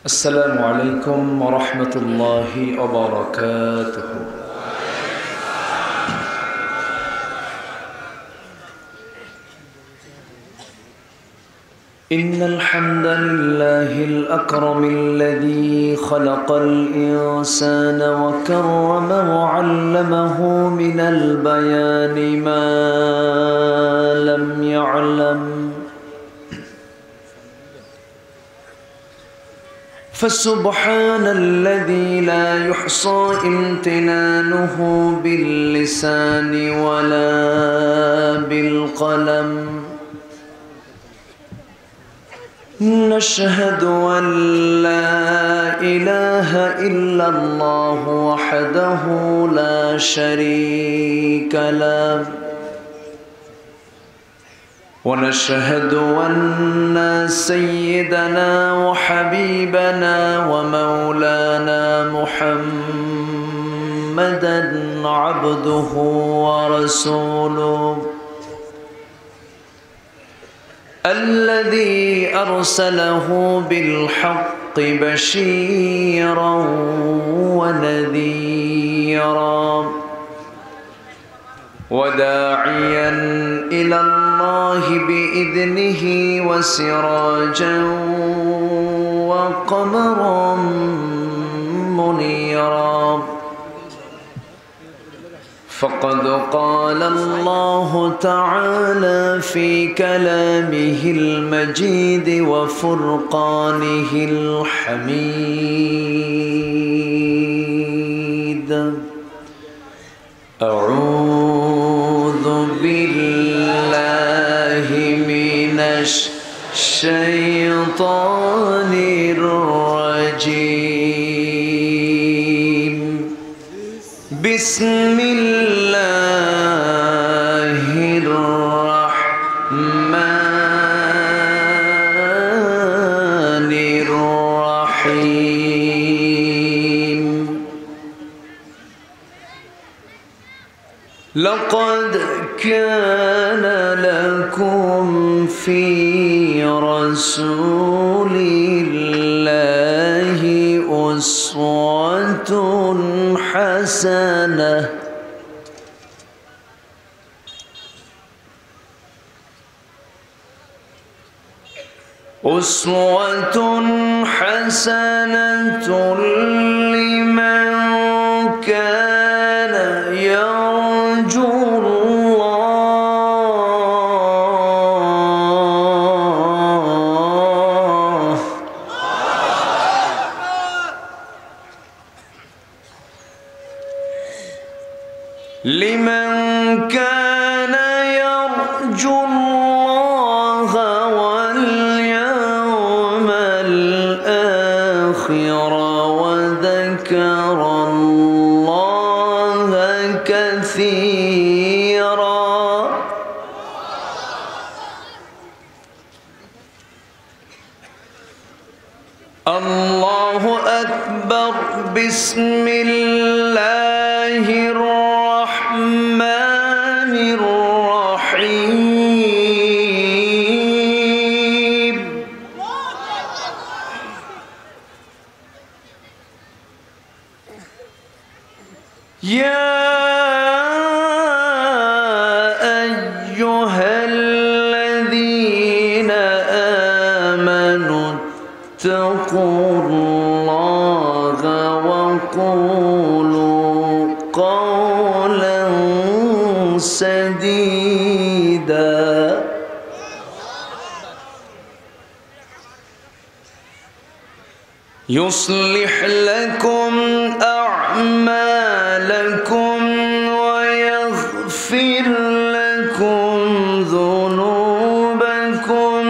السلام عليكم ورحمة الله وبركاته. إن الحمد لله الأكرم الذي خلق الإنسان وكرم وعلمه من البيان ما لم يعلم، فسبحان الذي لا يحصى امتنانه باللسان ولا بالقلم. نشهد أن لا إله إلا الله وحده لا شريك له، ونشهد أن سيدنا وحبيبنا ومولانا محمدًا عبده ورسوله الذي أرسله بالحق بشيرا ونذيرا وداعيا إلى الله بإذنه وسراجا وقمرا منيرا. فقد قال الله تعالى في كلامه المجيد وفرقانه الحميد: أعوذ بالله من الشيطان الرجيم. بسم الله الرحمن الرحيم. لقد كان لكم في رسول الله أسوة حسنة لمن كان يرجو الله واليوم الآخر وذكر الله كثيرا. الله أكبر. بسم الله الرحمن الرحيم. يا أيها الذين آمنوا اتقوا الله وقولوا قولا سديدا يصلح لكم أعمالكم ويغفر لكم ذنوبكم،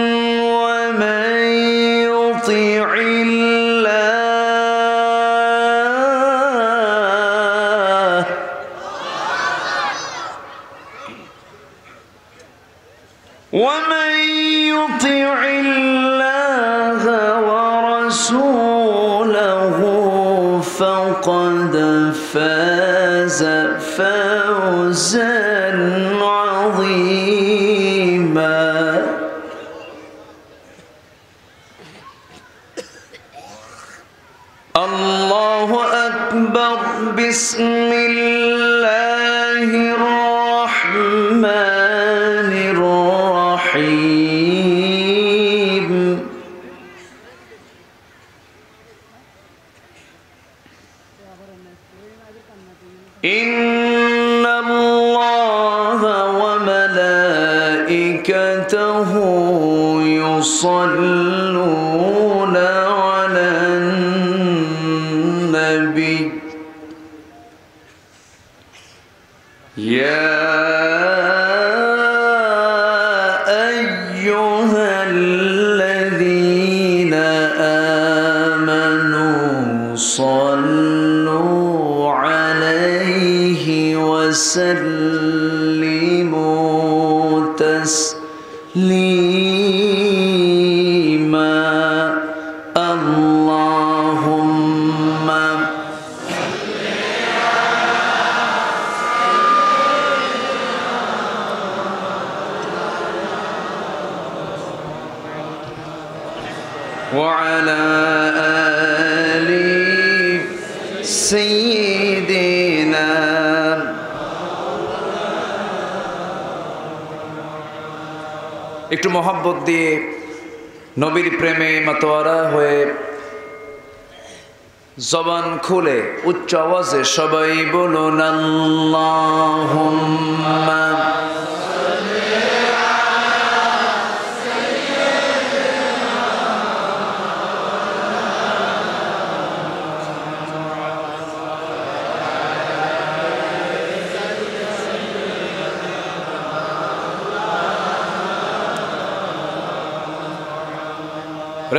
ومن يطع الله ورسوله فقد فاز فوزا عظيما. الله أكبر بسم الله الرحمن الرحيم إن الله وملائكته يصلون على النبي يا أيها الذين آمنوا صلوا عليه وسلموا تسليما اللهم وعلى آل سيدنا একটু মোহাব্বত দিয়ে নবীর প্রেমে মাতোয়ারা হয়ে জবান খুলে উচ্চ আওয়াজে সবাই বলুন আল্লাহুম্মা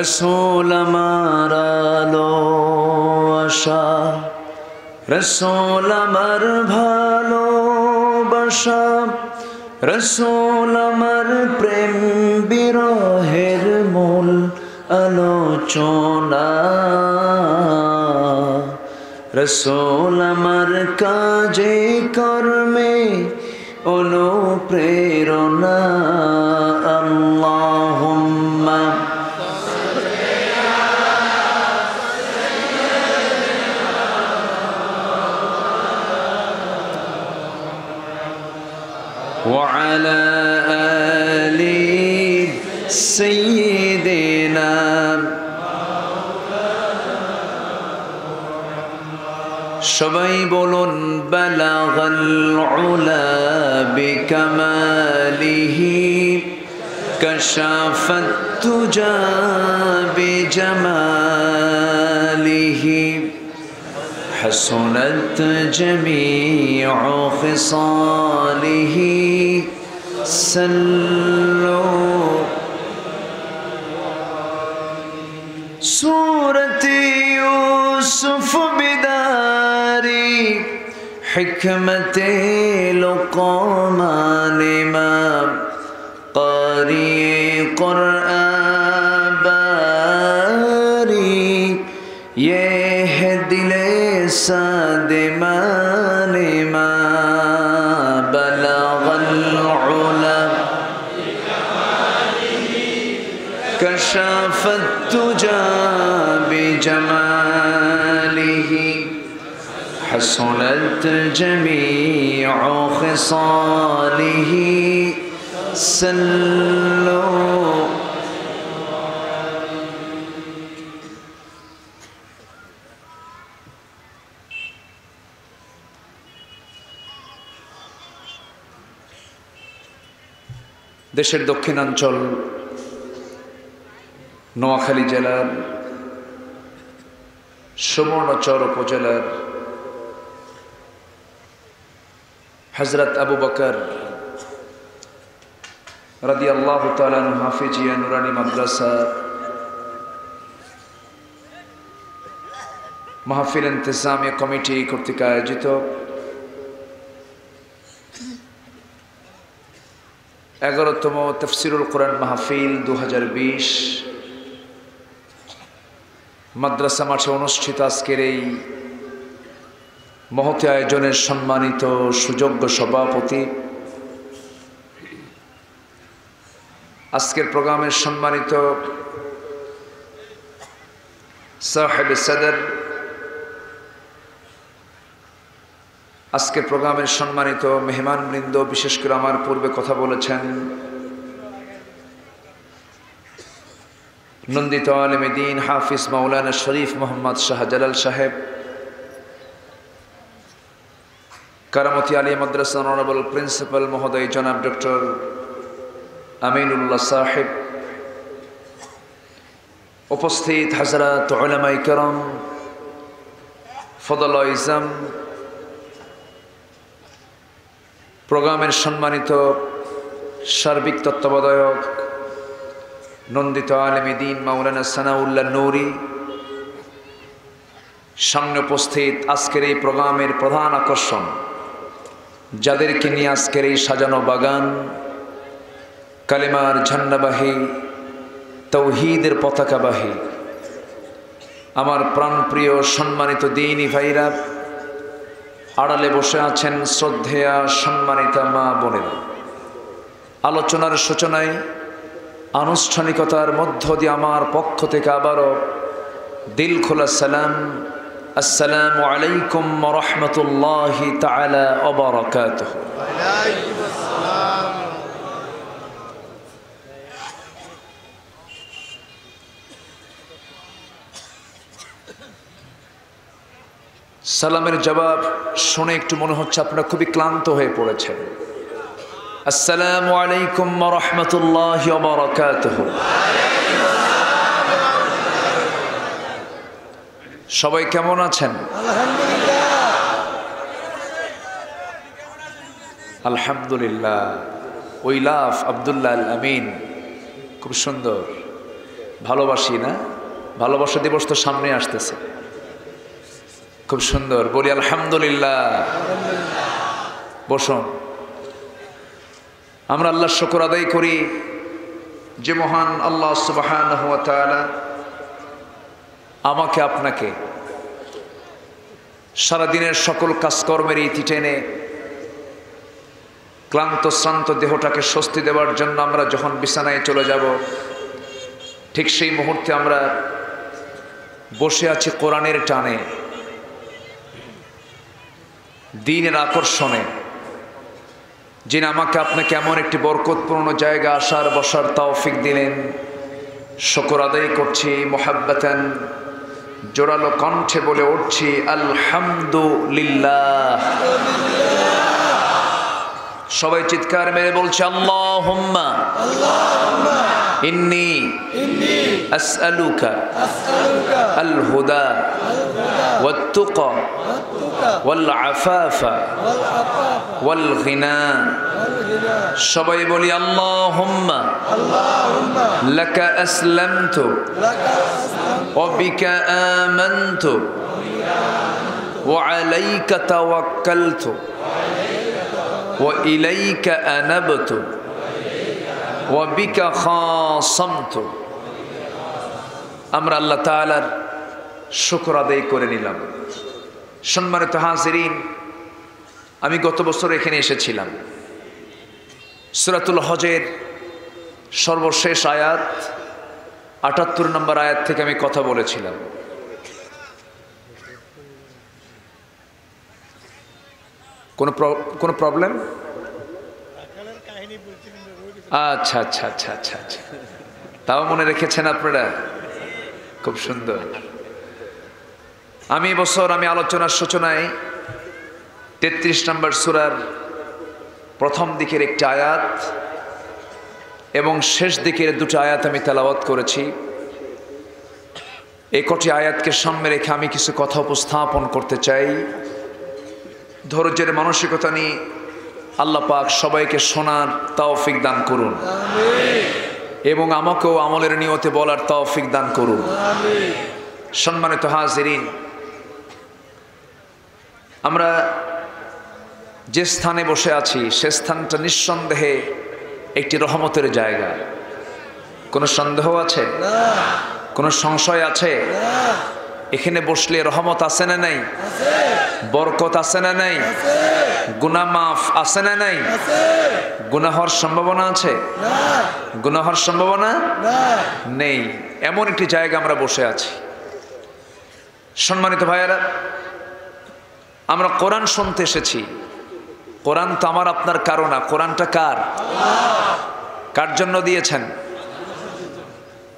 রসূল আমার ভালোবাসা রসূল আমার ভালোবাসা রসূল আমার প্রেম বিরহের মূল আলোচনা রসূল আমার কাজে কর্মে অনুপ্রেরণা আল্লাহুম্মা وعلى آل سيدنا সবাই বলুন বালাগাল উলা বিকামালিহি কাশাফাত তুজা বিজামালিহি حسنت جميع خصاله صلوا سورة يوسف بداري حكمة لقمان إمام قارئ قرآن باري يهدي سادمان ما بلغ العلا كشف التجى بجماله حسنت جميع خصاله صلوا দেশের দক্ষিণাঞ্চল নোয়াখালী জেলার সুবর্ণচর উপজেলার হযরত আবু বকর রাদিয়াল্লাহু তাআলা আনহু হাফিজিয়া নুরানি মাদ্রাসা মাহফিল ইন্তেজামিয়া কমিটি কর্তৃক আয়োজিত 11তম তাফসীরুল কোরআন মাহফিল 2020 মাদ্রাসা মাঠে অনুষ্ঠিত আজকের এই মহতী আয়োজনের সম্মানিত সুযোগ্য সভাপতি, আজকের প্রোগ্রামের সম্মানিত সাহেব সদর আজকের প্রোগ্রামের সম্মানিত মেহমানবৃন্দ, বিশেষ করে আমার পূর্বে কথা বলেছেন নন্দিত আলেম দ্বীন হাফিজ মাওলানা শরীফ মোহাম্মদ শাহজালাল সাহেব, কারামতি আলিয়া মাদ্রাসা অনারেবল প্রিন্সিপাল মহোদয় জনাব ডক্টর আমিনুল্লাহ সাহেব, উপস্থিত হযরত উলামায়ে কেরাম, ফদল ইজম, প্রোগ্রামের সম্মানিত সার্বিক তত্ত্বাবধায়ক নন্দিত আলেম দ্বীন মাওলানা সানাউল্লাহ নূরি, সামনে উপস্থিত আজকের এই প্রোগ্রামের প্রধান আকর্ষণ, যাদেরকে নিয়ে আজকের এই সাজানো বাগান, কালেমার ঝান্ডাবাহী, তৌহিদের পতাকাবাহী আমার প্রাণপ্রিয় সম্মানিত দ্বীনি ভাইরা, আড়ালে বসে আছেন শ্রদ্ধেয়া সম্মানিতা মা বোনেরা। আলোচনার সূচনায় আনুষ্ঠানিকতার মধ্য দিয়ে আমার পক্ষ থেকে আবারও দিল খোলা সালাম, আসসালামু আলাইকুম ওয়া রাহমাতুল্লাহি তাআলা ওয়া বারাকাতুহু। সালামের জবাব শুনে একটু মনে হচ্ছে আপনারা খুবই ক্লান্ত হয়ে পড়েছেন। আসসালামু আলাইকুম ওয়া রাহমাতুল্লাহি ওয়া বারাকাতুহু। সবাই কেমন আছেন? আলহামদুলিল্লাহ। ওইলাফ আব্দুল্লাহ আল আমিন, খুব সুন্দর। ভালোবাসি না? ভালোবাসা দিবস তো সামনে আসতেছে, খুব সুন্দর। বলি আলহামদুলিল্লাহ। বসুন। আমরা আল্লাহর শুকর আদায় করি যে মহান আল্লাহ সুবহানাহু ওয়া তাআলা আমাকে আপনাকে সারাদিনের সকল কাজকর্মের ইতি টেনে ক্লান্ত শ্রান্ত দেহটাকে স্বস্তি দেওয়ার জন্য আমরা যখন বিছানায় চলে যাব, ঠিক সেই মুহূর্তে আমরা বসে আছি কোরআনের টানে, দ্বীনের আকর্ষণে, যিনি আমাকে আপনাকে এমন একটি বরকতপূর্ণ জায়গা আসার বসার তৌফিক দিলেন। শুকর আদায় করছি, মুহাব্বাতান জোরালো কণ্ঠে বলে উঠছি আলহামদুলিল্লাহ। সবাই চিৎকার মেরে বলছে আল্লাহুম্মা ইন্নী আসআলুকা আল হুদা ওয়াত তুকা ওয়াল আফাফা ওয়াল গিনা। সবাই বলি আল্লাহুম্মা লাকা আসলামতু ওয়া বিকা আমানতু ওয়া আলাইকা তাওয়াক্কালতু ওয়া ইলাইকা আনাবতু ওয়া বিকা খাসামতু। আমরা আল্লাহ তাআলার শুকর আদায় করে নিলাম। সম্মানিত হাজিরিন, আমি গত বছর এখানে এসেছিলাম। সূরাতুল হজের সর্বশেষ আয়াত ৭৮ নম্বর আয়াত থেকে আমি কথা বলেছিলাম। কোনো প্রবলেম? আচ্ছা আচ্ছা আচ্ছা আচ্ছা আচ্ছা, তাও মনে রেখেছেন আপনারা, খুব সুন্দর। আমি এবছর আলোচনার সূচনায় ৩৩ নম্বর সূরার প্রথম দিকের একটি আয়াত এবং শেষ দিকের দুটো আয়াত আমি তেলাওয়াত করেছি। এই কটি আয়াতকে সামনে রেখে আমি কিছু কথা উপস্থাপন করতে চাই। ধৈর্যের মানসিকতা নিয়ে আল্লাহ পাক সবাইকে শোনার তৌফিক দান করুন এবং আমাকেও আমলের নিয়তে বলার তৌফিক দান করুন। সম্মানিত হাজিরিন, আমরা যে স্থানে বসে আছি সে স্থানটা নিঃসন্দেহে একটি রহমতের জায়গা। কোনো সন্দেহ আছে? কোনো সংশয় আছে? এখানে বসলে রহমত আছে না নাই? বরকত আছে না নাই? গুনাহ মাফ আছে না নাই? গুনাহ হওয়ার সম্ভাবনা আছে? গুনাহ হওয়ার সম্ভাবনা নেই, এমন একটি জায়গা আমরা বসে আছি। সম্মানিত ভাইয়েরা, আমরা কোরআন শুনতে এসেছি। কোরআন তো আমার আপনার কারো না, কোরআনটা কার? কার জন্য দিয়েছেন?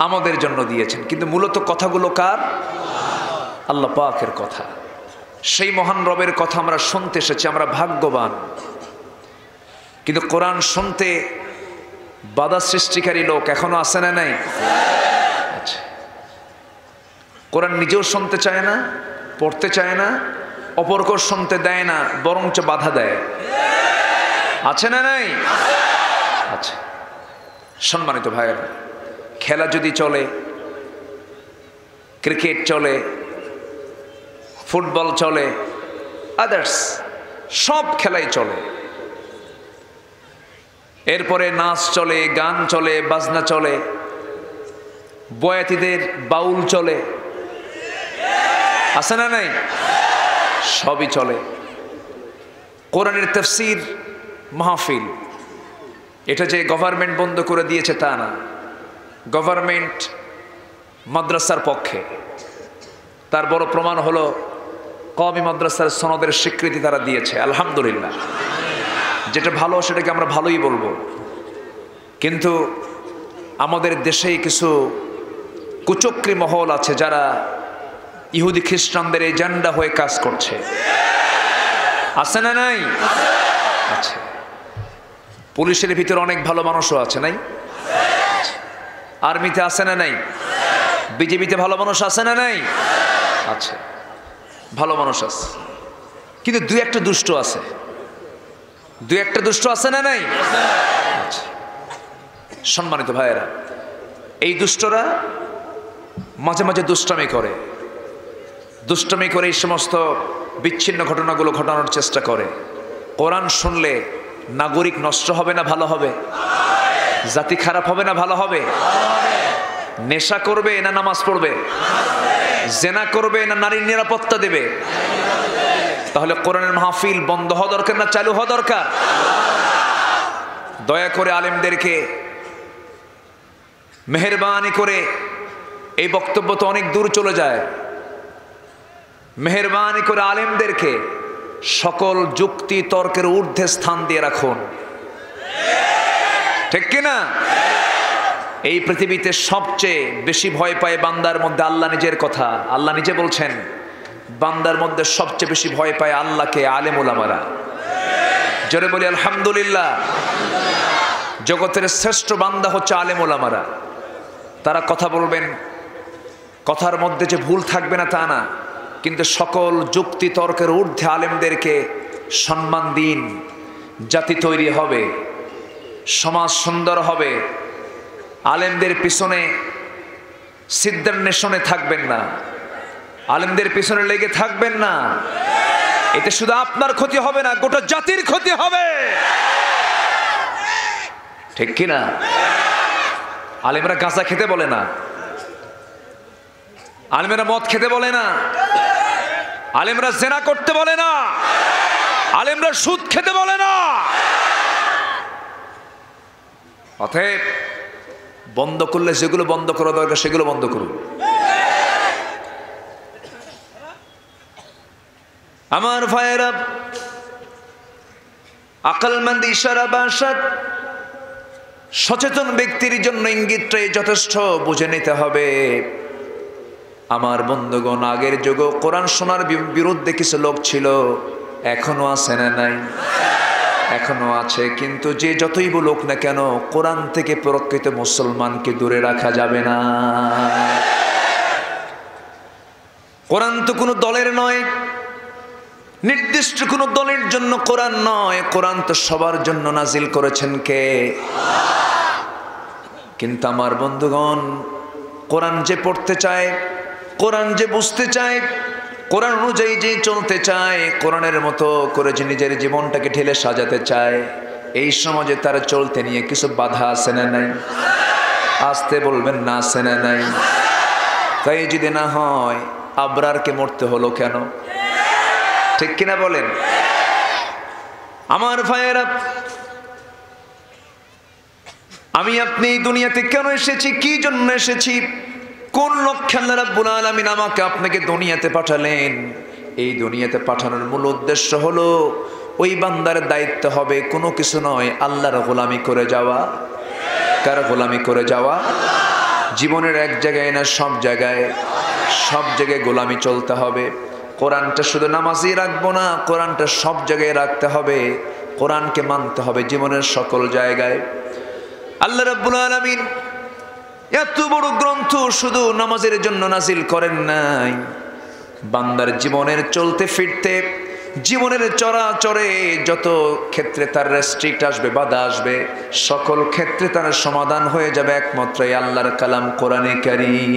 আমাদের জন্য দিয়েছেন, কিন্তু মূলত কথাগুলো কার? আল্লাহ পাকের কথা। সেই মহান রবের কথা আমরা শুনতে এসেছি, আমরা ভাগ্যবান। কিন্তু কোরআন শুনতে বাধা সৃষ্টিকারী লোক এখনো আছে না নাই? আচ্ছা, কোরআন নিজেও শুনতে চায় না, পড়তে চায় না, অপরকেও শুনতে দেয় না, বরঞ্চ বাধা দেয়। আছে না নাই? আচ্ছা, সম্মানিত ভাইয়েরা, খেলা যদি চলে, ক্রিকেট চলে, ফুটবল চলে, আদার্স সব খেলাই চলে, এরপরে নাচ চলে, গান চলে, বাজনা চলে, বয়াতিদের বাউল চলে, আছে না নাই? সবই চলে। কোরআনের তাফসীর মাহফিল, এটা যে গভর্নমেন্ট বন্ধ করে দিয়েছে তা না, গভর্নমেন্ট মাদ্রাসার পক্ষে। তার বড় প্রমাণ হলো কওমি মাদ্রাসার সনদের স্বীকৃতি তারা দিয়েছে, আলহামদুলিল্লাহ। যেটা ভালো সেটাকে আমরা ভালোই বলবো, কিন্তু আমাদের দেশেই কিছু কুচক্রী মহল আছে যারা ইহুদি খ্রিস্টানদের এজেন্ডা হয়ে কাজ করছে, আছে না নাই? আচ্ছা, পুলিশের ভিতরে অনেক ভালো মানুষও আছে নাই? আর্মিতে আছে না নাই? বিজেপিতে ভালো মানুষ আছে না নাই? আচ্ছা, ভালো মানুষ আছে, কিন্তু দুই একটা দুষ্ট আছে, দুই একটা দুষ্ট আছে না নাই? আচ্ছা, সম্মানিত ভাইয়েরা, এই দুষ্টরা মাঝে মাঝে দুষ্টামি করে, দুষ্টামি করে এই সমস্ত বিচ্ছিন্ন ঘটনাগুলো ঘটানোর চেষ্টা করে। কোরআন শুনলে নাগরিক নষ্ট হবে না ভালো হবে? জাতি খারাপ হবে না ভালো হবে? নেশা করবে না নামাজ পড়বে? জেনা করবে না নারীর নিরাপত্তা দেবে? তাহলে কোরআনের মাহফিল বন্ধ হওয়া দরকার না চালু হওয়া দরকার? দয়া করে আলেমদেরকে মেহেরবানি করে, এই বক্তব্য তো অনেক দূর চলে যায়, মেহেরবানি করে আলেমদেরকে সকল যুক্তি তর্কের ঊর্ধ্বে স্থান দিয়ে রাখুন, ঠিক কিনা? এই পৃথিবীতে সবচেয়ে বেশি ভয় পায় বান্দার মধ্যে আল্লাহ নিজের কথা। আল্লাহ নিজে বলছেন, বান্দার মধ্যে সবচেয়ে বেশি ভয় পায় আল্লাহকে আলেম ওলামারা। জোরে বলি আলহামদুলিল্লাহ। জগতের শ্রেষ্ঠ বান্দা হচ্ছে আলেম ওলামারা। তারা কথা বলবেন, কথার মধ্যে যে ভুল থাকবে না তা না, কিন্তু সকল যুক্তি তর্কের ঊর্ধ্বে আলেমদেরকে সম্মান দিন। জাতি তৈরি হবে, সমাজ সুন্দর হবে। আলেমদের পিছনে সিদ্ধান্বেষণে থাকবেন না, আলেমদের পিছনে লেগে থাকবেন না। এতে শুধু আপনার ক্ষতি হবে না, গোটা জাতির ক্ষতি হবে, ঠিক কিনা? আলেমরা গাঁজা খেতে বলে না, আলেমরা মদ খেতে বলে না, আলেমরা জেনা করতে বলে না, আলেমরা সুদ খেতে বলে না। অতএব বন্ধ করলে যেগুলো বন্ধ করা দরকার সেগুলো বন্ধ করুন। আমার ভাইয়েরা, আকলমন্দ ইশারা বাসাত, সচেতন ব্যক্তির জন্য ইঙ্গিতটাই যথেষ্ট, বুঝে নিতে হবে। আমার বন্ধুগণ, আগের যুগে কোরআন শোনার বিরুদ্ধে কিছু লোক ছিল, এখনো আছে না নাই? এখনো আছে, কিন্তু যে যতই বলুক না কেন, কোরআন থেকে প্রকৃত মুসলমানকে দূরে রাখা যাবে না। কোরআন তো কোনো দলের নয়, নির্দিষ্ট কোনো দলের জন্য কোরআন নয়, কোরআন তো সবার জন্য নাজিল করেছেন কে? কিন্তু আমার বন্ধুগণ, কোরআন যে পড়তে চায়, কোরআন যে বুঝতে চায়, কোরআন অনুযায়ী যে চলতে চায়, কোরআনের মতো করে যে নিজের জীবনটাকে ঢেলে সাজাতে চায়, এই সমাজে তার চলতে নিয়ে কিছু বাধা আছে না নাই? আসতে বলবেন না, আছে না নাই? তাই যদি না হয়, আবরারকে মরতে হলো কেন? ঠিক কিনা বলেন? আমার ভাইয়েরা, আমি আপনি দুনিয়াতে কেন এসেছি, কি জন্য এসেছি, কোন লক্ষ্যে আল্লাহ রাব্বুল আলামিন আমাকে আপনাকে দুনিয়াতে পাঠালেন, এই দুনিয়াতে পাঠানোর মূল উদ্দেশ্য হলো ওই বান্দার দায়িত্ব হবে কোনো কিছু নয়, আল্লাহর গোলামি করে যাওয়া। কার গোলামি করে যাওয়া? জীবনের এক জায়গায় না, সব জায়গায় গোলামি চলতে হবে। কোরআনটা শুধু নামাজই রাখবো না, কোরআনটা সব জায়গায় রাখতে হবে, কোরআনকে মানতে হবে জীবনের সকল জায়গায়। আল্লাহ রাব্বুল আলামিন এত বড় গ্রন্থ শুধু নামাজের জন্য নাজিল করেন নাই, বান্দার জীবনের চলতে ফিরতে, জীবনের চরাচরে যত ক্ষেত্রে তার রেস্ট্রিক্ট আসবে, বাধা আসবে, সকল ক্ষেত্রে তার সমাধান হয়ে যাবে একমাত্র এই আল্লাহর কালাম কোরআনে কারীম।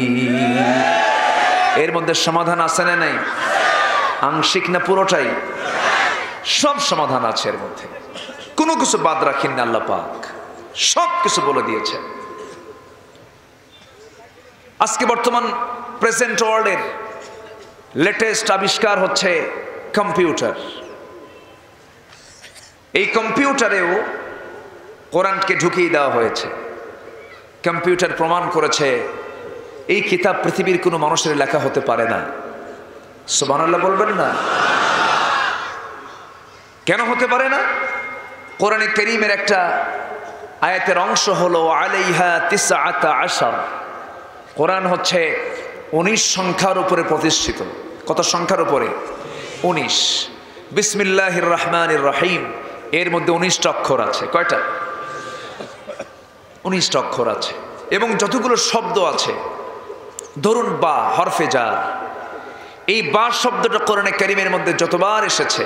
এর মধ্যে সমাধান আছে না নাই? আংশিক না পুরোটাই? সব সমাধান আছে এর মধ্যে, কোনো কিছু বাদ রাখেন না আল্লাহ পাক, সব কিছু বলে দিয়েছেন। আজকে বর্তমান প্রেজেন্ট ওয়ার্ল্ডের লেটেস্ট আবিষ্কার হচ্ছে কম্পিউটার। এই কম্পিউটারেও কোরআনকে ঢুকিয়ে দেওয়া হয়েছে। কম্পিউটার প্রমাণ করেছে এই কিতাব পৃথিবীর কোনো মানুষের লেখা হতে পারে না। সুবহানাল্লাহ বলবেন না? কেন হতে পারে না? কোরআনে কারীমের একটা আয়াতের অংশ হলো আলাইহা 19। কোরআন হচ্ছে 19 সংখ্যার উপরে প্রতিষ্ঠিত। কত সংখ্যার উপরে? 19। বিসমিল্লাহির রহমানির রহিম, এর মধ্যে 19টা অক্ষর আছে। কয়টা? 19টা অক্ষর আছে। এবং যতগুলো শব্দ আছে, ধরুন বা, হরফে জার, এই বা শব্দটা কোরআনে কারীমের মধ্যে যতবার এসেছে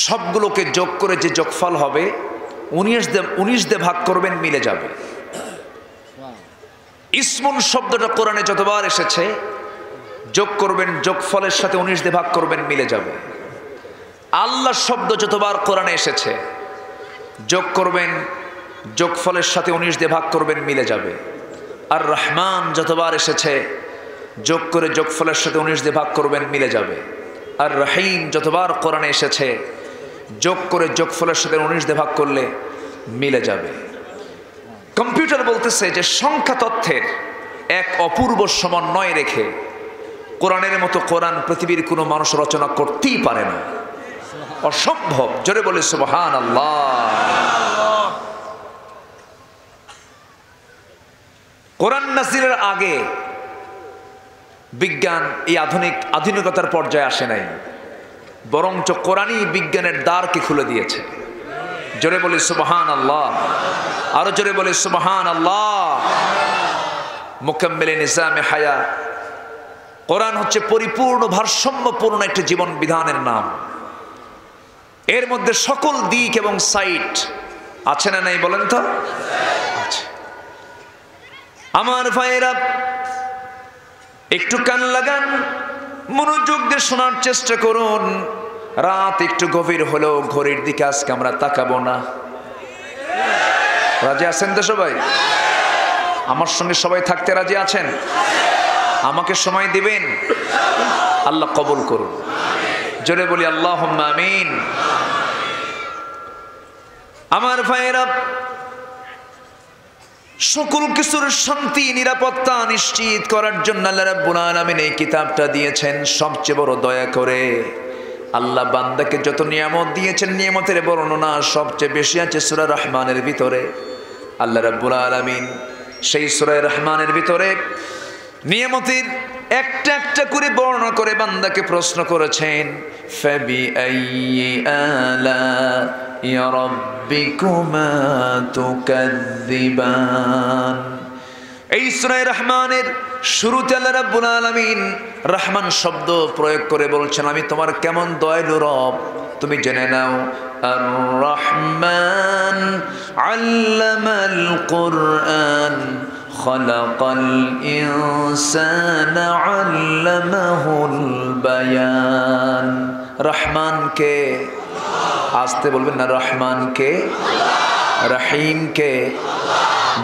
সবগুলোকে যোগ করে যে যোগফল হবে 19 দিয়ে ভাগ করবেন, মিলে যাবে। ইসমুন শব্দটা কোরআনে যতবার এসেছে যোগ করবেন, যোগফলের সাথে 19 দিয়ে ভাগ করবেন, মিলে যাবে। আল্লাহ শব্দ যতবার কোরআনে এসেছে যোগ করবেন, যোগফলের সাথে 19 দিয়ে ভাগ করবেন, মিলে যাবে। আর রহমান যতবার এসেছে যোগ করে যোগফলের সাথে 19 দিয়ে ভাগ করবেন, মিলে যাবে। আর রহিম যতবার কোরআনে এসেছে যোগ করে যোগফলের সাথে 19 দিয়ে ভাগ করলে মিলে যাবে। কম্পিউটার বলতেছে যে সংখ্যা তথ্যের এক অপূর্ব সমন্বয় রেখে কোরআনের মতো কোরআন পৃথিবীর কোনো মানুষ রচনা করতেই পারে না, অসম্ভব। জোরে বলে সুবহানাল্লাহ। কোরআন নাজিলের আগে বিজ্ঞান এই আধুনিকতার পর্যায়ে আসে নাই, বরঞ্চ কোরআনই বিজ্ঞানের দ্বারকে খুলে দিয়েছে। জোরে বলে সুবহানাল্লাহ, আরো জোরে বলে সুবহানাল্লাহ। মুকাম্মিলে নিজামে হায়া, কোরআন হচ্ছে পরিপূর্ণ ভারসাম্যপূর্ণ একটা জীবন বিধানের নাম। এর মধ্যে সকল দিক এবং সাইট আছে না নাই বলেন তো? আছে। আমার ভাইয়েরা একটু কান লাগান, মনোযোগ দিয়ে শোনার চেষ্টা করুন। রাত একটু গভীর হলেও ঘড়ির দিকে আজকে আমরা তাকাবো না। রাজি আছেন তো সবাই? আমার সঙ্গে সবাই থাকতে রাজি আছেন? আমাকে সময় দিবেন? আল্লাহ কবুল করুন। জোরে বলি আল্লাহুম্মা আমিন। আমার ভাইয়েরা, সকল কিছুর শান্তি নিরাপত্তা নিশ্চিত করার জন্য আল্লাহ রাব্বুল আলামিন এই কিতাবটা দিয়েছেন। সবচেয়ে বড় দয়া করে আল্লাহ বান্দাকে যত নিয়ামত দিয়েছেন, নিয়ামতের বর্ণনা সবচেয়ে বেশি আছে সূরা রহমানের ভিতরে। আল্লাহ রাব্বুল আলামিন সেই সূরা রহমানের ভিতরে নিয়ামতের একটা একটা করে বর্ণনা করে বান্দাকে প্রশ্ন করেছেন, ফাবিআইয়ি আলা'i রাব্বিকুমা তুকাযযিবান। এই সূরা রহমানের শুরুতে আল্লাহ রাব্বুল আলামিন রহমান শব্দ প্রয়োগ করে বলছেন, আমি তোমার কেমন দয়ালু রব তুমি জেনে নাও। আর রহমান আল্লামাল কুরআন খালাকাল ইনসানা আল্লামাহুল বায়ান। রহমান কে? আসতে বলবেন না। রহমান কে? রহিম কে?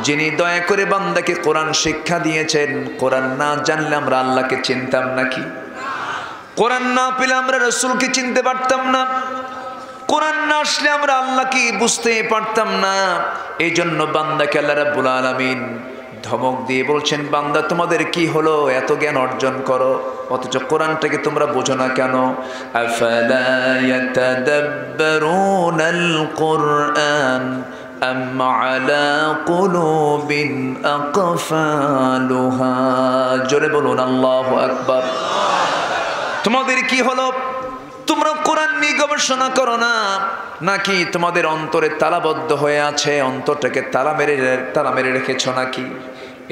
যিনি দয়া করে বান্দাকে কোরআন শিক্ষা দিয়েছেন। কোরআন না জানলে আমরা আল্লাহকে চিনতাম নাকি? কোরআন না পেলে আমরা রাসূলকে চিনতে পারতাম না। কোরআন না আসলে আমরা আল্লাহকে বুঝতে পারতাম না। এই জন্য বান্দাকে আল্লাহ রাব্বুল আলামিন ধমক দিয়ে বলছেন, বান্দা তোমাদের কি হলো, এত জ্ঞান অর্জন করো অথচ কোরআনটাকে তোমরা বোঝো না কেন? আফালা ইয়াতাদাব্বারুনাল কুরআন আম আলা কুলুবিন আকফালুহা। জোরে বলুন আল্লাহু আকবার। তোমাদের কি হলো, তোমরা কোরআন নিয়ে গবেষণা করো না, নাকি তোমাদের অন্তরে তালাবদ্ধ হয়ে আছে, অন্তরটাকে তালা মেরে রেখেছ নাকি?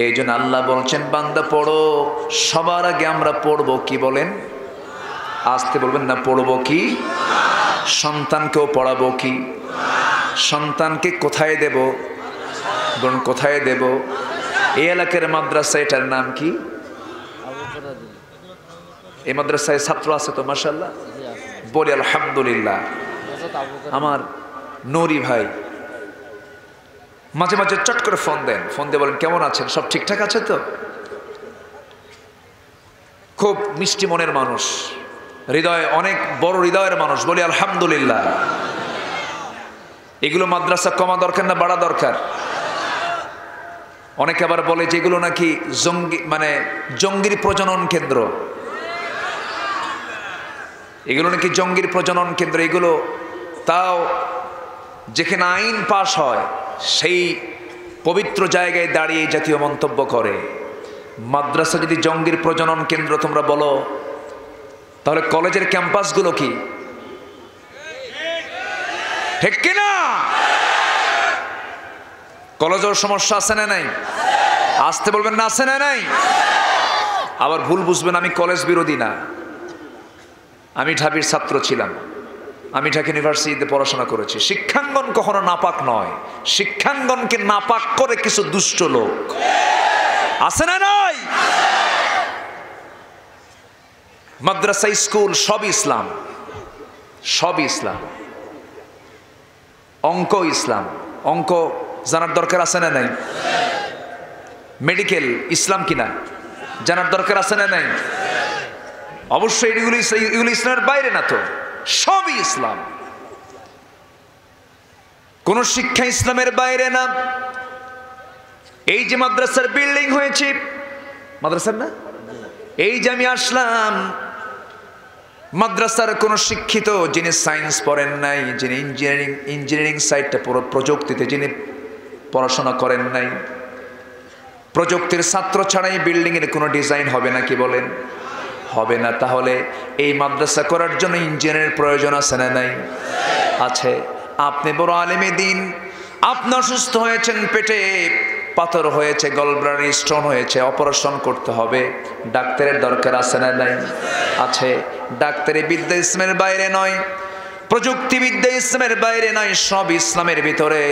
এই জন্য আল্লাহ বলছেন, বান্দা পড়ো। সবার আগে আমরা পড়বো কি বলেন? আসতে বলবেন না, পড়বো কি? সন্তানকেও পড়াবো কি? সন্তানকে কোথায় দেব? বলুন কোথায় দেব? এই এলাকার মাদ্রাসা, এটার নাম কি? এই মাদ্রাসায় ছাত্র আছে তো মাশাআল্লাহ, বলি আলহামদুলিল্লাহ। আমার নূরি ভাই মাঝে মাঝে চট করে ফোন দেন, ফোন দিয়ে বলেন কেমন আছেন, সব ঠিকঠাক আছে তো? খুব মিষ্টি মনের মানুষ, হৃদয় অনেক বড় হৃদয়ের মানুষ, বলি আলহামদুলিল্লাহ। এগুলো মাদ্রাসা কমা দরকার না বাড়া দরকার? অনেকে আবার বলে যেগুলো নাকি জঙ্গির প্রজনন কেন্দ্র, এগুলো নাকি জঙ্গির প্রজনন কেন্দ্র। এগুলো তাও যেখানে আইন পাশ হয় সেই পবিত্র জায়গায় দাঁড়িয়ে জাতীয় মন্তব্য করে। মাদ্রাসা যদি জঙ্গির প্রজনন কেন্দ্র তোমরা বলো, তাহলে কলেজের ক্যাম্পাসগুলো কি ঠিক কিনা? কলেজের সমস্যা আছে না নাই? আসতে বলবেন না, আছে না নাই? আবার ভুল বুঝবেন, আমি কলেজ বিরোধী না, আমি ঢাবির ছাত্র ছিলাম, আমি ঢাকা ইউনিভার্সিটিতে পড়াশোনা করেছি। শিক্ষাঙ্গন কখনো নাপাক নয়, শিক্ষাঙ্গনকে নাপাক করে কিছু দুষ্ট লোক আছে না নাই? মাদ্রাসা স্কুল সব ইসলাম, সব ইসলাম। অঙ্ক ইসলাম, অঙ্ক জানার দরকার আছে না নাই? মেডিকেল ইসলাম কিনা জানার দরকার আছে না নাই? অবশ্যই এগুলো ইসলামের বাইরে না তো, সবই ইসলাম। কোন শিক্ষা ইসলামের বাইরে না। এই যে মাদ্রাসার বিল্ডিং হয়েছে, মাদ্রাসার না, এই যে আমি আসলাম, মাদ্রাসার কোন শিক্ষিত যিনি সায়েন্স পড়েন নাই, যিনি ইঞ্জিনিয়ারিং সাইডটা পুরো প্রযুক্তিতে যিনি পড়াশোনা করেন নাই, প্রযুক্তির ছাত্র ছাড়াই বিল্ডিং এর কোনো ডিজাইন হবে না কি বলেন? হবে না। তাহলে এই মাদ্রাসা করার জন্য ইঞ্জিনিয়ারের প্রয়োজন আছে না নাই? আছে। আপনি বড় আলেমে দিন, আপনি অসুস্থ হয়েছেন, পেটে পাথর হয়েছে, গলব্লাডার স্টোন হয়েছে, অপারেশন করতে হবে, ডাক্তারের দরকার আছে না নাই? আছে। ডাক্তারি বিদ্যা ইসলামের বাইরে নয়, প্রযুক্তিবিদ্যা ইসলামের বাইরে নয়, সব ইসলামের ভিতরে।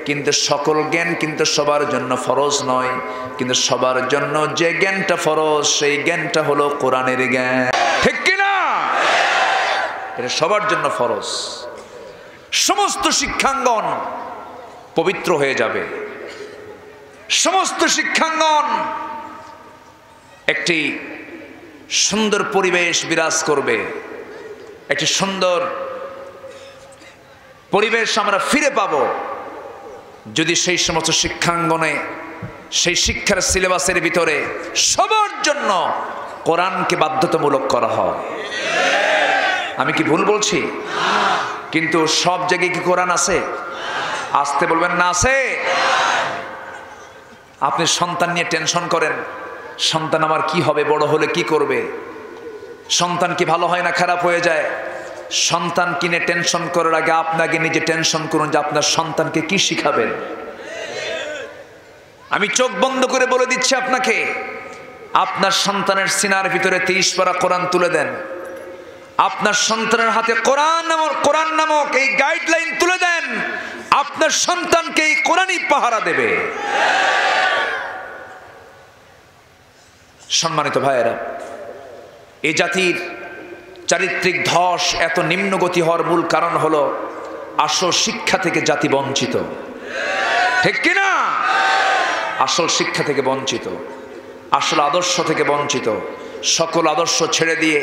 কিন্তু সকল জ্ঞান কিন্তু সবার জন্য ফরজ নয়, কিন্তু সবার জন্য যে জ্ঞানটা ফরজ সেই জ্ঞানটা হলো কোরআনের জ্ঞান, ঠিক কিনা? এটা সবার জন্য ফরজ। সমস্ত শিক্ষাঙ্গন পবিত্র হয়ে যাবে, সমস্ত শিক্ষাঙ্গন একটি সুন্দর পরিবেশ বিরাজ করবে, একটি সুন্দর পরিবেশ আমরা ফিরে পাবো যদি সেই সমস্ত শিক্ষাঙ্গনে, সেই শিক্ষার সিলেবাসের ভিতরে সবার জন্য কোরআনকে বাধ্যতামূলক করা হয়। আমি কি ভুল বলছি? কিন্তু সব জায়গায় কি কোরআন আছে? আসতে বলবেন না, আছে। আপনি সন্তান নিয়ে টেনশন করেন, সন্তান আমার কি হবে, বড় হলে কি করবে, সন্তান কি ভালো হয় না খারাপ হয়ে যায়। সন্তান কিনে টেনশন করার আগে আপনাকে নিজে টেনশন করুন যে আপনার সন্তানকে কি শিখাবেন। আমি চোখ বন্ধ করে বলে দিচ্ছি আপনাকে, আপনার সন্তানের সিনার ভিতরে 30 পারা কোরআন তুলে দেন, আপনার সন্তানের হাতে কোরআন নামক এই গাইডলাইন তুলে দেন, আপনার সন্তানকে এই কোরআনই পাহারা দেবে। সম্মানিত ভাইয়েরা, এই জাতির চারিত্রিক ধস এত নিম্নগতি হওয়ার মূল কারণ হলো আসল শিক্ষা থেকে জাতি বঞ্চিত, ঠিক কিনা? আসল শিক্ষা থেকে বঞ্চিত, আসল আদর্শ থেকে বঞ্চিত। সকল আদর্শ ছেড়ে দিয়ে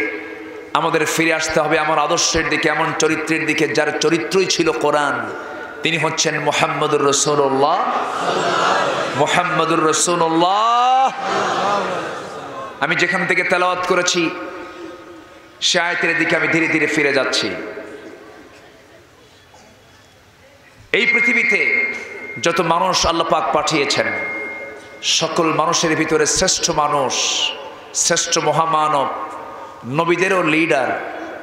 আমাদের ফিরে আসতে হবে আমার আদর্শের দিকে, এমন চরিত্রের দিকে যার চরিত্রই ছিল কোরআন। তিনি হচ্ছেন মুহাম্মদুর রাসূলুল্লাহ। মুহাম্মাদুর রাসূলুল্লাহ। আমি যেখান থেকে তেলাওয়াত করেছি সে আয়াতের দিকে আমি ধীরে ধীরে ফিরে যাচ্ছি। এই পৃথিবীতে যত মানুষ আল্লাহ পাক পাঠিয়েছেন, সকল মানুষের ভিতরে শ্রেষ্ঠ মানুষ, শ্রেষ্ঠ মহামানব, নবীদেরও লিডার,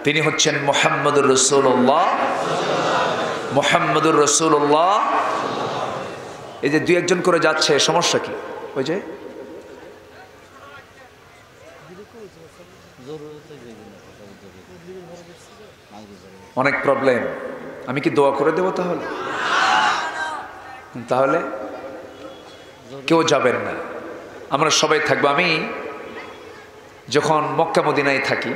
তিনি হচ্ছেন মুহাম্মাদুর রাসূলুল্লাহ। মুহাম্মাদুর রাসূলুল্লাহ। এই যে দুই একজন করে যাচ্ছে, সমস্যা কি? ওই যে অনেক প্রবলেম। আমি কি দোয়া করে দেবো তাহলে? তাহলে কেউ যাবেন না, আমরা সবাই থাকবো। আমি যখন মক্কা মদিনায় থাকি,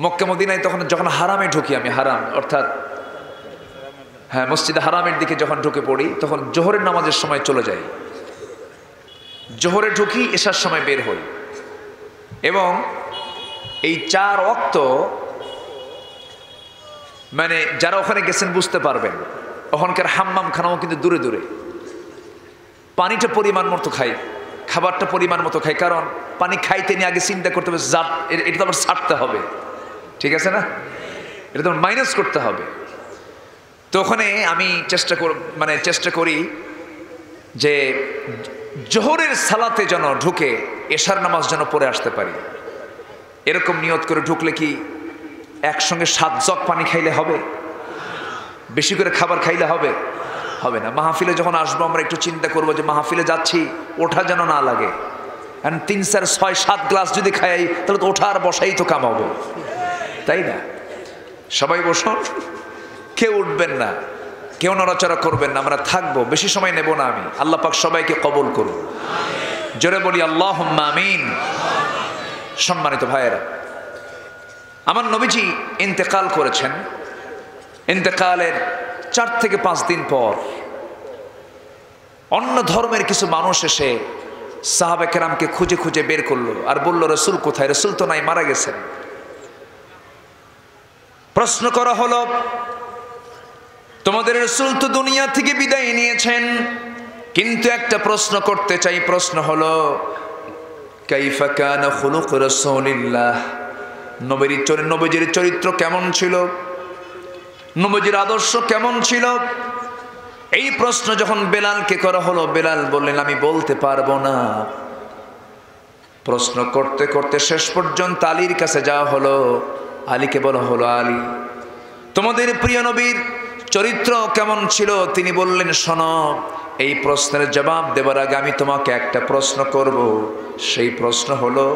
মক্কা মদিনায় তখন যখন হারামে ঢুকি, আমি হারাম অর্থাৎ হ্যাঁ মসজিদে হারামের দিকে যখন ঢুকে পড়ি, তখন জোহরের নামাজের সময় চলে যাই। জোহরে ঢুকি, এশার সময় বের হই, এবং এই 4 ওয়াক্ত মানে যারা ওখানে গেছেন বুঝতে পারবেন, ওখানকার হাম্মাম খানাও কিন্তু দূরে দূরে। পানিটা পরিমাণ মতো খাই, খাবারটা পরিমাণ মতো খাই, কারণ পানি খাইতে নিয়ে আগে চিন্তা করতে হবে এটা তো আবার ছাড়তে হবে, ঠিক আছে না? এটা তো মাইনাস করতে হবে। তো ওখানে আমি চেষ্টা করি যে জোহরের সালাতে যেন ঢুকে এশার নামাজ যেন পড়ে আসতে পারি। এরকম নিয়ত করে ঢুকলে কি একসঙ্গে 7 জগ পানি খাইলে হবে? বেশি করে খাবার খাইলে হবে? হবে না। মাহফিলে যখন আসবো আমরা একটু চিন্তা করবো যে মাহফিলে যাচ্ছি, ওঠা যেন না লাগে। 3, 4, 6, 7 গ্লাস যদি খাই তাহলে তো ওঠা আর বসাই তো কামাবো, তাই না? সবাই বসুন, কেউ উঠবেন না, কেউ নড়াচড়া করবেন না, আমরা থাকবো, বেশি সময় নেব না আমি। আল্লাহ পাক সবাইকে কবুল করুন, জোরে বলি আল্লাহুম্মা আমিন। সম্মানিত ভাইয়েরা, আমার নবীজি ইন্তেকাল করেছেন। ইন্তেকালের 4 থেকে 5 দিন পর অন্য ধর্মের কিছু মানুষ এসে সাহাবে কেরামকে খুঁজে খুঁজে বের করলো আর বলল, রসুল কোথায়? রসুল তো নাই, মারা গেছেন। প্রশ্ন করা হলো, তোমাদের রসুল তো দুনিয়া থেকে বিদায় নিয়েছেন, কিন্তু একটা প্রশ্ন করতে চাই। প্রশ্ন হলো, কাইফা কানা খুলুক রাসূলিল্লাহ, নবীজির চরিত্র কেমন ছিল, নবীজির আদর্শ কেমন ছিল? এই প্রশ্ন যখন বেলালকে করা হলো, বেলাল বললেন, আমি বলতে পারবো না। প্রশ্ন করতে করতে শেষ পর্যন্ত আলীর কাছে যাওয়া হলো। আলীকে বলা হলো, আলী, তোমাদের প্রিয় নবীর চরিত্র কেমন ছিল? তিনি বললেন, শোনো, এই প্রশ্নের জবাব দেবার আগে আমি তোমাকে একটা প্রশ্ন করব। সেই প্রশ্ন হলো,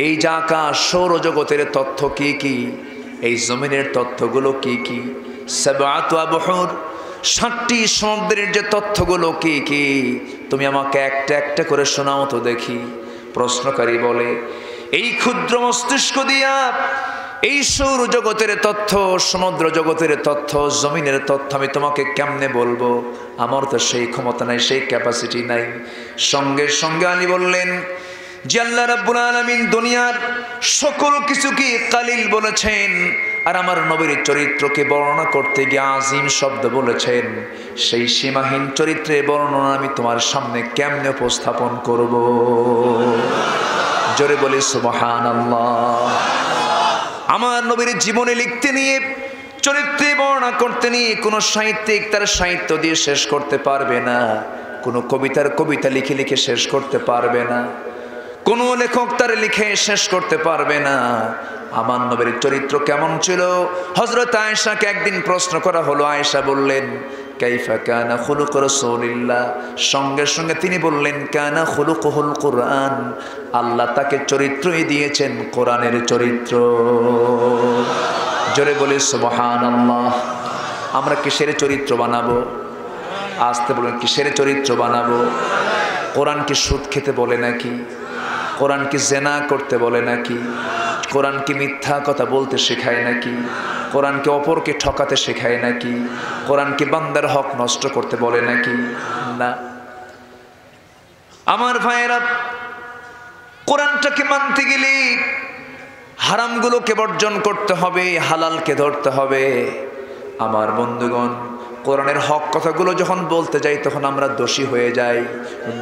এই যে আকাশ সৌরজগতের তথ্য কি কি, এই জমিনের তথ্যগুলো কি কি, সাবআতু আবহুর 7টি সমুদ্রের যে তথ্যগুলো কি কি, তুমি আমাকে একটা একটা করে শোনাও তো দেখি। প্রশ্নকারী বলে, এই ক্ষুদ্র মস্তিষ্ক দিয়া এই সৌর জগতের তথ্য, সমুদ্র জগতের তথ্য, জমিনের তথ্য আমি তোমাকে কেমনে বলবো? আমার তো সেই ক্ষমতা নাই, সেই ক্যাপাসিটি নাই। সঙ্গে সঙ্গে আলী বললেন যে আল্লাহ রাব্বুল আলামিন দুনিয়ার সকল কিছুকে কালিল বলেছেন, আর আমার নবীর চরিত্রকে বর্ণনা করতে গিয়ে আজিম শব্দ বলেছেন। সেই সীমাহীন চরিত্রের বর্ণনা আমি তোমার সামনে কেমনে উপস্থাপন করব? জোরে বলি সুবহানাল্লাহ। আমার নবীর জীবনে লিখতে নিয়ে, চরিত্রে বর্ণনা করতে নিয়ে কোনো সাহিত্যিক তার সাহিত্য দিয়ে শেষ করতে পারবে না, কোনো কবিতার কবিতা লিখে লিখে শেষ করতে পারবে না, কোনো লেখক তার লিখে শেষ করতে পারবে না। আমার নবীর চরিত্র কেমন ছিল? হযরত আয়েশাকে একদিন প্রশ্ন করা হলো। আয়েশা বললেন, কাইফা কানা খুলুক রাসূলিল্লাহ। সঙ্গে সঙ্গে তিনি বললেন, কানা খুলুকুহুল কুরআন, আল্লাহ তাকে চরিত্রই দিয়েছেন কোরআনের চরিত্র। জোরে বলি সুবহানাল্লাহ। আমরা কিসের চরিত্র বানাবো? আসতে বলেন, কিসের চরিত্র বানাবো? কোরআন কি সুদ খেতে বলে নাকি? কোরআন কি জেনা করতে বলে নাকি? কোরআন কি মিথ্যা কথা বলতে শেখায় নাকি? কোরআন কি অপরকে ঠকাতে শেখায় নাকি? কোরআন কি বান্দার হক নষ্ট করতে বলে নাকি? না। আমার ভাইয়েরা, কোরআনটাকে মানতে গেলে হারামগুলোকে বর্জন করতে হবে, হালালকে ধরতে হবে। আমার বন্ধুগণ, কোরআনের হক কথাগুলো যখন বলতে যাই তখন আমরা দোষী হয়ে যাই।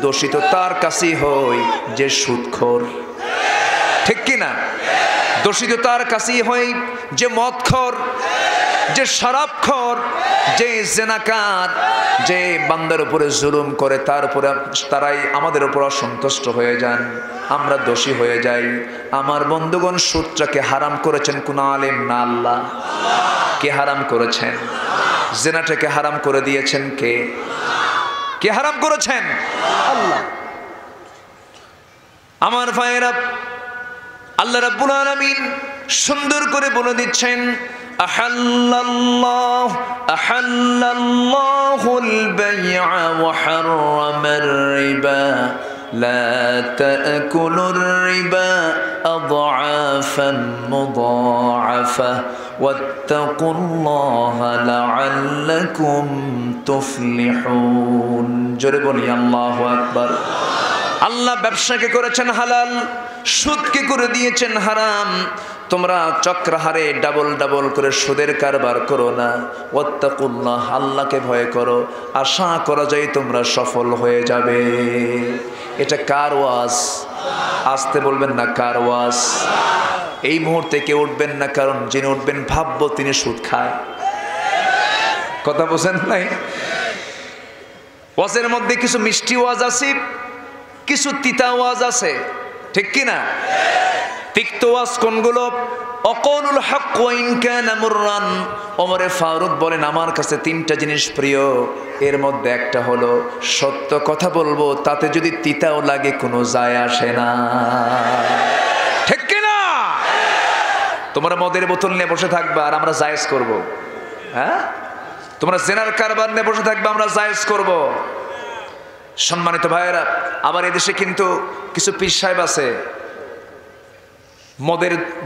দোষী তো তার কাছেই হই যে সুদখোর, ঠিক কি না? দোষী তো তার কাছেই হই যে মদখোর, যে শরাবখোর, যে জেনাকার, যে বান্দার উপরে জুলুম করে তার উপরে তারাই আমাদের উপর অসন্তুষ্ট হয়ে যান, আমরা দোষী হয়ে যাই। আমার বন্ধুগণ, সুদটাকে হারাম করেছেন কোন আলেম না আল্লাহ? কে হারাম করেছেন? জেনাটাকে হারাম করে দিয়েছেন কে? কে হারাম করেছেন? আল্লাহ। আমার ভাইয়েরা, আল্লাহ রাব্বুল আলামিন সুন্দর করে বলে দিচ্ছেন, আহাল্লাল্লাহুল বাই'a ওয়া হাররামার রিবা লা তা'কুলুর রিবা আযআফান মুদাআফা ওয়াত্তাকুল্লাহা লাআল্লাকুম তুফলিহুন। জোরে বলি আল্লাহু আকবার। আল্লাহ ব্যবসাকে করেছেন হালাল, সুদকে করে দিয়েছেন হারাম। তোমরা চক্রাহারে ডাবল ডাবল করে সুদের কারবার করো না। ওয়াত্তাকুল্লাহ, আল্লাহকে ভয় করো, আশা করা যায় তোমরা সফল হয়ে যাবে। এটা কার ওয়াজ? আসতে বলবেন না, কার ওয়াজ? এই মুহূর্তে কেউ উঠবেন না, কারণ যিনি উঠবেন ভাববো তিনি সুদ খায়। কথা বোঝেন নাই? ওয়াজের মধ্যে কিছু মিষ্টি ওয়াজ আছে, কিছু তিতা ওয়াজ আছে, ঠিক কি না? তিক্ত ওয়াজ কোনগুলো? অকলুল হক ওয়া ইন কানা মুররান। ওমরে ফারুক বলেন, আমার কাছে তিনটা জিনিস প্রিয়, এর মধ্যে একটা হলো সত্য কথা বলবো, তাতে যদি তিতাও লাগে কোনো যায় আসে না, ঠিক কি না? তোমরা মদের বোতল নিয়ে বসে থাকবে আর আমরা জায়েজ করব, হ্যাঁ? তোমরা জেনার কারবার নিয়ে বসে থাকবে, আমরা জায়েজ করব। সম্মানিত ভাইয়েরা, আবার এদেশে কিন্তু কিছু পীর সাহেব আছে,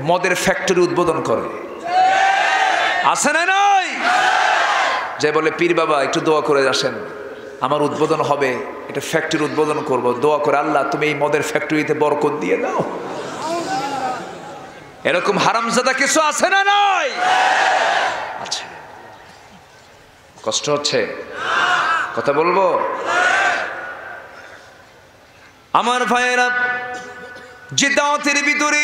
মদের ফ্যাক্টরি উদ্বোধন করে, আছে না নাই? যে বলে, পীর বাবা একটু দোয়া করে আসেন, আমার উদ্বোধন হবে, এটা ফ্যাক্টরি উদ্বোধন করব, দোয়া করে আল্লাহ তুমি এই মদের ফ্যাক্টরিতে বরকত দিয়ে দাও। এরকম হারামজাদা কিছু আছে না নাই? আচ্ছা, কষ্ট হচ্ছে, কথা বলবো? আমার ভাইয়েরা, যে দাওয়াতের ভিতরে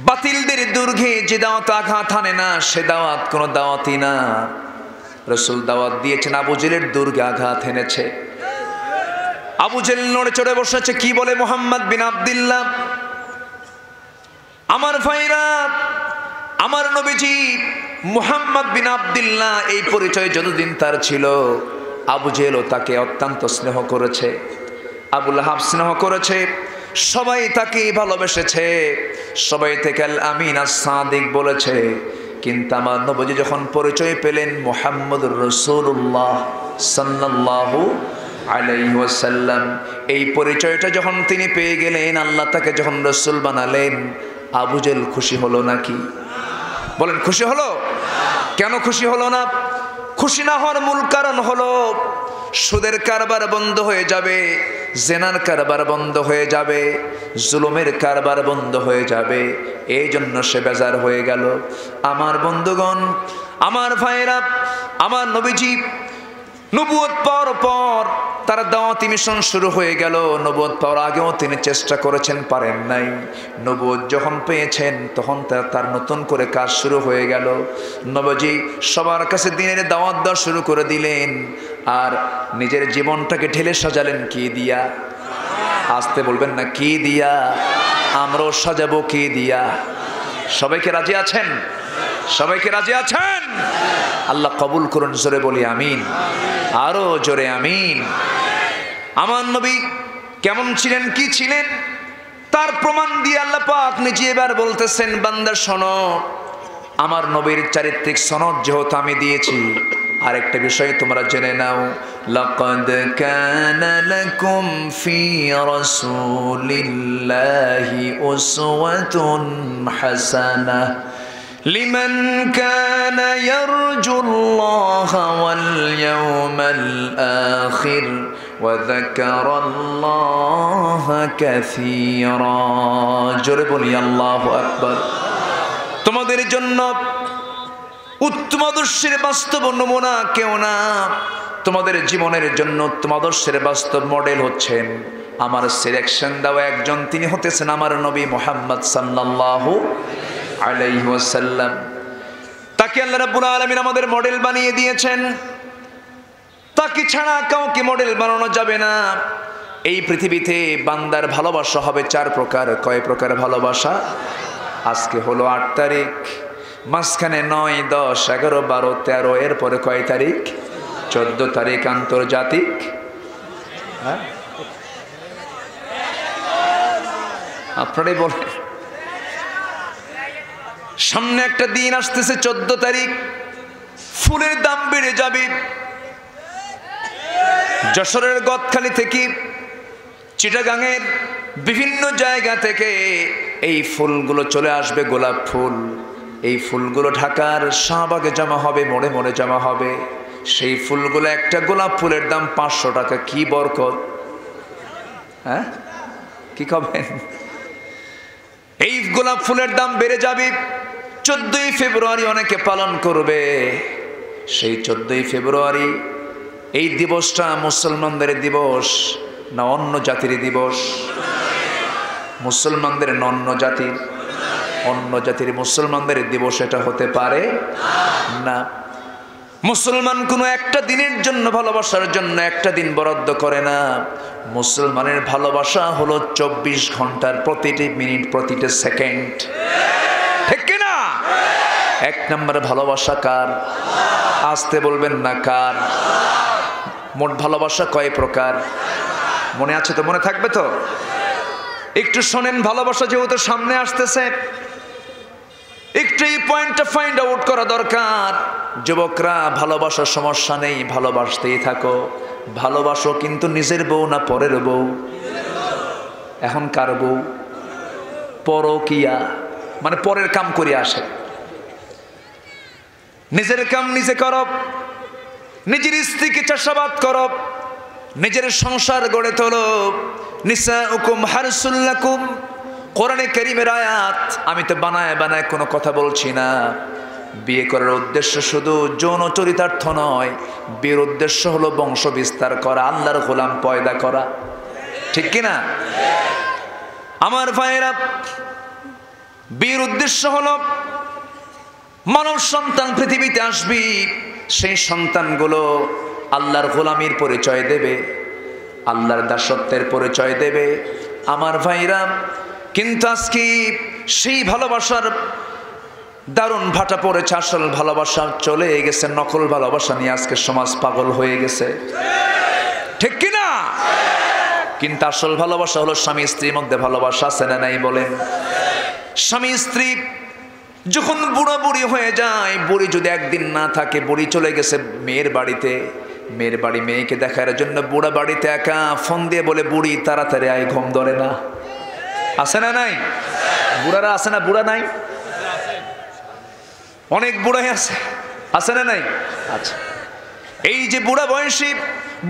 বাতিলদের দুর্গে যে দাওয়াত আঘাত হানে না, সে দাওয়াত কোনো দাওয়াতই না। রাসূল দাওয়াত দিয়েছেন, আবু জেলের দুর্গে আঘাত এনেছে। আবু জেল নড়ে চড়ে বসেছে, কি বলে? মুহাম্মদ বিন আব্দুল্লাহ। আমার ভাইরা, আমার নবীজি মুহাম্মদ বিন আব্দুল্লাহ, এই পরিচয় যতদিন তার ছিল, আবু জেলও তাকে অত্যন্ত স্নেহ করেছে, আবু লাহাব স্নেহ করেছে, সবাই তাকে ভালোবেসেছে, সবাই থেকে আল আমিন আস-সাদিক বলেছে। কিন্তু আমার নবীজি যখন পরিচয় পেলেন মুহাম্মদুর রাসূলুল্লাহ সাল্লাল্লাহু আলাইহি ওয়াসাল্লাম, এই পরিচয়টা যখন তিনি পেয়ে গেলেন, আল্লাহ তাকে যখন রাসূল বানালেন, আবু জেল খুশি হলো নাকি? বলেন, খুশি হলো? কেন খুশি হলো না? খুশি না হওয়ার মূল কারণ হলো সুদের কারবার বন্ধ হয়ে যাবে, জেনার কারবার বন্ধ হয়ে যাবে, জুলুমের কারবার বন্ধ হয়ে যাবে, এই জন্য সে বেজার হয়ে গেল। আমার বন্ধুগণ, আমার ভাইয়েরা, আমার নবীজি নবুয়ত পাওয়ার পর তার দাওয়াতি মিশন শুরু হয়ে গেল। নবুয়ত পাওয়ার আগেও তিনি চেষ্টা করেছেন, পারেন নাই। নবুয়ত যখন পেয়েছেন তখন তার নতুন করে কাজ শুরু হয়ে গেল। নবীজি সবার কাছে দিনের দাওয়াত দেওয়া শুরু করে দিলেন, আর নিজের জীবনটাকে ঢেলে সাজালেন কি দিয়া? আসতে বলবেন না, কি দিয়া? আমরাও সাজাবো কি দিয়া? সবাইকে রাজি আছেন? সবাইকে রাজি আছেন? আল্লাহ কবুল করুন, জোরে বলি আমিন, আরো জোরে আমিন। আমার নবী কেমন ছিলেন, কি ছিলেন, তার প্রমাণ দিয়ে আল্লাহ পাক নিজে এবার বলতেছেন, বান্দা শোনো, আমার নবীর চারিত্রিক সনদ যেহেতু আমি দিয়েছি, আরেকটা বিষয় তোমরা জেনে নাও, লাকাদ কানা লাকুম ফি রাসূলিল্লাহি উসওয়াতুন হাসানাহ লিমান কানা ইয়ারজুল্লাহা ওয়াল ইয়াওমাল আখির ওয়া যাকারাল্লাহা কাসীরা। জোরে বলি আল্লাহু আকবার। তোমাদের জন্য উত্তম আদর্শের বাস্তব নমুনা কেউ না, তোমাদের জীবনের জন্য উত্তম আদর্শের বাস্তব মডেল হচ্ছেন আমার সিলেকশন দেওয়া একজন, তিনি হতেছেন আমার নবী মুহাম্মদ সাল্লাল্লাহু আলাইহি ওয়াসাল্লাম। তাকে আল্লাহ রাব্বুল আলামিন আমাদের মডেল বানিয়ে দিয়েছেন। তাকে ছাড়া কাউকে মডেল বানানো যাবে না। এই পৃথিবীতে বান্দার ভালোবাসা হবে 4 প্রকার। কয় প্রকার ভালোবাসা? আজকে হলো 8 তারিখ, মাঝখানে 9, 10, 11, 12, 13, এরপরে কয় তারিখ? 14 তারিখ আন্তর্জাতিক। হ্যাঁ আপনারাই বলেন। সামনে একটা দিন আসতেছে 14 তারিখ, ফুলের দাম বেড়ে যাবে। যশোরের গদখালি থেকে, চিটাগাংয়ের বিভিন্ন জায়গা থেকে এই ফুলগুলো চলে আসবে, গোলাপ ফুল। এই ফুলগুলো ঢাকার শাহবাগে জমা হবে, মোড়ে মোড়ে জমা হবে। সেই ফুলগুলো, একটা গোলাপ ফুলের দাম 500 টাকা। কি বরকত! হ্যাঁ কি খাবেন? এই গোলাপ ফুলের দাম বেড়ে যাবে। 14ই ফেব্রুয়ারি অনেকে পালন করবে। সেই 14ই ফেব্রুয়ারি এই দিবসটা মুসলমানদের দিবস না অন্য জাতির দিবস? মুসলমানদের না অন্য জাতির? অন্য জাতির মুসলমানদের দিবস এটা হতে পারে না। মুসলমান কোনো একটা দিনের জন্য, ভালোবাসার জন্য একটা দিন বরাদ্দ করে না। মুসলমানের ভালোবাসা হলো 24 ঘন্টার, প্রতিটি মিনিট, প্রতিটি সেকেন্ড। ঠিক কিনা? 1 নম্বর ভালোবাসা কার? আসতে বলবেন না কার? মোট ভালোবাসা কয় প্রকার? মনে আছে তো? মনে থাকবে তো? একটু শোনেন। ভালোবাসা যেহেতু সামনে আসতেছে, একটু এই পয়েন্টটা ফাইন্ড আউট করা দরকার। যুবকরা, ভালোবাসার সমস্যা নেই, ভালোবাসতেই থাকো। ভালোবাসো, কিন্তু নিজের বউ না পরের বউ? এখন কার বউ? পরকিয়া, মানে পরের কাম করে আসে। নিজের কাম নিজে করো, নিজের স্ত্রীকে চাষাবাদ করো, নিজের সংসার গড়ে তোলো। নিসাউকুম হারসুল লাকুম, কোরআনে কারীমের আয়াত। আমি তো বানায় বানায় কোনো কথা বলছি না। বিয়ে করার উদ্দেশ্য শুধু যৌন চরিতার্থ নয়, বিয়ের উদ্দেশ্য হলো বংশ বিস্তার করা, আল্লাহর গোলাম পয়দা করা। ঠিক কিনা আমার ভাইয়েরা? বিয়ের উদ্দেশ্য হলো মানব সন্তান পৃথিবীতে আসবে, সেই সন্তানগুলো আল্লাহর গোলামির পরিচয় দেবে, আল্লাহর দাসত্বের পরিচয় দেবে। আমার ভাইরা, কিন্তু আজকে সেই ভালোবাসার দারুণ ভাটা পড়েছে। আসল ভালোবাসা চলে গেছে, নকল ভালোবাসা নিয়ে আজকে সমাজ পাগল হয়ে গেছে। ঠিক কিনা? কিন্তু আসল ভালোবাসা হলো স্বামী স্ত্রীর মধ্যে ভালোবাসা। আছে না নাই বলেন? স্বামী স্ত্রী যখন বুড়া বুড়ি হয়ে যায়, বুড়ি যদি একদিন না থাকে, বুড়ি চলে গেছে মেয়ের বাড়িতে, মেয়ের বাড়ি মেয়েকে দেখার জন্য, বুড়া বাড়িতে একা, ফোন দিয়ে বলে, বুড়ি তাড়াতাড়ি আয়, ঘুম ধরে না। আছে না নাই? বুড়ারা আছে না? বুড়া নাই? অনেক বুড়াই আছে। আছে না নাই? আচ্ছা, এই যে বুড়া বয়সী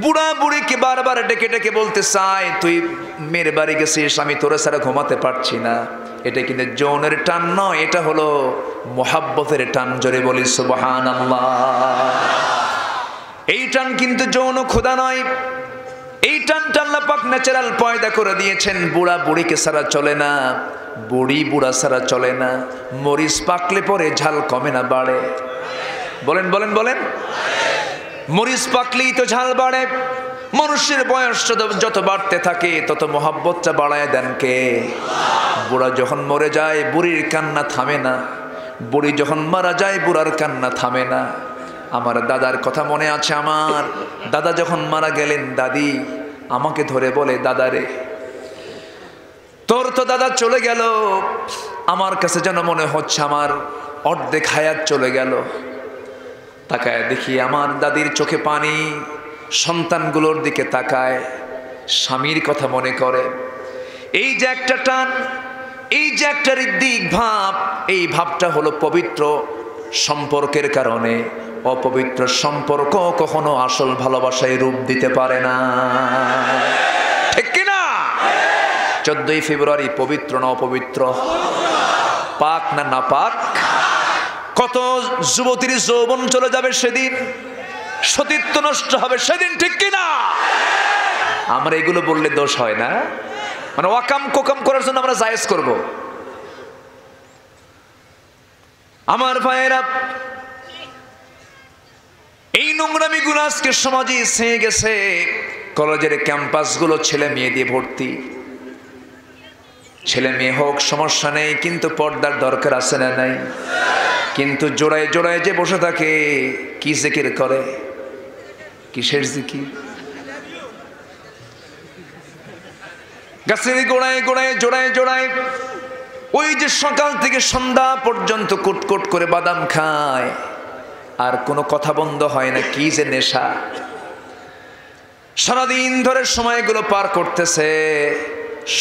বুড়া বুড়িকে বারবার ডেকে ডেকে বলতে চায়, তুই মেয়ের বাড়ি গেছিস, আমি তোরে ছাড়া ঘুমাতে পারছি না। এটা কিন্তু যৌনের টান নয়, এটা হলো মোহাব্বতের টান। জোরে বলি সুবহানাল্লাহ। এই টান কিন্তু যৌন ক্ষুধা নয়। এই টানটা আল্লাহ পাক ন্যাচারাল পয়দা করে দিয়েছেন। বুড়া বুড়িকে ছাড়া চলে না, বুড়ি বুড়া ছাড়া চলে না। মরিচ পাকলে পরে ঝাল কমে না, বাড়ে? বলেন বলেন বলেন। মরিচ পাকলেই তো ঝাল বাড়ে। মানুষের বয়স যত বাড়তে থাকে তত মোহাব্বতটা বাড়ায় দেন কে? বুড়া যখন মরে যায়, বুড়ির কান্না থামে না। বুড়ি যখন মারা যায়, বুড়ার কান্না থামে না। আমার দাদার কথা মনে আছে। আমার দাদা যখন মারা গেলেন, দাদি আমাকে ধরে বলে, দাদারে, তোর তো দাদা চলে গেল, আমার কাছে যেন মনে হচ্ছে আমার অর্ধেক হায়াত চলে গেল। তাকায় দেখি আমার দাদির চোখে পানি, সন্তানগুলোর দিকে তাকায়, স্বামীর কথা মনে করে। এই যে একটা টান, এই যে একটা হৃদ্দিক ভাব, এই ভাবটা হলো পবিত্র সম্পর্কের কারণে। অপবিত্র সম্পর্ক কখনো আসল ভালোবাসায় রূপ দিতে পারে না। ঠিক কিনা? 14ই ফেব্রুয়ারি পবিত্র না অপবিত্র? পাক না নাপাক? কত যুবতীর যৌবন চলে যাবে সেদিন, সতীত্ব নষ্ট হবে সেদিন, ঠিক কিনা? আমরা এগুলো বললে দোষ হয় না, মানে ওয়াকাম কোকাম করার জন্য আমরা জায়েজ করব। আমার ভাইয়েরা, এই নোংরামি গুলো আজকে সমাজে ছেয়ে গেছে। কলেজের ক্যাম্পাসগুলো ছেলে মেয়ে দিয়ে ভর্তি। ছেলে মেয়ে হোক সমস্যা নেই, কিন্তু পর্দার দরকার আছে না নাই? কিন্তু জোড়ায় জোড়ায় যে বসে থাকে, কি জিকির করে, কিসের জিকির? গাছের গোড়ায় গোড়ায় জোড়ায় জোড়ায় ওই যে সকাল থেকে সন্ধ্যা পর্যন্ত কুটকুট করে বাদাম খায়, আর কোনো কথা বন্ধ হয় না। কি যে নেশা! সারাদিন ধরে সময়গুলো পার করতেছে,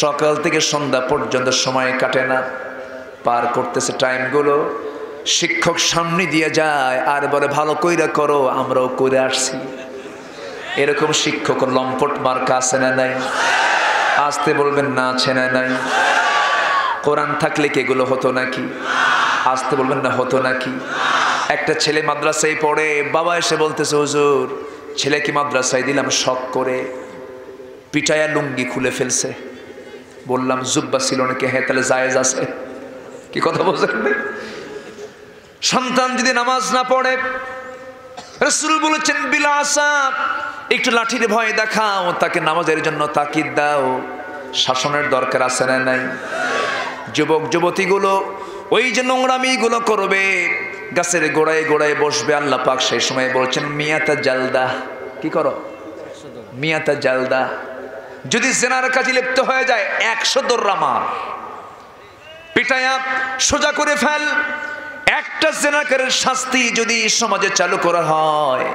সকাল থেকে সন্ধ্যা পর্যন্ত সময় কাটে না, পার করতেছে টাইমগুলো। শিক্ষক সামনে দিয়ে যায় আর বলে ভালো কইরা করো, আমরাও করে আসছি। এরকম শিক্ষক লম্পট মার্কা আছে না নাই? আসতে বলবেন না, আছে না নাই? কোরআন থাকলে কি এগুলো হতো নাকি? আসতে বলবেন না, হতো নাকি? একটা ছেলে মাদ্রাসায় পড়ে, বাবা এসে বলতেছে হুজুর ছেলে কি মাদ্রাসায় দিলাম শখ করে, পিটায়া লুঙ্গি খুলে ফেলছে। বললাম জুব্বা ছিল নাকি? হ্যাঁ, তাহলে জায়েজ আছে। কি কথা বলছেন? সন্তান যদি নামাজ না পড়ে, রাসূল বলেছেন বিলাসা, একটু লাঠির ভয় দেখাও, তাকে নামাজের জন্য তাকিদ দাও। শাসনের দরকার আছে না নাই? যুবক যুবতীগুলো ওই যে নোংরামিগুলো করবে, গাছের গোড়ায় গোড়ায় বসবে। আল্লাহ পাক সেই সময় বলছেন মিয়াতা জালদা, কি করো? মিয়াতা জালদা। যদি জেনার কাজে লিপ্ত হয়ে যায় 100 দৌড়া মার, পিটায়া সোজা করে ফেল। একটা জেনাকারের শাস্তি যদি সমাজে চালু করা হয়,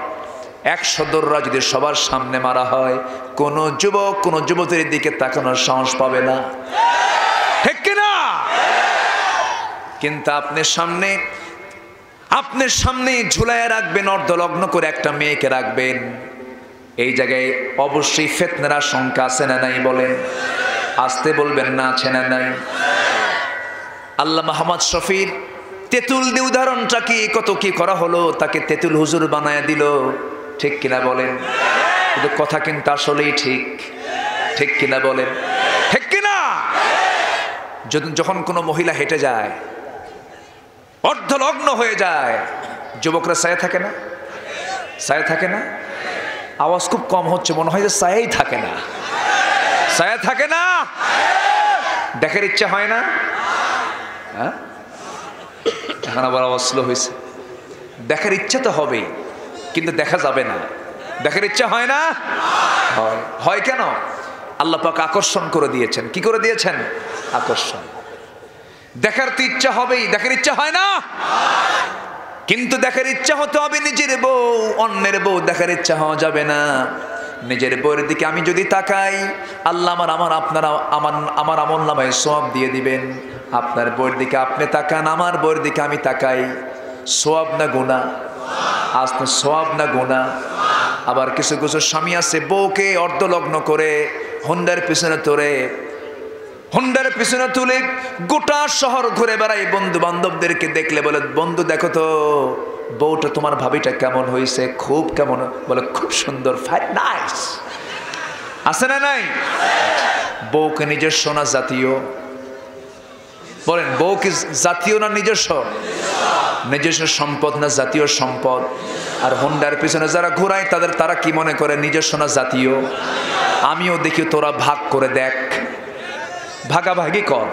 100 দৌড়া যদি সবার সামনে মারা হয়, কোন যুবক কোন যুবতীর দিকে তাকানোর সাহস পাবে না, ঠিক কিনা? কিন্তু আপনার সামনে ঝুলায় রাখবেন, অর্ধলগ্ন করে একটা মেয়েকে রাখবেন। এই জায়গায় অবশ্যই ফিতনার আশঙ্কা আছে না নাই? বলেন, আসতে বলবেন না, আছে না নাই? আল্লাহ মুহাম্মদ শফির তেঁতুল দিয়ে উদাহরণটা কি, কত কি করা হলো, তাকে তেঁতুল হুজুর বানায় দিল, ঠিক কিনা বলেন? কিন্তু কথা কিন্তু আসলেই ঠিক, ঠিক কিনা বলেন? ঠিক কিনা? যখন কোনো মহিলা হেঁটে যায়, অর্ধলগ্ন হয়ে যায়, যুবকরা ছায়া থাকে না? ছায়া থাকে না? আওয়াজ খুব কম হচ্ছে, মনে হয় যে ছায়াই থাকে না। ছায়া থাকে না? দেখার ইচ্ছা হয় না? হ্যাঁ, এখন আবার আওয়াজ স্লো হয়েছে। দেখার ইচ্ছা তো হবেই, কিন্তু দেখা যাবে না। দেখার ইচ্ছা হয় না? হয় কেন? আল্লাহ পাক আকর্ষণ করে দিয়েছেন। কি করে দিয়েছেন? আকর্ষণ। দেখার তো ইচ্ছা হবেই, দেখার ইচ্ছা হয় না? কিন্তু দেখার ইচ্ছা হতে হবে নিজের বউ, অন্যের বউ দেখার ইচ্ছা হওয়া যাবে না। নিজের বউয়ের দিকে আমি যদি তাকাই, আল্লাহ আমার আমলনামায় সওয়াব দিয়ে দিবেন। আপনার বউয়ের দিকে আপনি তাকান, আমার বউয়ের দিকে আমি তাকাই, সওয়াব না গুনাহ? আসলে সওয়াব না গুনাহ? আবার কিছু কিছু স্বামী আছে বউকে অর্ধলগ্ন করে হুন্ডার পিছনে তুলে গোটা শহর ঘুরে বেড়ায়। বন্ধু বান্ধবদেরকে দেখলে বলে, বন্ধু দেখো তো বউটা তোমার ভাবিটা কেমন হয়েছে? খুব কেমন? বলে খুব সুন্দর, নাইস। আছে না নাই? বউকে নিজস্ব না জাতীয়? বলেন, বউ কি জাতীয় না নিজস্ব? নিজস্ব সম্পদ না জাতীয় সম্পদ? আর হুন্ডার পিছনে যারা ঘুরায় তারা কি মনে করে, নিজস্ব না জাতীয়? আমিও দেখি, তোরা ভাগ করে দেখ, ভাগাভাগি কর।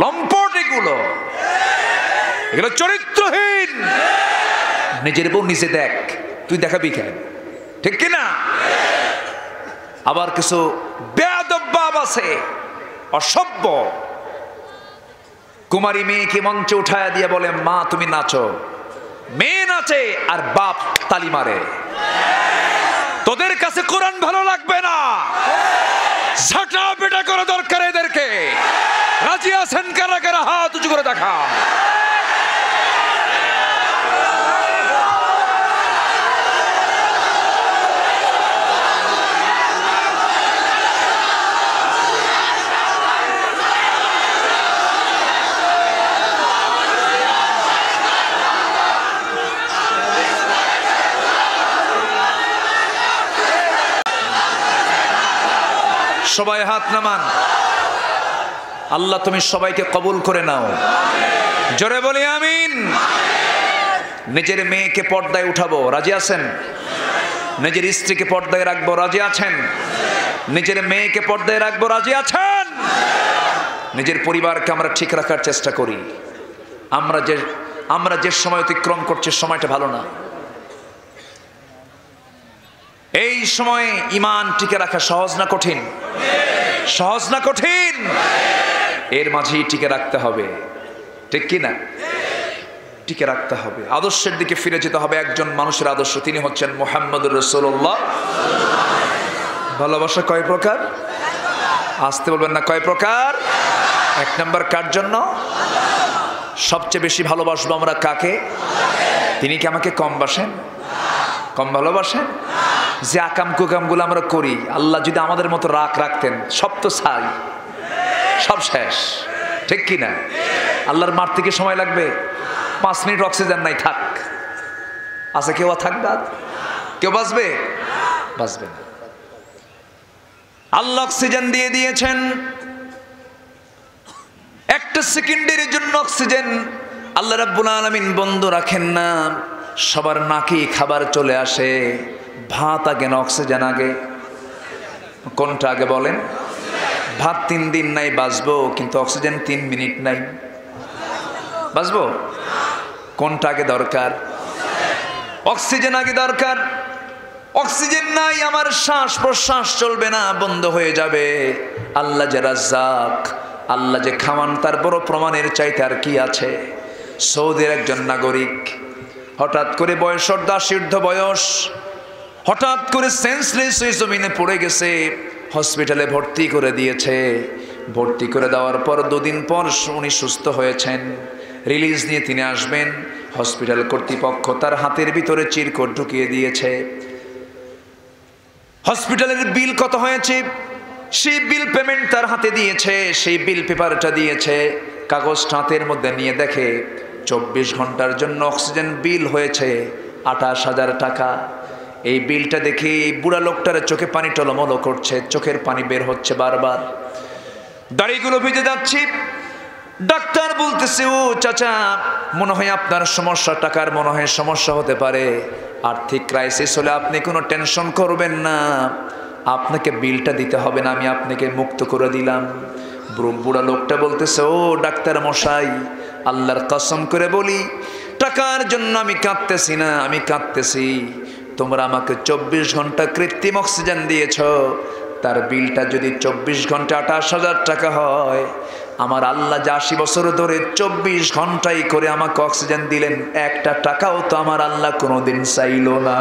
লম্পট এগুলো চরিত্রহীন। নিজের বউ নিজে দেখ, তুই দেখাবি কেন? ঠিক কিনা? আবার কিছু বেয়াদব বাপ আছে, অসভ্য। কুমারী মেয়েকে মঞ্চে উঠায় দিয়ে বলে, মা তুমি নাচো। মেয়ে নাচে আর বাপ তালি মারে। তোদের কাছে কোরআন ভালো লাগবে না, ঝাঁটা পেটা করা দরকার এদেরকে। রাজি আছেন কারা কারা? হাত উঁচু করে দেখা। সবাই হাত নামান। আল্লাহ তুমি সবাইকে কবুল করে নাও, জোরে বলি আমিন। নিজের মেয়েকে পর্দায় উঠাবো, রাজি আছেন? নিজের স্ত্রীকে পর্দায় রাখবো, রাজি আছেন? নিজের মেয়েকে পর্দায় রাখবো, রাজি আছেন? নিজের পরিবারকে আমরা ঠিক রাখার চেষ্টা করি। আমরা যে সময় অতিক্রম করছি সময়টা ভালো না। এই সময়ে ঈমান টিকে রাখা সহজ না কঠিন? সহজ না কঠিন? এর মাঝেই টিকে রাখতে হবে, ঠিক কি না? টিকে রাখতে হবে। আদর্শের দিকে ফিরে যেতে হবে। একজন মানুষের আদর্শ, তিনি হচ্ছেন মুহাম্মদুর রাসূলুল্লাহ। ভালোবাসা কয় প্রকার? আসতে বলবেন না, কয় প্রকার? এক নাম্বার কার জন্য? সবচেয়ে বেশি ভালোবাসবো আমরা কাকে? তিনি কি আমাকে কম বাসেন? কম ভালোবাসেন? যে আকাম কুকামগুলো আমরা করি, আল্লাহ যদি আমাদের মতো রাগ রাখতেন, সব তো ছাই, সব শেষ, ঠিক কি না? আল্লাহর মারতে কি সময় লাগবে? 5 মিনিট অক্সিজেন নাই, থাক। আছে কেউ থাকবে? কেউ বাঁচবে? বাঁচবে না। আল্লাহ অক্সিজেন দিয়ে দিয়েছেন, একটা সেকেন্ডের জন্য অক্সিজেন আল্লাহ রাব্বুল আলামিন বন্ধ রাখেন না। সবার নাকে খাবার চলে আসে, ভাত আগে না অক্সিজেন আগে? কোনটা আগে বলেন? ভাত 3 দিন নাই বাঁচবো, কিন্তু অক্সিজেন 3 মিনিট নাই, বাঁচবো? কোনটা আগে দরকার? অক্সিজেন আগে দরকার। অক্সিজেন নাই, আমার শ্বাস প্রশ্বাস চলবে না, বন্ধ হয়ে যাবে। আল্লাহ যে রাজ্জাক, আল্লাহ যে খাওয়ান, তার বড় প্রমাণের চাইতে আর কি আছে? সৌদির একজন নাগরিক হঠাৎ করে বয়স 80 বয়স, হঠাৎ করে সেন্সলেস হয়ে জমিনে পড়ে গেছে। হসপিটালে ভর্তি করে দিয়েছে। ভর্তি করে দেওয়ার পর 2 দিন পর উনি সুস্থ হয়েছেন। রিলিজ নিয়ে তিনি আসবেন। হসপিটাল কর্তৃপক্ষ তার হাতের ভিতরে চিরকোট ঢুকিয়ে দিয়েছে। হসপিটালের বিল কত হয়েছে সেই বিল পেমেন্ট তার হাতে দিয়েছে। সেই বিল পেপারটা দিয়েছে, কাগজটা হাতের মধ্যে নিয়ে দেখে 24 ঘন্টার জন্য অক্সিজেন বিল হয়েছে 28,000 টাকা। এই বিলটা দেখে বুড়া লোকটার চোখে পানি টলমলো করছে, চোখের পানি বের হচ্ছে বারবার, দাড়িগুলো ভিজে যাচ্ছে। ডাক্তার বলতেছে, ও চাচা, মনে হয় আপনার সমস্যা, টাকার মনে হয় সমস্যা হতে পারে, আর্থিক ক্রাইসিস হলে আপনি কোনো টেনশন করবেন না, আপনাকে বিলটা দিতে হবে না, আমি আপনাকে মুক্ত করে দিলাম। বুড়া লোকটা বলতেছে, ও ডাক্তার মশাই, আল্লাহর কসম করে বলি, টাকার জন্য আমি কাঁদতেছি না, আমি কাঁদতেছি তোমরা আমাকে 24 ঘন্টা কৃত্রিম অক্সিজেন দিয়েছ, তার বিলটা যদি 24 ঘন্টা 28,000 টাকা হয়, আমার আল্লাহ যে 80 বছর ধরে 24 ঘন্টাই করে আমাকে অক্সিজেন দিলেন, একটা টাকাও তো আমার আল্লাহ কোনোদিন চাইল না।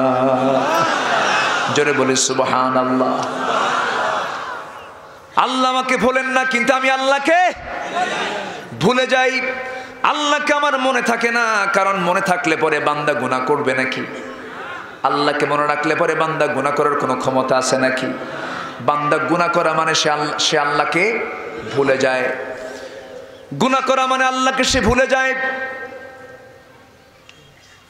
জোরে বলি সুবহানাল্লাহ। আল্লাহ আমাকে ভোলেন না, কিন্তু আমি আল্লাহকে ভুলে যাই। আল্লাহকে আমার মনে থাকে না, কারণ মনে থাকলে পরে বান্দা গুনাহ করবে নাকি? আল্লাহকে মনে রাখলে পরে বান্দা গুনাহ করার কোনো ক্ষমতা আছে নাকি? বান্দা গুনাহ করা মানে সে আল্লাহকে ভুলে যায়। গুনাহ করা মানে আল্লাহকে সে ভুলে যায়।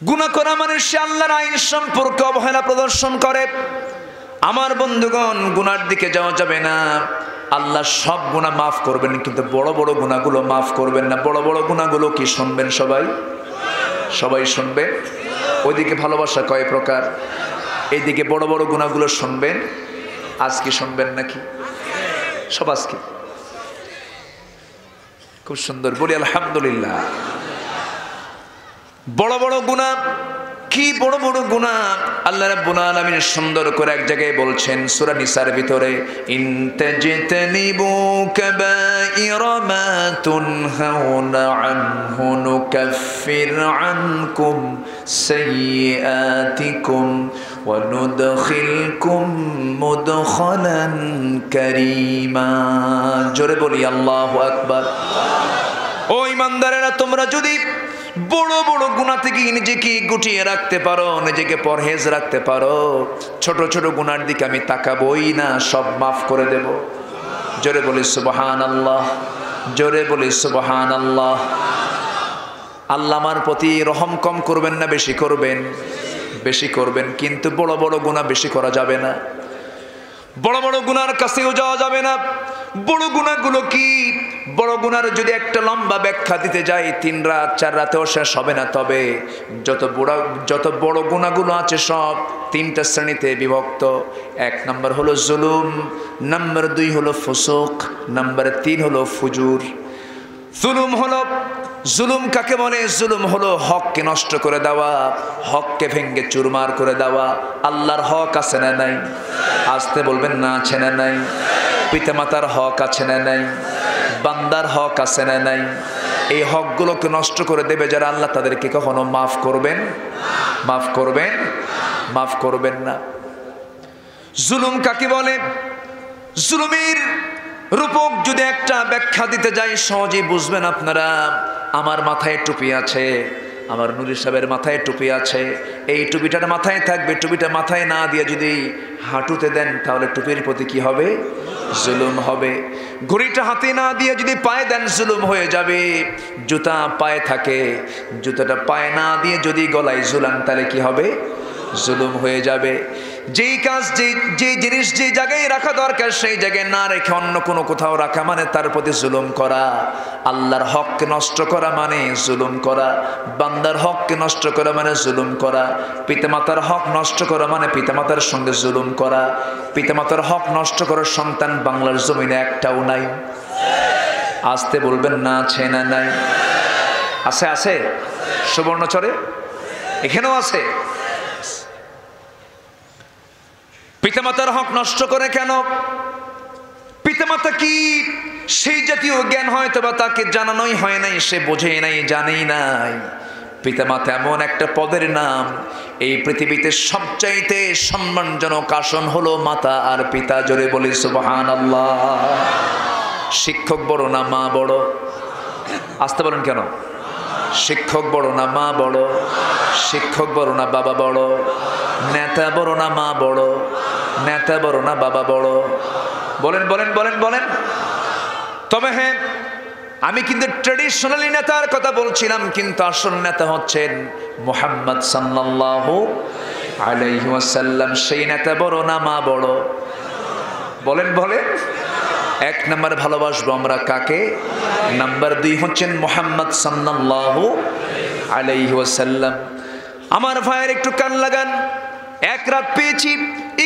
গুনাহ করা মানে সে আল্লাহর আইন সম্পর্কে অবহেলা প্রদর্শন করে। আমার বন্ধুগণ, গুনার দিকে যাওয়া যাবে না। আল্লাহ সব গুনাহ মাফ করবেন, কিন্তু বড় বড় গুনাহগুলো মাফ করবেন না। বড় বড় গুনাহগুলো কি শুনবেন? সবাই শুনবে। ওইদিকে ভালোবাসা কয় প্রকার, এইদিকে বড় বড় গুনাহগুলো শুনবেন। আজকে শুনবেন নাকি? সব আজকে খুব সুন্দর বলি আলহামদুলিল্লাহ। বড় বড় গুনাহ কি? বড় বড় গুনাহ আল্লাহ রাব্বুল আলামিন সুন্দর করে এক জায়গায় বলছেন সূরা নিসার ভিতরে, ইন তাজতানিবু কাবাইরা মা তুনহাউনা আনহু নুকাফির আনকুম সাইয়্যাতিকুম ওয়া নুদখিলকুম মুদখালান কারীমা। জোরে বলি আল্লাহু আকবার। ও ঈমানদারেরা, তোমরা যদি বড় বড় গুনাহ থেকে নিজেকে গুটিয়ে রাখতে পারো, নিজেকে পরহেজ রাখতে পারো, ছোট ছোট গুনার দিকে আমি তাকাবই না, সব মাফ করে দেব। জোরে বলি সুবহানাল্লাহ, জোরে বলি সুবহানাল্লাহ। আল্লাহ আমার প্রতি রহম কম করবেন না বেশি করবেন? বেশি করবেন, কিন্তু বড় বড় গুনাহ বেশি করা যাবে না। বড় বড় গুনার কাছেও যাওয়া যাবে না। বড় গুনাহগুলো কি? বড় গুনার যদি একটা লম্বা ব্যাখ্যা দিতে যাই 3 রাত 4 রাতেও শেষ হবে না। তবে যত বড় গুনাহগুলো আছে সব 3টা শ্রেণীতে বিভক্ত। 1 নম্বর হলো জুলুম, নম্বর 2 হলো ফুসুক, নম্বর 3 হলো ফুজুর। জুলুম কাকে বলে? জুলুম হলো হককে নষ্ট করে দেওয়া, হককে ভেঙ্গে চুরমার করে দেওয়া। আল্লাহর হক আছে না নাই? আসতে বলবেন না, আছে না নাই? পিতামাতার হক আছে না নাই? বান্দার হক আছে না নাই? এই হকগুলোকে নষ্ট করে দেবে যারা, আল্লাহ তাদেরকে কখনো মাফ করবেন? মাফ করবেন না। জুলুম কাকে বলে? জুলুমের রূপক যদি একটা ব্যাখ্যা দিতে যাই সহজেই বুঝবেন আপনারা। আমার মাথায় টুপি আছে, আমার নুরি সাহেবের মাথায় টুপি আছে, এই টুপিটার মাথায় থাকবে। টুপিটা মাথায় না দিয়ে যদি হাঁটুতে দেন তাহলে টুপির প্রতি কি হবে? জুলুম হবে। ঘড়িটা হাতে না দিয়ে যদি পায়ে দেন জুলুম হয়ে যাবে। জুতা পায়ে থাকে, জুতাটা পায়ে না দিয়ে যদি গলায় ঝুলান তাহলে কি হবে? জুলুম হয়ে যাবে। যেই কাজ যে জিনিস যে জায়গায় রাখা দরকার সেই জায়গায় না রেখে অন্য কোনো কোথাও রাখা মানে তার প্রতি জুলুম করা। আল্লাহর হককে নষ্ট করা মানে জুলুম করা, বান্দার হককে নষ্ট করা মানে জুলুম করা, পিতামাতার হক নষ্ট করা মানে পিতামাতার সঙ্গে জুলুম করা। পিতামাতার হক নষ্ট করার সন্তান বাংলার জমিনে একটাও নাই। আসতে বলবেন না, আছে না নাই? আছে সুবর্ণচরে এখানেও আছে। পিতামাতার হক নষ্ট করে কেন? পিতামাতা কি সেই জাতীয় জ্ঞান হয়তো বা তাকে জানানোই হয় নাই, সে বোঝে নাই, জানেই নাই। পিতামাতা এমন একটা পদের নাম, এই পৃথিবীতে সবচাইতে সম্মানজনক আসন হলো মাতা আর পিতা। জোরে বলি সুবহানাল্লাহ। শিক্ষক বড় না মা বড়? আসতে বলেন কেন? শিক্ষক বড় না মা বড়? শিক্ষক বড় না বাবা বড়? নেতা বড় না মা বড়? নেতা বড় না বাবা বড়? বলেন বলেন বলেন বলেন। তবে হ্যাঁ, আমি কিন্তু ট্র্যাডিশনালি নেতার কথা বলছিলাম, কিন্তু আসল নেতা হচ্ছেন মুহাম্মদ সাল্লাল্লাহু আলাইহি ওয়াসাল্লাম। সেই নেতা বড় না মা বড়? বলেন বলেন। 1 নম্বর ভালোবাসবো আমরা কাকে? নাম্বার 2 হচ্ছেন মুহাম্মদ সাল্লাল্লাহু আলাইহি ওয়াসাল্লাম। আমার ভাইয়ের একটু কান লাগান। 1 রাত পেয়েছি,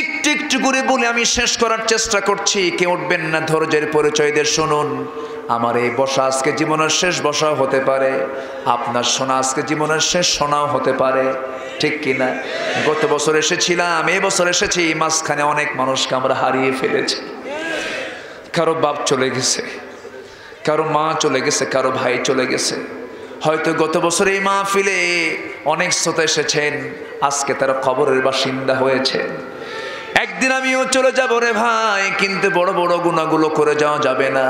একটু একটু করে বলে আমি শেষ করার চেষ্টা করছি। কেউ উঠবেন না, ধৈর্যের পরিচয় দিয়ে শুনুন। আমার এই বসা আজকে জীবনের শেষ বসাও হতে পারে, আপনার শোনা আজকে জীবনের শেষ শোনাও হতে পারে, ঠিক কিনা? গত বছর এসেছিলাম, এই বছর এসেছি, মাঝখানে অনেক মানুষকে আমরা হারিয়ে ফেলেছি। কারো বাপ চলে গেছে, কারো মা চলে গেছে, কারো ভাই চলে গেছে। হয়তো গত বছর এই মাহফিলে অনেক শ্রোতা এসেছেন, আজকে তারা কবরের বাসিন্দা হয়েছে। একদিন আমিও চলে যাব রে ভাই, কিন্তু বড় বড় গুনাহগুলো করে যাওয়া যাবে না।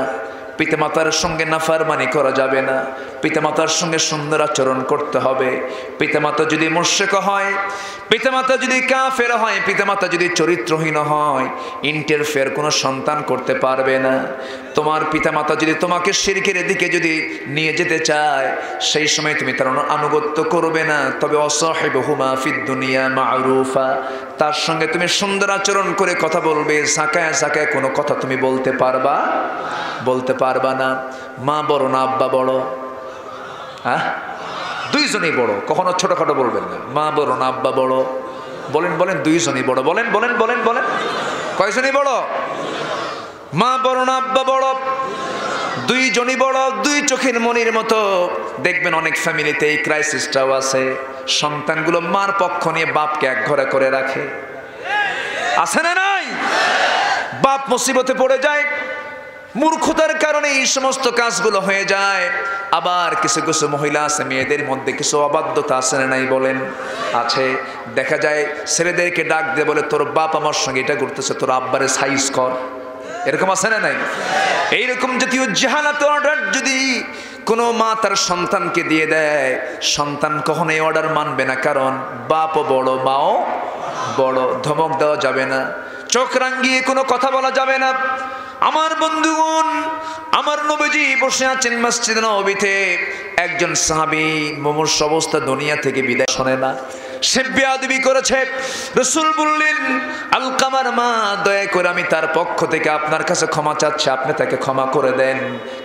পিতামাতার সঙ্গে নাফরমানি করা যাবে না, পিতামাতার সঙ্গে সুন্দর আচরণ করতে হবে। পিতামাতা যদি মুশরিক হয়, পিতামাতা যদি কাফের হয়, পিতামাতা যদি চরিত্রহীন হয়, ইন্টারফেয়ার কোনো সন্তান করতে পারবে না। তোমার পিতামাতা যদি তোমাকে শিরকের দিকে যদি নিয়ে যেতে চায়, সেই সময় তুমি তার আনুগত্য করবে না। তবে অসাহিবহুমা ফিদ দুনিয়া মা'রুফা, তার সঙ্গে তুমি সুন্দর আচরণ করে কথা বলবে। ঝাঁকায় ঝাঁকায় কোনো কথা তুমি বলতে পারবা না। মা বড় না আব্বা বড়? হ্যাঁ, দুইজনই বড়, কখনো ছোটখাটো বলবেন না। মা বড় না আব্বা বড়? বলেন বলেন। দুইজনই বড়। বলেন বলেন বলেন বলেন। কয়জনই বড়? মা বড় না আব্বা বড়? দুইজনই বড়, দুই চোখের মনির মতো। দেখবেন অনেক ফ্যামিলিতে এই ক্রাইসিসটাও আছে, সন্তানগুলো মার পক্ষ নিয়ে বাপকে এক ঘরে করে রাখে। আছে না নাই? বাপ মুসিবতে পড়ে যায়, মূর্খতার কারণে এই সমস্ত কাজগুলো হয়ে যায়। আবার কিছু কিছু মহিলা আছে, মেয়েদের মধ্যে কিছু অবাধ্যতা আছে না নাই? বলেন। আছে। দেখা যায় ছেলেদেরকে ডাক দিয়ে বলে, তোর বাপ আমার সঙ্গে এটা করতেছে, তোর আব্বারে সাইজ কর। এরকম আছে না নাই? এইরকম জাতীয় জাহালাত অর্ডার যদি কোনো মা তার সন্তানকে দিয়ে দেয়, সন্তান কখনো এই অর্ডার মানবে না, কারণ বাপও বড় মাও বড়। ধমক দেওয়া যাবে না, চোখ রাঙিয়ে কোনো কথা বলা যাবে না। আমার বন্ধুগণ, আমার নবীজি বসে আছেন মসজিদে নববীতে। একজন সাহাবী মুমূর্ষু অবস্থা দুনিয়া থেকে বিদায় শোনে না। সে বেয়াদবি করেছে। রাসূল বললেন, আলকামার মা, দয়া করে আমি তার পক্ষ থেকে আপনার কাছে ক্ষমা চাচ্ছি, আপনি তাকে ক্ষমা করে দেন।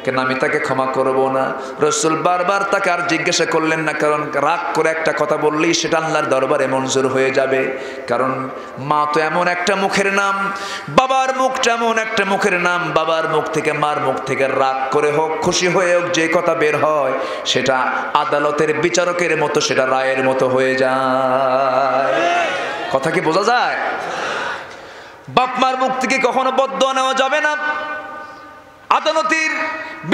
কেন আমি তাকে ক্ষমা করব না? রাসূল বারবার তাকে আর জিজ্ঞাসা করলেন না, কারণ রাগ করে একটা কথা বললেই সেটা আল্লাহর দরবারে মঞ্জুর হয়ে যাবে। কারণ মা তো এমন একটা মুখের নাম, বাবার মুখটা এমন একটা মুখের নাম, বাবার মুখ থেকে মার মুখ থেকে রাগ করে হোক খুশি হয়ে হোক যে কথা বের হয় সেটা আদালতের বিচারকের মতো, সেটা রায়ের মতো হয়ে যায়। কথা কি বোঝা যায়? বাপ মার মুখ থেকে কখনো বদদোয়া নেওয়া যাবে না। আদালতের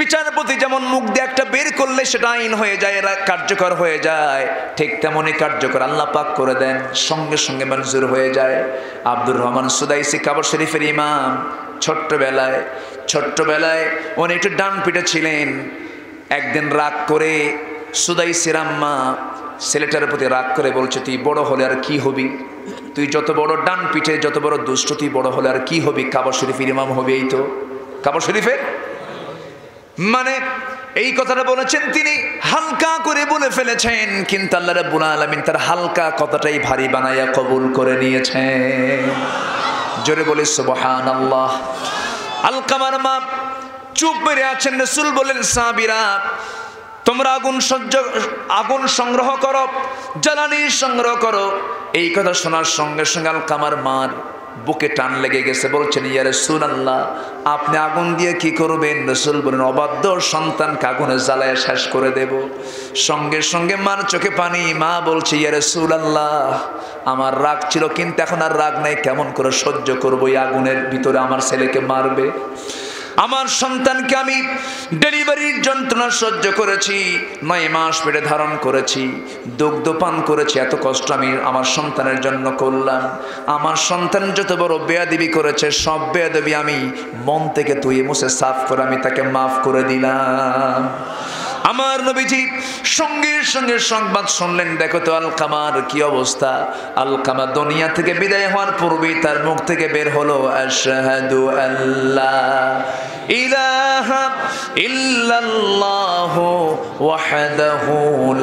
বিচারপতি যেমন মুখ দিয়ে একটা বের করলে সেটা আইন হয়ে যায়, কার্যকর হয়ে যায়, ঠিক তেমনই কার্যকর আল্লাহ পাক করে দেন, সঙ্গে সঙ্গে মঞ্জুর হয়ে যায়। আব্দুর রহমান সুদাইসি কাবা শরীফের ইমাম, ছোট্টবেলায় উনি একটু ডান পিঠে ছিলেন। একদিন রাগ করে সুদাইসির আম্মা ছেলেটার প্রতি রাগ করে বলছে, তুই বড় হলে আর কি হবি? তুই যত বড় ডান পিঠে, যত বড় দুষ্ট, তুই বড় হলে আর কি হবি? কাবা শরীফের ইমাম হবে। এই তো কাবা শরীফের মানে এই কথাটা বলেছেন তিনি হালকা করে বলে ফেলেছেন, কিন্তু আল্লাহ রাব্বুল আলামিন তার হালকা কথাটাই ভারী বানাইয়া কবুল করে নিয়েছেন। জোরে বলে সুবহানাল্লাহ। আলকামার মা চুপ মেরে আছেন। রাসূল বলেন, সাহাবীরা তোমরা আগুন সংগ্রহ করো, জ্বালানি সংগ্রহ করো। এই কথা শোনার সঙ্গে সঙ্গে আলকামার মার বুকে টান লেগে গেছে। বলছেন, ইয়া রাসূলুল্লাহ, আপনি আগুন দিয়ে কি করবেন? রাসূল বলেন, অবাধ্য সন্তানকে আগুনে জ্বালায় শেষ করে দেব। সঙ্গে সঙ্গে মার চোখে পানি। মা বলছে, ইয়া রাসূলুল্লাহ, আমার রাগ ছিল কিন্তু এখন আর রাগ নাই, কেমন করে সহ্য করবো? এই আগুনের ভিতরে আমার ছেলেকে মারবে। আমার সন্তানকে আমি ডেলিভারির যন্ত্রণা সহ্য করেছি, 9 মাস পেটে ধারণ করেছি, দুগ্ধ পান করেছি, এত কষ্ট আমি আমার সন্তানের জন্য করলাম। আমার সন্তান যত বড় বেয়াদবি করেছে, সব বেয়াদবি আমি মন থেকে ধুয়ে মুছে সাফ করে আমি তাকে মাফ করে দিলাম। আমার নবীজি সঙ্গে সঙ্গে সংবাদ শুনলেন, দেখো তো আলকামার কি অবস্থা। আলকামা দুনিয়া থেকে বিদায় হওয়ার পূর্বেই তার মুখ থেকে বের হলো, আশহাদু আল্লা ইলাহা ইল্লাল্লাহু ওয়াহদাহু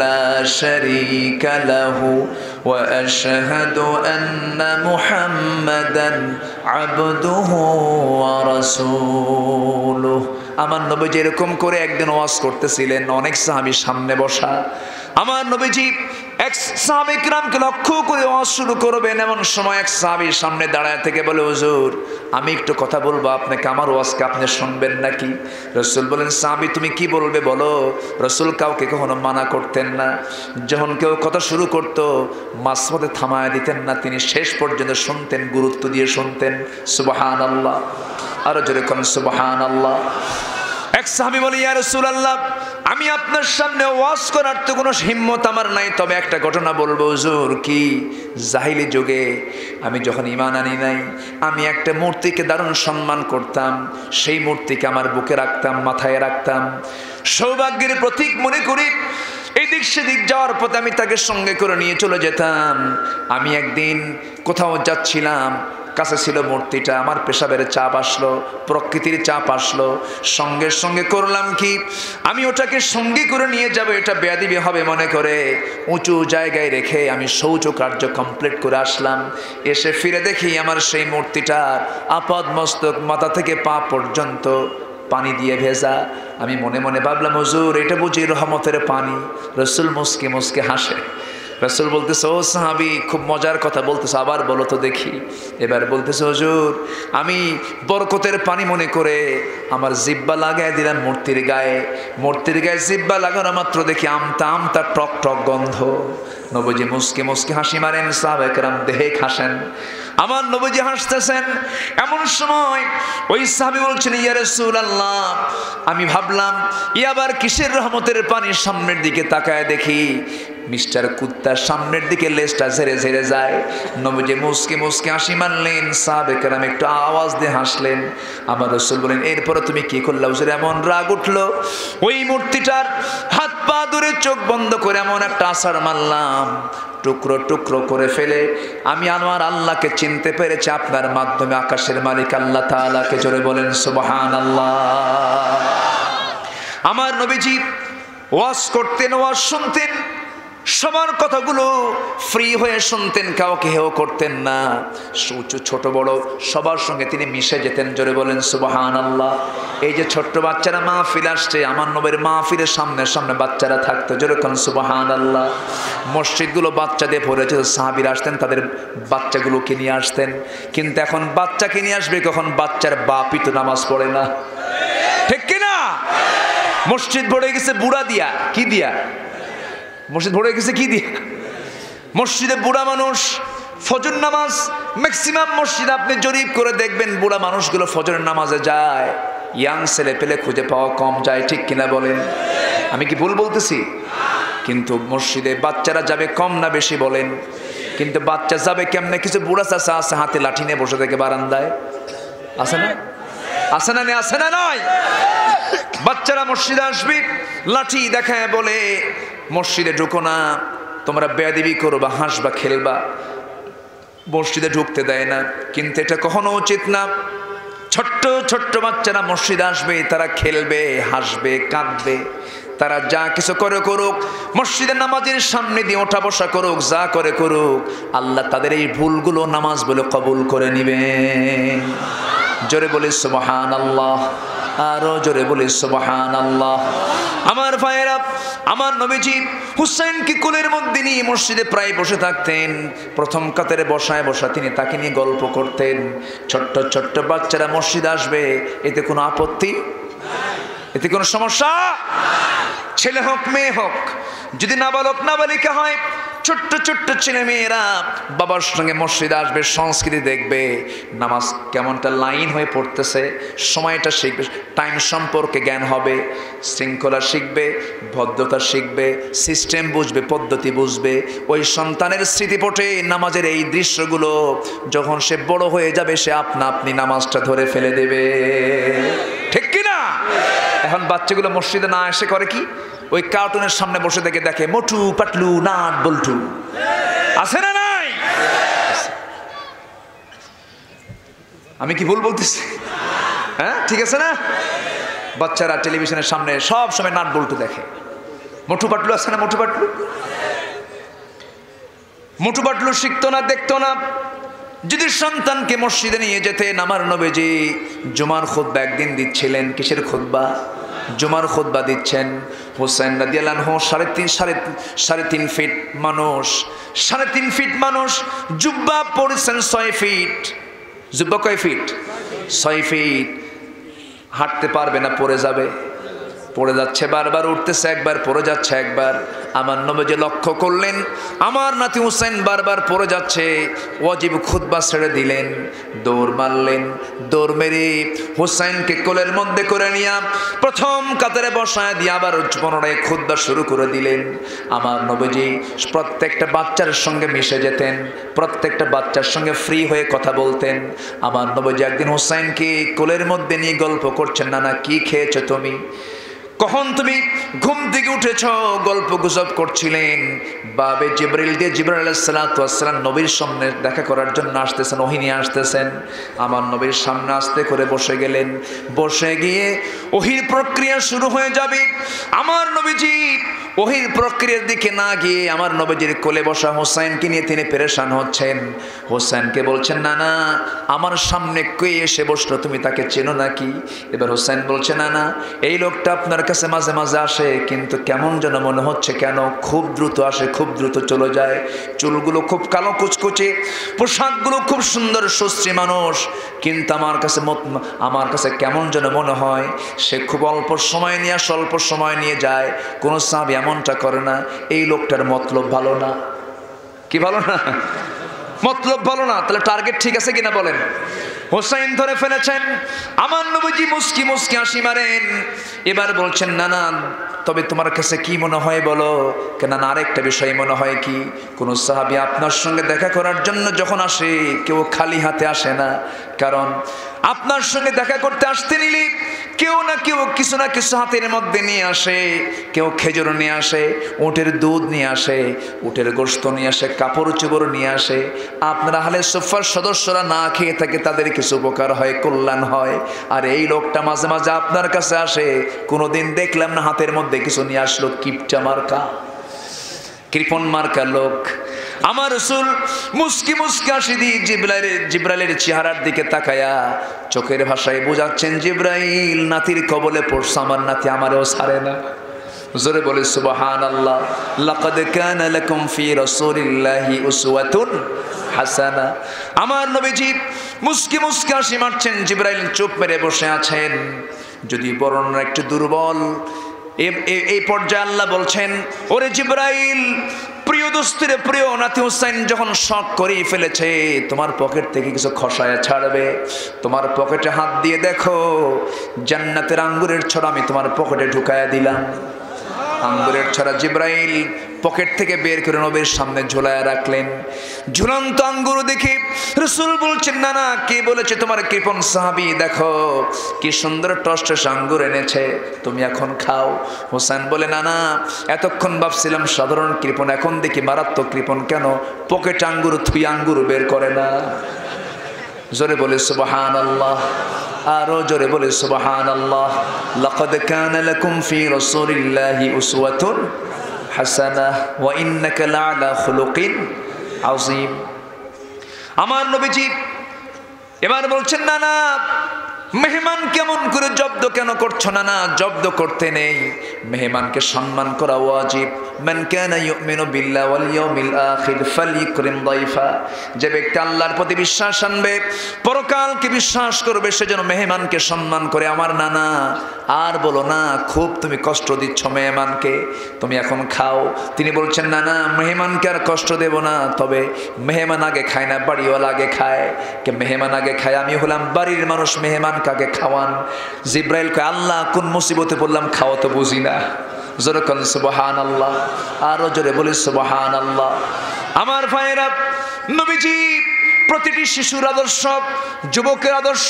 লা শারীকা লাহু ওয়া আশহাদু আন্না মুহাম্মাদান আবদুহু ওয়া রাসূলুহু। আমার নবীজি এরকম করে একদিন ওয়াজ করতেছিলেন, অনেক সাহাবী সামনে বসা। আমার নবীজি এক সাহাবী কিরামকে লক্ষ্য করে ওয়াজ শুরু করবেন, এমন সময় এক সাহাবী সামনে দাঁড়ায় থেকে বলে, হুজুর আমি একটু কথা বলবো আপনাকে, আমার ওয়াজকে আপনি শুনবেন নাকি? রাসূল বলেন, সাহাবী তুমি কি বলবে বলো। রাসূল কাউকে কখনো মানা করতেন না, যখন কেউ কথা শুরু করতো মাঝপথে থামায় দিতেন না, তিনি শেষ পর্যন্ত শুনতেন, গুরুত্ব দিয়ে শুনতেন। সুবহানাল্লাহ, আরো জোরে কোন সুবহানাল্লাহ। এক সাহাবী বলে, ইয়া রাসূলুল্লাহ, আমি আপনার সামনে ওয়াজ করার তো কোনো হিম্মত আমার নাই, তবে একটা ঘটনা বলবো। হুজুর কি? জাহিলি যুগে আমি যখন ঈমান আনি নাই, আমি একটা মূর্তিকে দারুণ সম্মান করতাম, সেই মূর্তিকে আমার বুকে রাখতাম, মাথায় রাখতাম, সৌভাগ্যের প্রতীক মনে করি। এদিক সেদিক যাওয়ার পথে আমি তাকে সঙ্গে করে নিয়ে চলে যেতাম। আমি একদিন কোথাও যাচ্ছিলাম, কাছে ছিল মূর্তিটা, আমার পেশাবের চাপ আসলো, প্রকৃতির চাপ আসলো, সঙ্গে সঙ্গে করলাম কি, আমি ওটাকে সঙ্গী করে নিয়ে যাব, এটা বেয়াদবি হবে মনে করে উঁচু জায়গায় রেখে আমি শৌচ কার্য কমপ্লিট করে আসলাম। এসে ফিরে দেখি আমার সেই মূর্তিটার আপাদ মস্তক মাথা থেকে পা পর্যন্ত পানি দিয়ে ভেজা। আমি মনে মনে ভাবলাম, হুজুর এটা বুঝি রহমতের পানি। রাসূল মুস্কি মুস্কি হাসে। রাসূল বলতেছে, ও সাহাবী খুব মজার কথা বলতেছে, আবার বলো তো দেখি। এবার বলতেছে, হুজুর আমি বরকতের পানি মনে করে আমার জিহ্বা লাগায় দিলাম মূর্তির গায়ে। মূর্তির গায়ে জিহ্বা লাগানো মাত্র দেখি আমতা আমতা টক টক গন্ধ। নবীজি মুস্কি মুস্কি হাসি মারেন, সাহাবায়ে কেরাম দেখ হাসেন। আমার নবীজি হাসতেছেন। এমন সময় ওই সাহাবী বলছেন, ইয়া রাসূলুল্লাহ, আমি ভাবলাম আবার কিসের রহমতের পানি, সামনের দিকে তাকায় দেখি মিস্টার কুত্তা সামনের দিকে লেজটা ঝেড়ে ঝেড়ে যায়। নবীজি মুস্কি মুস্কি হাসি মারলেন, সাহাবায়ে কেরাম একটু আওয়াজ দিয়ে হাসলেন। আমার রাসূল বলেন, এরপরে তুমি কি করলা হুজুর? এমন রাগ উঠলো, ওই মূর্তিটার হাত পা ধরে চোখ বন্ধ করে এমন একটা আছাড় মারলাম, টুকরো টুকরো করে ফেলে আমি আমার আল্লাহকে চিনতে পেরেছি আপনার মাধ্যমে, আকাশের মালিক আল্লাহ তাআলাকে। জোরে বলেন সুবহানাল্লাহ। আমার নবীজি ওয়াজ করতেন, ওয়াজ শুনতেন, সবার কথাগুলো ফ্রি হয়ে শুনতেন, কাউকে হেও করতেন না। ছোট বড় সবার সঙ্গে তিনি মিশে যেতেন। জোরে বলেন সুবহানাল্লাহ। এই যে ছোট্ট বাচ্চারা মাহফিল আসছে, আমার নবীর মাহফিলের সামনে সামনে বাচ্চারা থাকতো। জোরে কোন সুবহানাল্লাহ। মসজিদগুলো বাচ্চাদের ভরে যেত, সাহাবীরা আসতেন তাদের বাচ্চাগুলোকে নিয়ে আসতেন। কিন্তু এখন বাচ্চাকে নিয়ে আসবে কখন? বাচ্চার বাপই তো নামাজ পড়ে না, ঠিক কিনা? মসজিদ ভরে গেছে বুড়া দিয়া। কি দিয়া? মসজিদ ভরে গেছে কি দিয়ে? মসজিদে বুড়া মানুষ ফজর নামাজ, ম্যাক্সিমাম মসজিদ আপনি জরিপ করে দেখবেন বুড়া মানুষগুলো ফজরের নামাজে যায়। ইয়াং ছেলে পেলে খুঁজে পাওয়া কম যায়, ঠিক কিনা বলেন? আমি কি ভুল বলতেছি? কিন্তু মসজিদে বাচ্চারা যাবে কম না বেশি বলেন? কিন্তু বাচ্চা যাবে কেমনে? কিছু বুড়া চাচা আছে হাতে লাঠি নিয়ে বসে থেকে বারান্দায়, আছে না? আছে না? আছে না? নয়। বাচ্চারা মসজিদে আসবে, লাঠি দেখায় বলে মসজিদে ঢুকো না, তোমরা বেয়াদবি করো বা হাসবা খেলবা, মসজিদে ঢুকতে দেয় না। কিন্তু এটা কখনো উচিত না। ছোট্ট ছোট্ট বাচ্চারা মসজিদে আসবে, তারা খেলবে, হাসবে, কাঁদবে, তারা যা কিছু করে করুক, মসজিদের নামাজের সামনে দিয়ে ওঠা বসা করুক, যা করে করুক, আল্লাহ তাদের এই ভুলগুলো নামাজ বলে কবুল করে নিবেন। জোরে বলি সুবহানাল্লাহ, আরো জোরে বলি সুবহানাল্লাহ। আমার ভাইয়েরা, আমার নবীজি হুসাইনকে কোলের মধ্যে নিয়ে মসজিদে প্রায় বসে থাকতেন। প্রথম কাতারে বসায় বসা তিনি তাকে নিয়ে গল্প করতেন। ছোট্ট ছোট্ট বাচ্চারা মসজিদে আসবে, এতে কোনো আপত্তি? এতে কোনো সমস্যা? ছেলে হোক মেয়ে হোক, যদি নাবালক নাবালিকা হয়, ছোট্ট ছোট্ট ছেলে মেয়েরা বাবার সঙ্গে মসজিদে আসবে, সংস্কৃতি দেখবে, নামাজ কেমনটা লাইন হয়ে পড়তেছে, সময়টা শিখবে, টাইম সম্পর্কে জ্ঞান হবে, শৃঙ্খলা শিখবে, ভদ্রতা শিখবে, সিস্টেম বুঝবে, পদ্ধতি বুঝবে। ওই সন্তানের স্মৃতিপটে নামাজের এই দৃশ্যগুলো যখন সে বড় হয়ে যাবে, সে আপনা আপনি নামাজটা ধরে ফেলে দেবে, ঠিক কিনা? এখন বাচ্চাগুলো মসজিদে না এসে করে কি? ওই কার্টুনের সামনে বসে থেকে দেখে মোটু পাটলু নাট বল্টু, আছে না নাই? আমি কি ভুল বলতেছি? হ্যাঁ, ঠিক আছে না? বাচ্চারা টেলিভিশনের সামনে সব সময় নাট বল্টু দেখে। মোটু পাটলু আছে না? মোটু পাটলু, মোটু পাটলু শিখতো না, দেখতো না। যদি সন্তানকে মসজিদে নিয়ে যেতেন, আমার নবীজি জুমার খুতবা একদিন দিচ্ছিলেন। কিসের খুতবা? জুমার খুতবা দিচ্ছেন। হুসাইন রাদিয়াল্লাহু আনহু সাড়ে তিন ফিট মানুষ, 3.5 ফিট মানুষ, জুব্বা পরেছেন 6 ফিট। জুব্বা কয় ফিট? 6 ফিট। হাঁটতে পারবে না, পড়ে যাবে, পড়ে যাচ্ছে বারবার, উঠতেছে একবার, পড়ে যাচ্ছে একবার। আমার নবীজি লক্ষ্য করলেন আমার নাতি হুসাইন বারবার পড়ে যাচ্ছে, ওয়াজিব খুতবা ছেড়ে দিলেন, দৌড় মারলেন। দৌড় মেরে হুসাইনকে কোলের মধ্যে করে নিয়ে প্রথম কাতারে বসায় দিয়ে আবার পুনরায় খুতবা শুরু করে দিলেন। আমার নবীজি প্রত্যেকটা বাচ্চার সঙ্গে মিশে যেতেন, প্রত্যেকটা বাচ্চার সঙ্গে ফ্রি হয়ে কথা বলতেন। আমার নবীজি একদিন হুসাইনকে কোলের মধ্যে নিয়ে গল্প করছেন, নানা কি খেয়েছো তুমি, কখন তুমি ঘুম থেকে উঠেছ, গল্প গুজব করছিলেন। বাবে জিবরিল দিয়ে জিবরাইল আলাইহিস সালাতু ওয়াস সালাম নবীর সামনে দেখা করার জন্য আসতেছেন, ওহী নিয়ে আসতেছেন। আমার নবীর সামনে আস্তে করে বসে গেলেন। বসে গিয়ে ওহীর প্রক্রিয়া শুরু হয়ে যাবে। আমার নবীজি ওহীর প্রক্রিয়ার দিকে না গিয়ে আমার নবীজির কোলে বসা হোসেনকে নিয়ে তিনি পেরেশান হচ্ছেন। হোসেনকে বলছেন, না না, আমার সামনে কে এসে বসলো, তুমি তাকে চেনো নাকি? এবার হোসেন বলছে, না না, এই লোকটা আপনার কাছে মাঝে মাঝে আসে, কিন্তু কেমন যেন মনে হচ্ছে, কেন? খুব দ্রুত আসে, খুব দ্রুত চলে যায়, চুলগুলো খুব কালো কুচকুচে, পোশাকগুলো খুব সুন্দর, সুশ্রী মানুষ, কিন্তু আমার কাছে কেমন যেন মনে হয় সে খুব অল্প সময় নিয়ে আসে, অল্প সময় নিয়ে যায়। কোনো সাহাবী এমনটা করে না। এই লোকটার মতলব ভালো না। কি ভালো না? মতলব ভালো না। তাহলে টার্গেট ঠিক আছে কিনা বলেন? হোসেন ধরে ফেলেছেন। আমার নবীজি মুস্কি মুস্কি হাসি মারেন। এবার বলছেন, না না, তবে তোমার কাছে কি মনে হয় বলো? কেন না, আরেকটা বিষয় মনে হয় কি, কোন সাহাবী আপনার সঙ্গে দেখা করার জন্য যখন আসে, কেউ খালি হাতে আসে না। কারণ আপনার সঙ্গে দেখা করতে আসতে নিলে কেউ না কেউ কিছু না কিছু হাতের মধ্যে নিয়ে আসে। কেউ খেজুর নিয়ে আসে, উটের দুধ নিয়ে আসে, উটের গোশত নিয়ে আসে, কাপড় চোপড় নিয়ে আসে। আপনারা আহলে সুফার সদস্যরা না খেয়ে থাকে, তাদের কিছু উপকার হয়, কল্যাণ হয়। আর এই লোকটা মাঝে মাঝে আপনার কাছে আসে, কোনোদিন দেখলাম না হাতের মধ্যে কিছু নিয়ে আসলো, কিপটা মার্কা। কৃপণ মার্কা লোক। আমার রাসূল মুস্কি মুস্কি হাসি দিয়ে জিব্রাইলের চেহারার দিকে তাকায়া চোখের ভাষায় বোঝাচ্ছেন, জিব্রাইল নাতির কবলে পড়ছে, আমার নাতি আমারও ছাড়ে না। জোরে বলে সুবহানাল্লাহ। লাকাদ কানা লাকুম ফি রাসূলিল্লাহি উসওয়াতুন হাসানা। আমার নবীজি মুস্কি মুস্কি হাসি মারছেন, জিব্রাইল চুপ মেরে বসে আছেন। যদি বর্ণনা একটু দুর্বল, এই পর্যায়ে আল্লাহ বলছেন, ওরে জিব্রাইল, প্রিয় দোস্তের প্রিয় নাতি হুসাইন যখন শখ করেই ফেলেছে, তোমার পকেট থেকে কিছু খসায়া ছাড়বে, তোমার পকেটে হাত দিয়ে দেখো, জান্নাতের আঙ্গুরের ছড়া আমি তোমার পকেটে ঢুকায়া দিলাম। আঙ্গুরের ছড়া জিব্রাইল পকেট থেকে বের করে নবীর সামনে ঝুলায়া রাখলেন। ঝুলন্ত আঙ্গুর দেখে রাসূল বলছেন, না না, কে বলেছে তোমার কৃপণ সাহাবী, দেখো কি সুন্দর টসটস আঙ্গুর এনেছে, তুমি এখন খাও। হোসেন বলে, না না, এতক্ষণ ভাবছিলাম সাধারণ কৃপণ, এখন দেখি মারাত্মক কৃপণ। কেন? পকেট আঙ্গুর থুই আঙ্গুর বের করে না। জোরে বলে সুবহানাল্লাহ, আরো জোরে বলে সুবহানাল্লাহ। লাকাদ কানা লাকুম ফি রাসূলিল্লাহি উসওয়াতুন হাসানাহ ওয়া ইন্নাকা লাআলা খুলুকিন আযীম। আমার নবীজি এবার বলছেন, না না, মেহমান কেমন করে জব্দ কেন করছো? না না, জব্দ করতে নেই, মেহমানকে সম্মান করা ওয়াজিব। মান কানা ইউমিনু বিল্লাহি ওয়াল ইয়াউমিল আখির ফালইকরিম দাইফা। যে ব্যক্তি আল্লাহর প্রতি বিশ্বাস আনবে, পরকালকে বিশ্বাস করবে, সে যেন মেহমানকে সম্মান করে। আমার নানা আর বলো না, খুব তুমি কষ্ট দিচ্ছ মেহমানকে, তুমি এখন খাও। তিনি বলছেন, না না, মেহমানকে আর কষ্ট দেব না, তবে মেহমান আগে খায় না, বাড়িওয়ালা আগে খায়। কে মেহমান আগে খায়? আমি হলাম বাড়ির মানুষ, মেহমান কাকে খাওয়ান? জিব্রাইল কয়, আল্লাহ কোন মুসিবতে পড়লাম, খাওয়া তো বুঝি না। জোরে বলেন সুবহানাল্লাহ, আরো জোরে বলি সুবহানাল্লাহ। আমার ভাইয়েরা, নবীজি প্রতিটি শিশুর আদর্শ, যুবকের আদর্শ,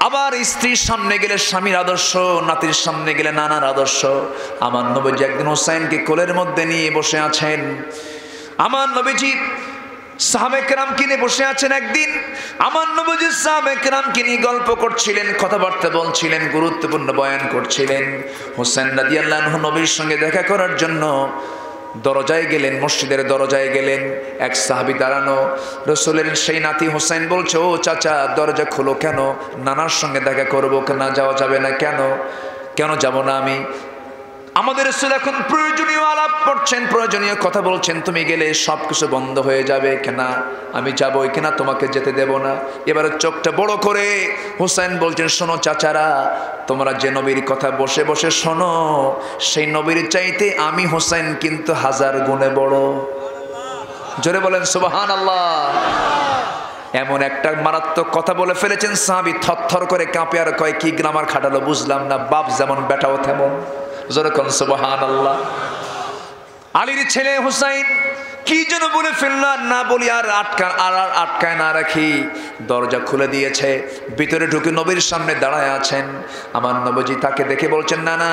আবার স্ত্রীর সামনে গেলে স্বামীর আদর্শ, নাতির সামনে গেলে নানার আদর্শ। আমার নবীজি একদিন হোসাইনকে কোলের মধ্যে নিয়ে বসে আছেন। আমার নবীজি সাহাবায়ে কেরামকে নিয়ে বসে আছেন। একদিন আমার নবীজি সাহাবায়ে কেরামকে নিয়ে গল্প করছিলেন, কথাবার্তা বলছিলেন, গুরুত্বপূর্ণ বয়ান করছিলেন। হোসেন রাদিয়াল্লাহু আনহু নবীর সঙ্গে দেখা করার জন্য দরজায় গেলেন, মসজিদের দরজায় গেলেন। এক সাহাবী দাঁড়ানো, রাসূলের সেই নাতি হোসেন বলছে, ও চাচা, দরজা খোলো। কেন? নানার সঙ্গে দেখা করবো। না যাওয়া যাবে না। কেন? কেন যাব না আমি? আমাদের রাসূল এখন প্রয়োজনীয় আলাপ করছেন, প্রয়োজনীয় কথা বলছেন, তুমি গেলে সব কিছু বন্ধ হয়ে যাবে। কেনা আমি যাবই, কিনা তোমাকে যেতে দেব না। এবারে চোখটা বড় করে হোসেন বলছেন, শোনো চাচারা, তোমরা যে নবীর কথা বসে বসে শোনো, সেই নবীর চাইতে আমি হোসেন কিন্তু 1000 গুণে বড়। জোরে বলেন সুবহানাল্লাহ। এমন একটা মারাত্মক কথা বলে ফেলেছেন, সাহাবী থরথর করে কাঁপে আর কয়, কি গ্রামার খাটালো বুঝলাম না, বাপ যেমন বেটাও তেমন। জোরে বলেন সুবহানাল্লাহ। আলীর ছেলে হুসাইন কি যেন বলে ফেলল, না বলি আর আটকায় না রাখি, দরজা খুলে দিয়েছে, ভিতরে ঢুকে নবীর সামনে দাঁড়ায় আছেন। আমার নবীজি তাকে দেখে বলছেন, না না,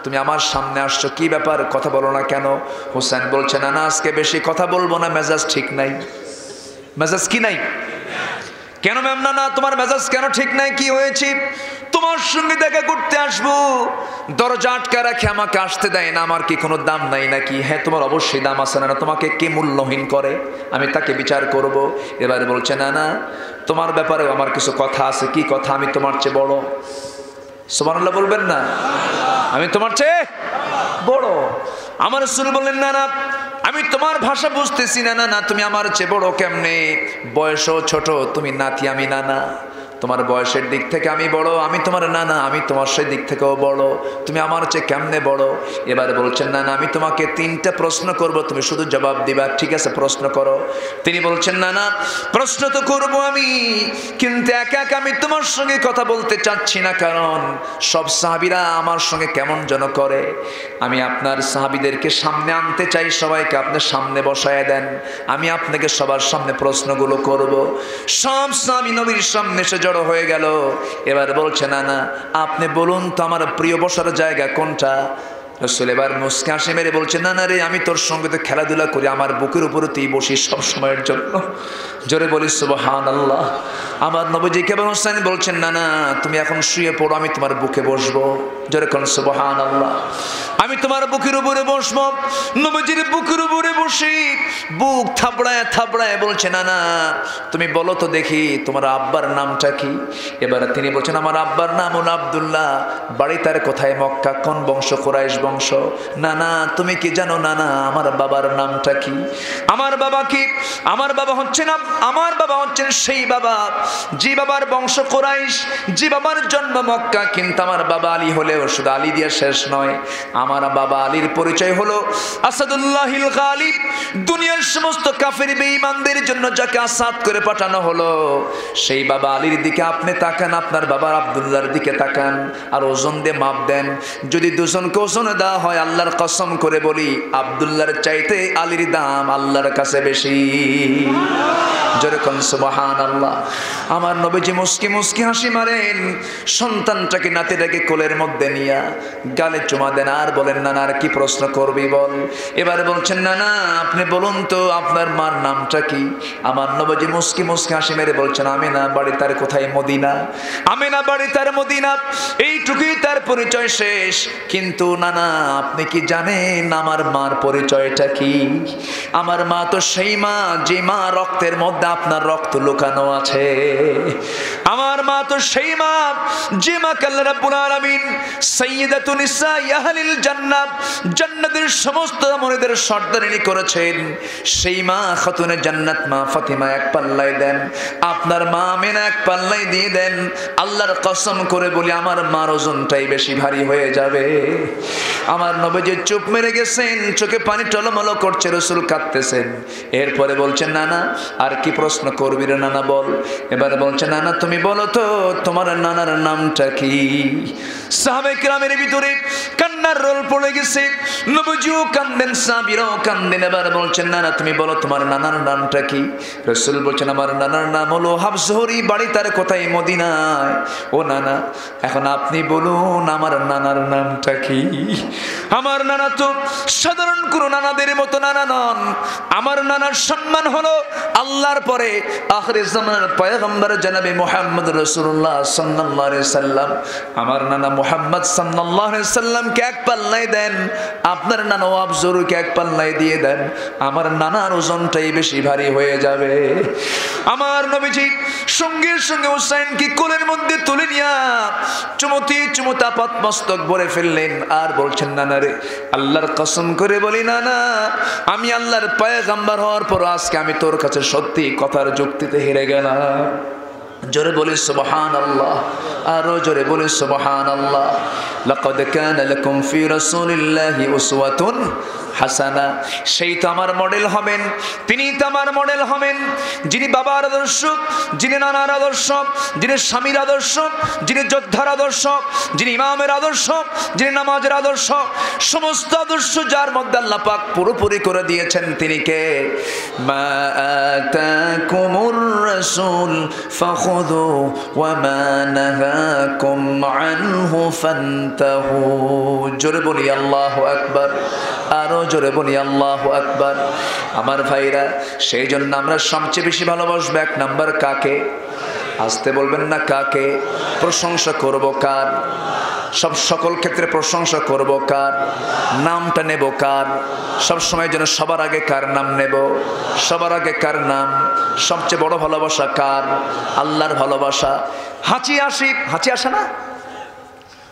তুমি আমার সামনে আসছো, কি ব্যাপার, কথা বলো না কেন? হুসাইন বলছে, না না, আজকে বেশি কথা বলবো না, মেজাজ ঠিক নাই। মেজাজ কি নাই? কেন ম্যাম? না না, তোমার মেজাজ কেন ঠিক নাই? কি হয়েছে? তোমার সঙ্গে দেখা করতে আসবো, দরজা আটকা রাখে, আমাকে আসতে দেয় না, আমার কি কোনো দাম নাই নাকি? হ্যাঁ, তোমার অবশ্যই দাম আছে। না, তোমাকে কে মূল্যহীন করে, আমি তাকে বিচার করব। এবারে বলছে, না না, তোমার ব্যাপারে আমার কিছু কথা আছে। কি কথা? আমি তোমার চেয়ে বড়। সুবহানাল্লাহ বলবেন না? আমি তোমার চেয়ে বড়। আমার রাসূল বললেন, না না, আমি তোমার ভাষা বুঝতেছি না। না না, তুমি আমার চেয়ে বড় কেমনে? বয়সও ছোট, তুমি নাতি, আমি নানা। তোমার বয়সের দিক থেকে আমি বড়, আমি তোমার নানা, আমি তোমার সেই দিক থেকেও বড়, তুমি আমার চেয়ে কেমনে বড়? এবারে বলছেন, না না, আমি তোমাকে 3টা প্রশ্ন করব, তুমি শুধু জবাব দিবা। ঠিক আছে, প্রশ্ন করো। তিনি বলছেন, না না, প্রশ্ন তো করব আমি, কিন্তু একা একা আমি তোমার সঙ্গে কথা বলতে চাচ্ছি না, কারণ সব সাহাবীরা আমার সঙ্গে কেমন যেন করে। আমি আপনার সাহাবীদেরকে সামনে আনতে চাই, সবাইকে আপনার সামনে বসায় দেন, আমি আপনাকে সবার সামনে প্রশ্নগুলো করব। সব সাহাবী নবীর সামনে এসে জড়ো হয়ে গেল। এবার বলছে, না না, আপনি বলুন তো আমার প্রিয় বসার জায়গা কোনটা? রাসূল এবার মুস্কি হাসি মেরে বলছে, না না রে, আমি তোর সঙ্গে তো খেলাধুলা করি, আমার বুকের উপরে তুই বসিস সব সময়ের জন্য। জোরে বলি সুবহানাল্লাহ। আমার নবীজি কেবল হোসেন বলছেন, না না, তুমি এখন শুয়ে পড়ো, আমি তোমার বুকে বসবো। জোরে কোন সুবহানাল্লাহ। আমি তোমার বুকের উপরে বসবো, নবীজির বুকের উপরে বসি, বুক থাবড়ায় থাবড়ায় বলছে না না তুমি বলো তো দেখি তোমার আব্বার নামটা কি। এবার তিনি বলছেন আমার আব্বার নাম হলো আব্দুল্লাহ, বাড়ি তার কোথায়? মক্কা। কোন বংশ? কুরাইশ বংশ। না না তুমি কি জানো? না না আমার বাবার নামটা কি? আমার বাবা কি? আমার বাবা হচ্ছেন সেই বাবা যে বাবার বংশ কুরাইশ, যে বাবার জন্ম মক্কা। কিন্তু আমার বাবা আলী হলেও শুধু আলী দিয়ে শেষ নয়, আমার বাবা আলীর পরিচয় হলো আসাদুল্লাহিল গালিব। দুনিয়ার সমস্ত কাফের বেঈমানদের জন্য যাকে আসাদ করে পাঠানো হলো সেই বাবা আলীর দিকে আপনি তাকান, আপনার বাবা আব্দুল্লাহর দিকে তাকান, আর ওজন দিয়ে মাপ দেন। যদি দুজনকে ওজনে দেওয়া হয় আল্লাহর কসম করে বলি আব্দুল্লাহর চাইতে আলীর দাম আল্লাহর কাছে বেশি। জোরে কোন সুবহানাল্লাহ। আমার নবীজি মুস্কি মুস্কি হাসি মারেন, সন্তানটাকে নাতিটাকে কোলের মধ্যে নিয়া গালে চুমা দেন, আর বলেন না না আর কি প্রশ্ন করবি বল। এবার বলছেন না না আপনি বলুন তো আপনার মার নামটা কি। আমার নবীজি মুস্কি মুস্কি হাসি মেরে বলছেন আমিনা, বাড়ি তার কোথায়? মদিনা। আমিনা বাড়ি তার মদিনা, এইটুকুই তার পরিচয় শেষ। কিন্তু না না আপনি কি জানেন আমার মার পরিচয়টা কি? আমার মা তো সেই মা যে মা রক্তের মধ্যে আপনার রক্ত লুকানো আছে। আমার মা তো সেই মা যে মা আল্লাহ রাব্বুল আলামিন সাইয়্যিদাতুন নিসাই আহলিল জান্নাহ, জান্নাতের সমস্ত মহিলাদের সর্দারিনী করেছেন। সেই মা খাতুনে জান্নাত মা ফাতিমা এক পাল্লায় দেন, আপনার মা আমিনা এক পাল্লায় দিয়ে দেন। আল্লাহর কসম করে বলি আমার মার ওজনটাই বেশি ভারী হয়ে যাবে। আমার নবীজি চুপ মেরে গেছেন, চোখে পানি টলমলো করছে, রাসূল কাঁদতেছেন। এরপরে বলছেন না না আর কি প্রশ্ন করবি রে নানা বল। এবার বলছে না না তুমি বলো তো তোমার নানার নামটা কি। সাহাবায়ে কেরামের ভিতরে কান্নার রোল পড়ে গেছে, নবীজিও কান্দেন, সাহাবীরাও কান্দেন। এবার বলছেন না না তুমি বলো তোমার নানার নামটা কি। রাসূল বলছেন আমার নানার নাম হলো হাফজহরি, বাড়ি তার কোথায়? মদিনায়। ও নানা এখন আপনি বলুন আমার নানার নামটা কি। আমার নানা তো সাধারণ কোনো নানাদের মতো নানা নন। আমার নানার সম্মান হলো আল্লাহর পরে আখির জামানার পয়গম্বর জনাবে মুহাম্মদ রাসূলুল্লাহ সাল্লাল্লাহু আলাইহি সাল্লাম। আমার নানা মুহাম্মদ সাল্লাল্লাহু আলাইহি সাল্লামকে এক পাল্লায় দেন, আপনার নানা আফজরুকে এক পাল্লায় দিয়ে দেন, আমার নানার ওজনটাই বেশি ভারী হয়ে যাবে। আমার নবীজি সঙ্গে সঙ্গে হুসাইনকে কোলের মধ্যে তুলে নিয়া চুমুতে চুমুতে আপাত মস্তক ভরে ফেললেন, আর বলছেন নানা রে আল্লাহর কসম করে বলি না না আমি আল্লাহর পয়গম্বর হওয়ার পর আজকে আমি তোর কাছে সত্যি কথার যুক্তিতে হেরে গেলাম। জোরে বলি সুবহানাল্লাহ, আরো জোরে বলি সুবহানাল্লাহ। লাকাদ কানা লাকুম ফি রাসূলিল্লাহি উসওয়াতুন হাসানা। সেই তো আমার মডেল হবেন, তিনি তো আমার মডেল হবেন, যিনি বাবার আদর্শ, যিনি নানার আদর্শ, যিনি স্বামীর আদর্শ, যিনি যোদ্ধার আদর্শ, যিনি ইমামের আদর্শ, যিনি নামাজের আদর্শ, সমস্ত আদর্শ যার মধ্যে আল্লাহ পাক পুরোপুরি করে দিয়েছেন তিনি কে। মা আতাকুমুর রাসূল ফাখুযু ওয়া মা নাহাকুম আনহু ফান্তাহু। জোরে বলি আল্লাহু আকবার, আরো জোরে বলি আল্লাহু আকবার। আমার ভাইরা সেই জন্য আমরা সবচেয়ে বেশি ভালোবাসবো এক নাম্বার কাকে? আসতে বলবেন না কাকে? প্রশংসা করব কার? সকল ক্ষেত্রে প্রশংসা করব কার? নামটা নেব কার? সব সময় যেন সবার আগে কার নাম নেব? সবার আগে কার নাম? সবচেয়ে বড় ভালোবাসা কার? আল্লাহর ভালোবাসা। হাঁচি আসে না?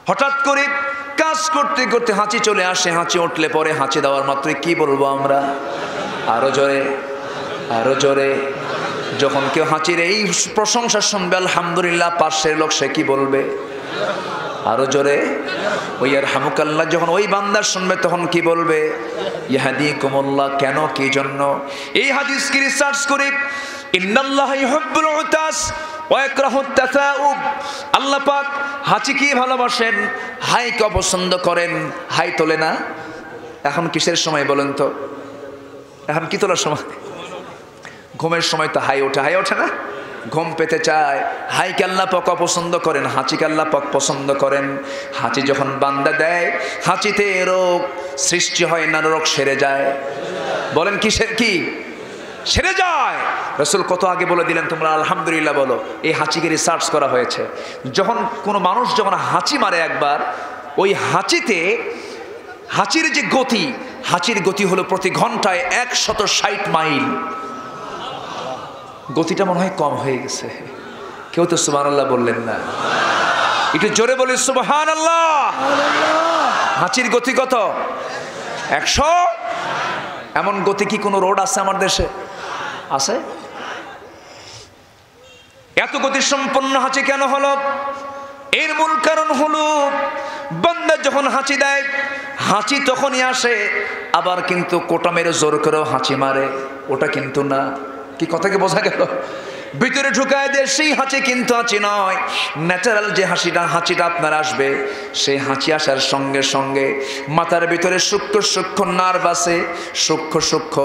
হঠাৎ করে কাজ করতে করতে হাঁচি চলে আসে, হাঁচি উঠলে পরে হাঁচি দেওয়ার মাত্রই কি বলবো আমরা? আরো জোরে, আরো জোরে। যখন কেউ হাঁচির এই প্রশংসা শুনবে আলহামদুলিল্লাহ, পাশের লোক সে কি বলবে? আরো জোরে। ওই ইয়ারহামুকাল্লাহ যখন ওই বান্দা শুনবে তখন কি বলবে? ইয়াহদিকুমুল্লাহ। কেন, কি জন্য? এই হাদিস কি রিসার্চ করে ইন্নাল্লাহা ইউহিব্বুল উতাস ওয়া ইয়াকরাহুত তাসাউব। আল্লাহ পাক হাঁচি কি ভালোবাসেন, হাইকে অপছন্দ করেন। হাই তোলে না। এখন কিসের সময় বলেন তো? এখন কি তোলার সময়? ঘুমের সময় তো হাই ওঠে, হাই ওঠে না? ঘুম পেতে চায়। হাইকে আল্লাহ পাক অপছন্দ করেন, হাঁচিকে আল্লাহ পাক পছন্দ করেন। হাঁচি যখন বান্দা দেয়, হাঁচিতে রোগ সৃষ্টি হয় না, রোগ সেরে যায়। বলেন কিসের কি সেরে যায়? রাসূল কত আগে বলে দিলেন, তোমরা আলহামদুলিল্লাহ বলো। এই হাঁচিকে রিসার্চ করা হয়েছে। যখন কোনো মানুষ যখন হাঁচি মারে একবার, ওই হাঁচির যে গতি, হাঁচির গতি হলো প্রতি ঘন্টায় 160 মাইল। গতিটা মনে হয় কম হয়ে গেছে, কেউ তো সুবহানাল্লাহ বললেন না। একটু জোরে বলি সুবহানাল্লাহ। হাঁচির গতি কত? 100। এমন গতি কি কোনো রোড আছে আমার দেশে? আছে? এত গতি সম্পন্ন হাঁচি কেন হলো? এর মূল কারণ হলো বান্দা যখন হাঁচি দেয়, হাঁচি তখনই আসে, আবার কিন্তু কোটা মেরে জোর করেও হাঁচি মারে, ওটা কিন্তু না। কি কথাকে বোঝা গেল? ভিতরে ঢুকায় দিয়ে সেই হাঁচি কিন্তু হাঁচি নয়। ন্যাচারাল যে হাঁচিটা আপনার আসবে, সেই হাঁচি আসার সঙ্গে সঙ্গে মাথার ভিতরে সূক্ষ্ম সূক্ষ্ম নার্ভ আছে, সূক্ষ্ম সূক্ষ্ম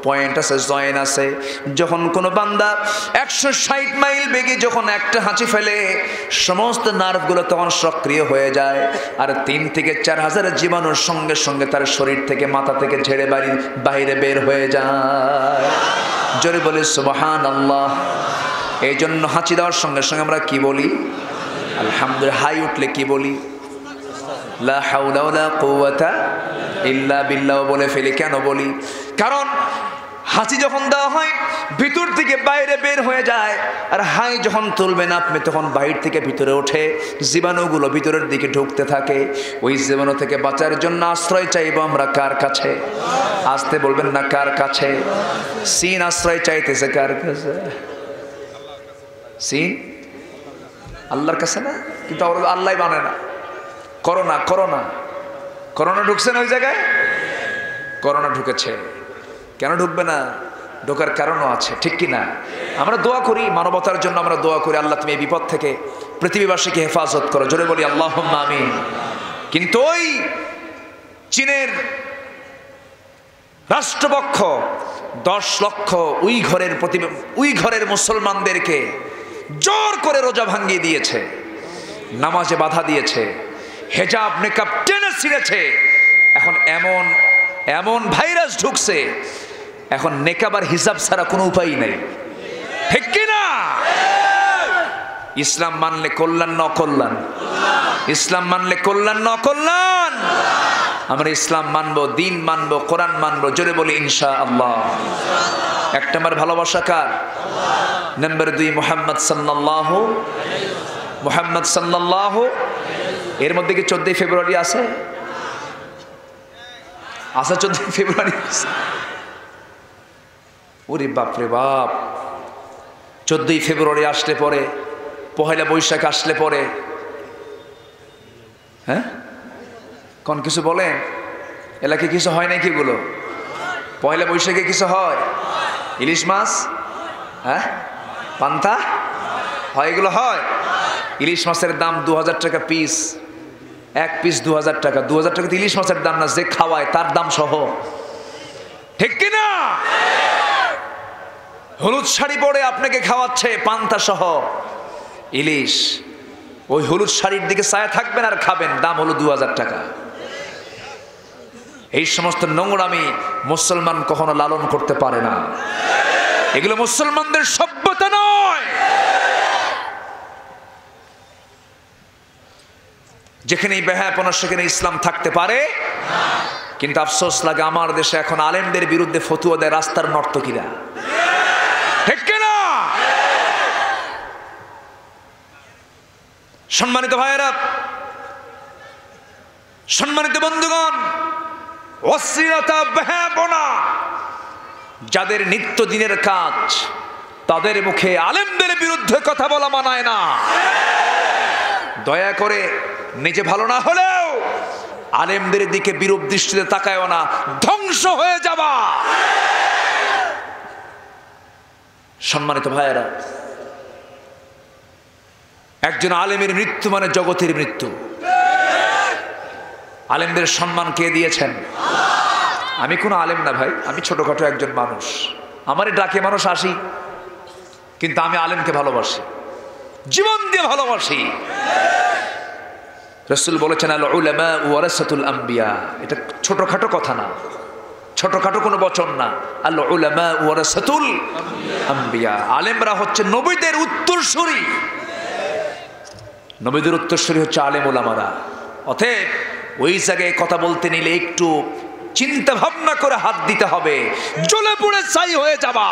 পয়েন্ট আছে, জয়েন আছে। যখন কোনো বান্দা 160 মাইল বেগে যখন একটা হাঁচি ফেলে, সমস্ত নার্ভগুলো তখন সক্রিয় হয়ে যায়, আর 3 থেকে 4 হাজার জীবাণুর সঙ্গে সঙ্গে তার শরীর থেকে, মাথা থেকে ঝেড়ে বাইরে বের হয়ে যায়। জোরে বলে সুবহানাল্লাহ। এই জন্য হাঁচি দেওয়ার সঙ্গে সঙ্গে আমরা কি বলি? আলহামদুলিল্লাহ। হাই উঠলে কি বলি? লা হাওলা ওয়ালা কুওয়াতা ইল্লা বিল্লাহ বলে ফেলি। কেন বলি? কারণ হাঁচি যখন দেওয়া হয় ভিতর থেকে বাইরে বের হয়ে যায়, আর হাই যখন তুলবেন আপনি তখন বাইরে থেকে ভিতরে ওঠে, জীবাণুগুলো ভিতরের দিকে ঢুকতে থাকে। ওই জীবাণু থেকে বাঁচার জন্য আশ্রয় চাইবো আমরা কার কাছে? আসতে বলবেন না, কার কাছে? সিন আশ্রয় চাইতেছে কার কাছে? সিন আল্লাহর কাছে না, কিন্তু আল্লাহ মানে না। করোনা করোনা করোনা ঢুকছে না ওই জায়গায়? করোনা ঢুকেছে, কেন ঢুকবে না? ঢোকার কারণও আছে, ঠিক কি না? আমরা দোয়া করি মানবতার জন্য, আমরা দোয়া করি আল্লাহ তুমি এই বিপদ থেকে পৃথিবীবাসীকে হেফাজত করো। জোরে বলি আল্লাহুম্মা আমিন। কিন্তু ওই চীনের রাষ্ট্রপক্ষ 10 লক্ষ উইঘরের মুসলমানদেরকে জোর করে রোজা ভাঙিয়ে দিয়েছে, নামাজে বাধা দিয়েছে, হেজাব নেকাব টেনে ছিঁড়েছে। এখন এমন ভাইরাস ঢুকছে, এখন নেকাব আর হিজাব ছাড়া কোনো উপায় নেই, ঠিক কি না? ইসলাম মানলে কল্যাণ না অকল্যাণ? ইসলাম মানলে কল্যাণ না অকল্যাণ? আমরা ইসলাম মানবো, দিন মানবো, কোরআন মানবো। জোরে বলি ইনশাআল্লাহ। 1 নম্বর ভালোবাসা কার? নম্বর 2 মুহাম্মদ সাল্লাল্লাহু। এর মধ্যে কি 14 ফেব্রুয়ারি আছে? 14 ফেব্রুয়ারি আছে? ওরে বাপরে বাপ। 14 ফেব্রুয়ারি আসলে পরে, পহেলা বৈশাখ আসলে পরে, হ্যাঁ কোন কিছু বলেন? এলাকায় কিছু হয় নাকি? এগুলো পহেলা বৈশাখে কিছু হয়? ইলিশ মাছ, হ্যাঁ, পান্তা হয়, এগুলো হয়। ইলিশ মাছের দাম 2000 টাকা পিস, 1 পিস 2000 টাকা। 2000 টাকা ইলিশ মাছের দাম না, যে খাওয়ায় তার দাম সহ, ঠিক কিনা? হলুদ শাড়ি পরে আপনাকে খাওয়াচ্ছে পান্তা সহ ইলিশ, ওই হলুদ শাড়ির দিকে ছায়া থাকবেন আর খাবেন, দাম হলো 2000 টাকা। এই সমস্ত নোংরামি মুসলমান কখনো লালন করতে পারে না। এগুলো মুসলমানদের সভ্যতা নয়। যেখানেই বেহায়াপনা সেখানে ইসলাম থাকতে পারে, কিন্তু আফসোস লাগে আমার দেশে এখন আলেমদের বিরুদ্ধে ফতুয়া দেয় রাস্তার নর্তকীরা, ঠিক কিনা? সম্মানিত ভাইয়েরা, সম্মানিত বন্ধুগণ, অশ্লীলতা, বেহায়াপনা যাদের নিত্যদিনের কাজ, তাদের মুখে আলেমদের বিরুদ্ধে কথা বলা মানায় না। দয়া করে নিজে ভালো না হলেও আলেমদের দিকে বিরূপ দৃষ্টিতে তাকায়ও না, ধ্বংস হয়ে যাবা। সম্মানিত ভাইয়েরা, একজন আলেমের মৃত্যু মানে জগতের মৃত্যু। আলেমদের সম্মান কে দিয়েছেন? আমি কোনো আলেম না ভাই, আমি ছোটখাটো একজন মানুষ। আমারই ডাকে মানুষ আসি, কিন্তু আমি আলেমকে ভালোবাসি, জীবন দিয়ে ভালোবাসি। রাসূল বলেছেন আল উলামা ওয়ারাসাতুল আম্বিয়া। এটা ছোটখাটো কথা না, ছোটখাটো কোনো বচন না। আল উলামা ওয়ারাসাতুল আম্বিয়া, আলেমরা হচ্ছে নবীদের উত্তরসূরি। নবীদের উত্তরসূরি হচ্ছে আলেম ওলামারা। অতএব ওই জায়গায় কথা বলতে নিলে একটু চিন্তা ভাবনা করে হাত দিতে হবে, জ্বলে পুড়ে ছাই হয়ে যাবা।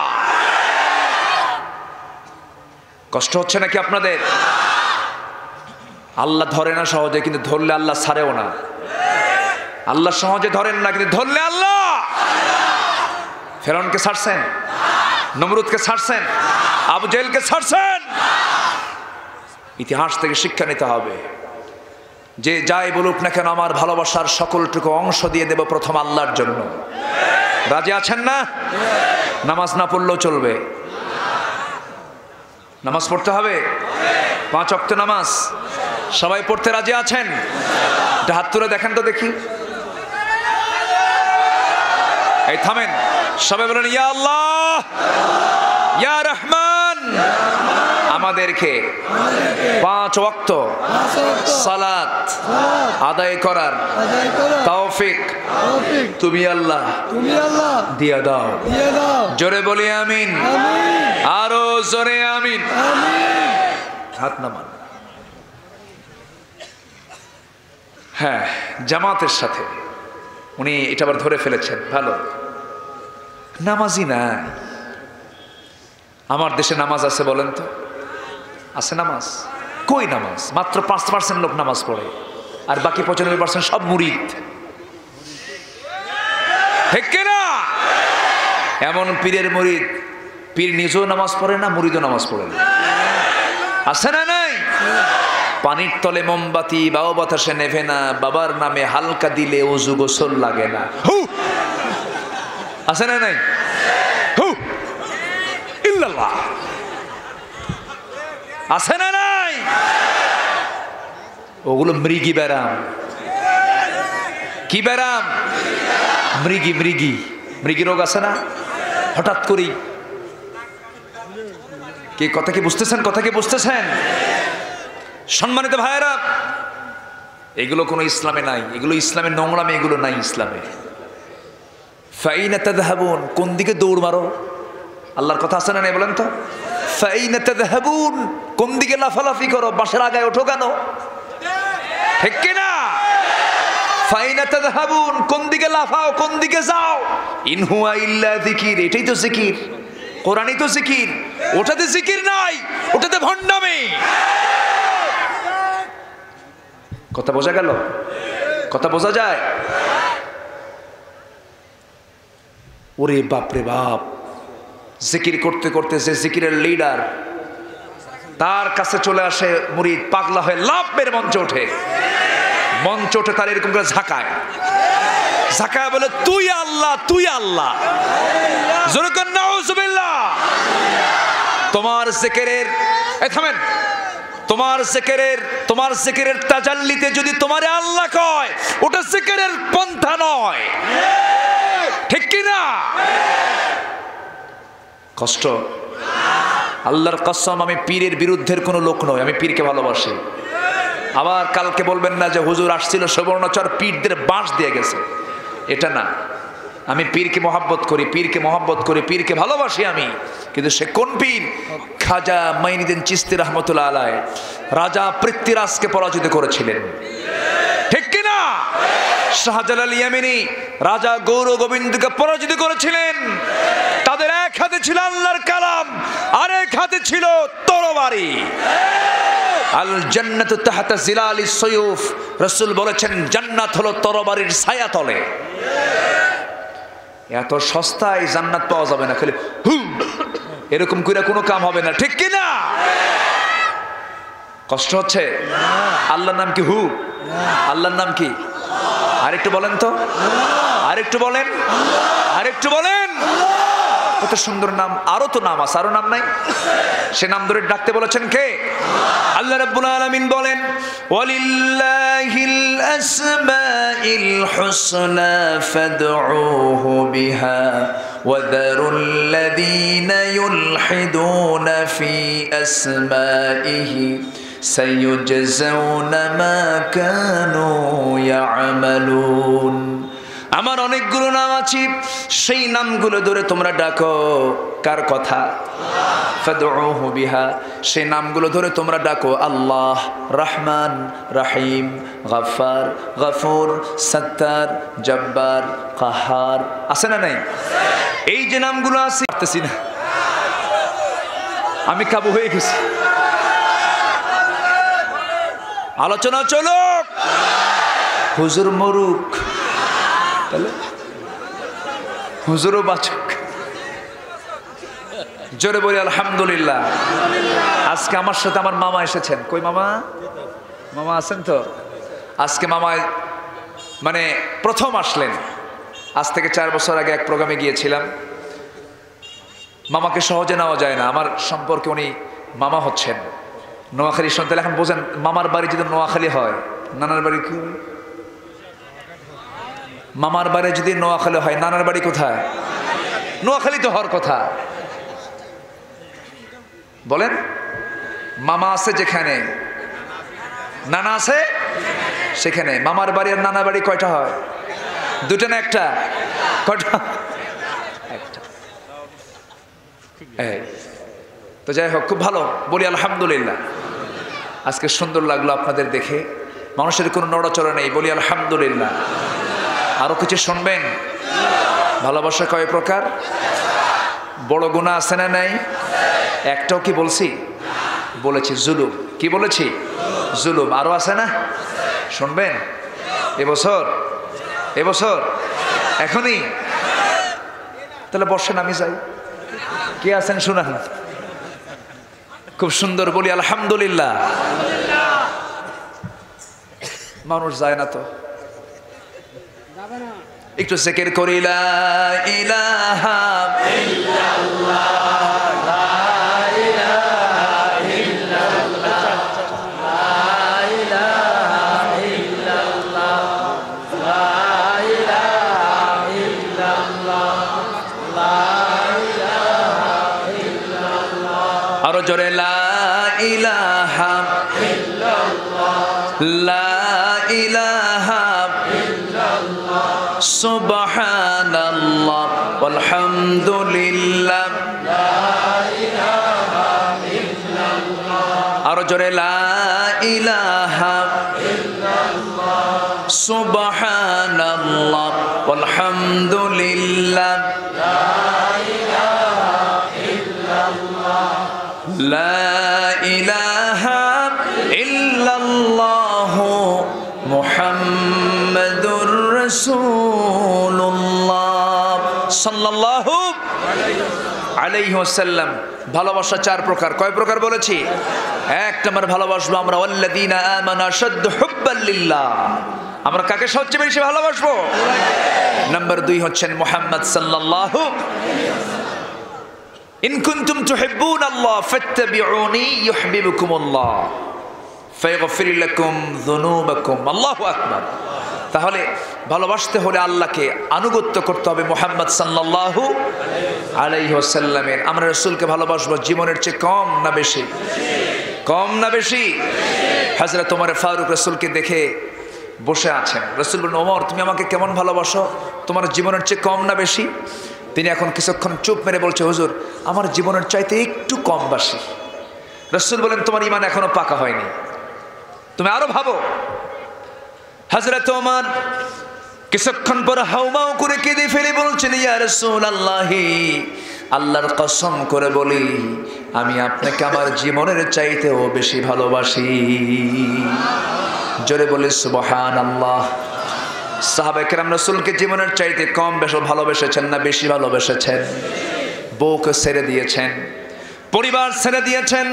কষ্ট হচ্ছে নাকি আপনাদের? আল্লাহ ধরে না সহজে, কিন্তু ধরলে আল্লাহ ছাড়েও না। আল্লাহ সহজে ধরেন না, কিন্তু ধরলে আল্লাহ। ফেরাউনকে ছাড়ছেন, নমরুদকে ছাড়ছেন, আবু জেহেলকে ছাড়ছেন। ইতিহাস থেকে শিক্ষা নিতে হবে, যে যাই বলুক না কেন আমার ভালোবাসার সকলটুকু অংশ দিয়ে দেব প্রথম আল্লাহর জন্য। রাজি আছেন না? নামাজ না পড়লেও চলবে, নামাজ পড়তে হবে, 5 ওয়াক্ত নামাজ। সবাই পড়তে রাজি আছেন? হাত তুলে দেখেন তো দেখি। এই থামেন, সবাই বলেন ইয়া আল্লাহ ইয়া রহমান, আমাদেরকে 5 ওয়াক্ত সালাত আদায় করার তৌফিক তুমি আল্লাহ দিয়া দাও। জোরে বলি আমিন, আরো জোরে আমিন। হাত নামান। হ্যাঁ, জামাতের সাথে উনি এটা আবার ধরে ফেলেছেন, ভালো। নামাজি না আমার দেশে নামাজ আছে বলেন তো? আছে নামাজ? কই নামাজ? মাত্র 5% লোক নামাজ পড়ে, আর বাকি 95% সব মুরিদ। ঠিক কিনা? এমন পীরের মুরিদ, পীর নিজেও নামাজ পড়ে না, মুরিদও নামাজ পড়ে না। আছে না নাই? পানির তলে মোমবাতি বাও বাতাসে নেভে না, বাবার নামে হালকা দিলে ওযু গোসল লাগে না। আছে না নাই? ইল্লাল্লাহ। আছে না নাই? ওগুলো মৃগী ব্যারাম। কি ব্যারাম? মৃগী মৃগী মৃগী রোগ আছে না? হঠাৎ করেই কি কথা কি বুঝতেছেন? কথা কি বুঝতেছেন? সম্মানিত ভাইয়েরা, এগুলো কোনো ইসলামে নাই, এগুলো ইসলামের নোংরামে, এগুলো নাই ইসলামে। ফাইনা তাযহাবুন, কোন দিকে দৌড় মারো? আল্লাহর কথা আছে না নাই বলেন তো? ফাইনা তাযহাবুন, কোন দিকে লাফালাফি করো? বাসের আগায় ওঠো কেন? ঠিক কি না? ফাইনা তাযহাবুন, কোন দিকে লাফাও, কোন দিকে যাও? ইন হুয়া ইল্লা যিকির, এটাই তো জিকির, কোরআনই তো জিকির। ওটাতে জিকির নাই, ওটাতে ভণ্ডামি। কথা বোঝা গেল? কথা বোঝা যায়? ওরে বাপ রে বাপ, জিকির করতে করতে যে জিকিরের লিডার, তার কাছে চলে আসে মুরিদ, পাগলা হয়ে লাফ মেরে মঞ্চে ওঠে। মঞ্চে ওঠে তার এরকম করে ঝাঁকায় ঝাঁকায় বলে তুই আল্লাহ, তুই আল্লাহ। জোরে কর নাউজুবিল্লাহ। তোমার জিকিরের, এই থামেন, তোমার জিকিরের তাজাল্লিতে যদি তোমারে আল্লাহ কয়, ওটা জিকিরের পন্থা নয়। ঠিক কি না? কষ্ট। আল্লাহর কসম, আমি পীরের বিরুদ্ধের কোনো লোক নই, আমি পীরকে ভালোবাসি। আবার কালকে বলবেন না যে হুজুর আসছিল সুবর্ণচর পীরদের বাঁশ দিয়ে গেছে, এটা না। আমি পীরকে মহব্বত করি, পীরকে মহব্বত করি, পীরকে ভালোবাসি আমি। কিন্তু সে কোন পীর? খাজা মাইনুদ্দিন চিশতি রহমতুল্লাহ আলাইহ রাজা পৃথ্বীরাজকে পরাজিত করেছিলেন। ঠিক কিনা? শাহজালাল ইয়ামিনী রাজা গৌর গোবিন্দকে পরাজিত করেছিলেন। তাদের এক হাতে ছিল আল্লাহর কালাম, আরেক হাতে ছিল তরবারি। আল জান্নাতু তাহতা জিলালিস সুয়ুফ, রাসূল বলেছেন জান্নাত হলো তরবারির ছায়া তলে। এত সস্তায় জান্নাত পাওয়া যাবে না, খালি এরকম করে কোনো কাম হবে না। ঠিক কি না? কষ্ট হচ্ছে? আল্লাহর নাম কি? হু। আল্লাহর নাম কি? আরেকটু বলেন তো, আরেকটু বলেন, আরেকটু বলেন। কত সুন্দর নাম! আরো তো নাম আছে, আরো নাম নাই? সে নাম ধরে ডাকতে বলেছেন কে? আল্লাহ রাব্বুল আলামিন বলেন ওয়ালিল্লাহিল আসমাইল হুসনা ফাদউহু বিহা ওয়া দারুল্লাযীনা ইউলহিদুনা ফি আসমাইহি সাইয়ুজজাউনা মা কানু ইয়ামালুন। আমার অনেকগুলো নাম আছে, সেই নামগুলো ধরে তোমরা ডাকো। কার কথা? ফাদউহু বিহা, সেই নামগুলো ধরে তোমরা ডাকো। আল্লাহ, রহমান, রহিম, গফফার, গফুর, সত্তার, জব্বার, কাহার। আছে না নাই? এই যে নামগুলো আছে, পারতেছি না, আমি কাবু হয়ে গেছি। আলোচনা চলো। হুজুর মরুক, তাহলে হুজুরও বাঁচুক। জোরে বলি আলহামদুলিল্লাহ। আজকে আমার সাথে আমার মামা এসেছেন। কই মামা? মামা আছেন তো? আজকে মামা মানে প্রথম আসলেন। আজ থেকে 4 বছর আগে এক প্রোগ্রামে গিয়েছিলাম। মামাকে সহজে নেওয়া যায় না, আমার সম্পর্কে উনি মামা হচ্ছেন। নোয়াখালী শুনতে এখন বোঝেন, মামার বাড়ি যদি নোয়াখালী হয়, নানার বাড়ি কি? মামার বাড়ি যদি নোয়াখালী হয়, নানার বাড়ি কোথায়? নোয়াখালী তো হওয়ার কথা। বলেন, মামা আছে যেখানে, নানা আছে সেখানে। মামার বাড়ি আর নানা বাড়ি কয়টা হয়? দুটো না একটা? কয়টা? একটা। তো যাই হোক, খুব ভালো, বলি আলহামদুলিল্লাহ। আজকে সুন্দর লাগলো আপনাদের দেখে। মানুষের কোনো নড়াচড়া নেই, বলি আলহামদুলিল্লাহ। আরো কিছু শুনবেন? ভালোবাসা কয় প্রকার? বড় গুনাহ আছে না নাই? একটাও কি বলছি? বলেছি জুলুম। কি বলেছি? জুলুম। আরো আছে না? শুনবেন? এবছর এখনই? তাহলে বসেন, আমি যাই। কে আছেন শুনান। খুব সুন্দর, বলি আলহামদুলিল্লাহ। মানুষ যায় না তো, একটু জিকির করি, লা ইলাহা ইল্লাল্লাহ, লা ইলাহা ইল্লাল্লাহ, লা ইলাহা ইল্লাল্লাহ, লা ইলাহা ইল্লাল্লাহ, লা ইলাহা ইল্লাল্লাহ। আরো জোরে, লা ইলাহা ইল্লাল্লাহ, লা ইলাহা সুবহানাল্লাহ আলহামদুলিল্লাহ, লা ইলাহা ইল্লাল্লাহ। আরো জোরে, লা ইলাহা ইল্লাল্লাহ, সুবহানাল্লাহ আলহামদুলিল্লাহ, লা ইলাহা ইল্লাল্লাহ, লা ইলাহা ইল্লাল্লাহ মুহাম্মাদুর রাসূলুল্লাহ সাল্লাল্লাহু আলাইহি ওয়াসাল্লাম। ভালোবাসা 4 প্রকার। কয় প্রকার বলেছি? 1 নম্বর, ভালোবাসবো আমরা ওয়াল্লাযীনা আমানু আশাদ্দু হুব্বাল লিল্লাহ। আমরা কাকে সবচেয়ে বেশি ভালোবাসবো? নাম্বার 2 হচ্ছেন মুহাম্মদ সাল্লাল্লাহু আলাইহি ওয়াসাল্লাম। ইন কুনতুম তুহিব্বুনাল্লাহ ফাত্তাবিউনি ইউহিব্বুকুমুল্লাহ ফায়াগফির লাকুম যুনুবাকুম। আল্লাহু আকবার। তাহলে ভালোবাসতে হলে আল্লাহকে আনুগত্য করতে হবে মুহাম্মদ সাল্লাল্লাহু আলাইহি ওয়াসাল্লামের। আমরা রাসূলকে ভালোবাসবো জীবনের চেয়ে কম না বেশি? কম না বেশি? হযরত ওমর ফারুক রাসূলকে দেখে বসে আছেন। রাসূল বলেন, ওমর তুমি আমাকে কেমন ভালোবাসো? তোমার জীবনের চেয়ে কম না বেশি? তিনি এখন কিছুক্ষণ চুপ মেরে বলছে, হুজুর আমার জীবনের চাইতে একটু কম বাসি। রাসূল বলেন, তোমার ঈমান এখনো পাকা হয়নি, তুমি আরো ভাবো। হযরত ওমর কিছুক্ষণ পর হাউমাউ করে কেঁদে ফেলে বলছেন, ইয়া রাসূলুল্লাহ, আল্লাহর কসম করে বলি আমি আপনাকে আমার জীবনের চাইতেও বেশি ভালোবাসি। জোরে বলি সুবহানাল্লাহ। সাহাবায়ে কেরাম রাসূলকে জীবনের চাইতে কম বেশি ভালোবেসেছেন না বেশি ভালোবেসেছেন? বউকে ছেড়ে দিয়েছেন, পরিবার ছেড়ে দিয়েছেন,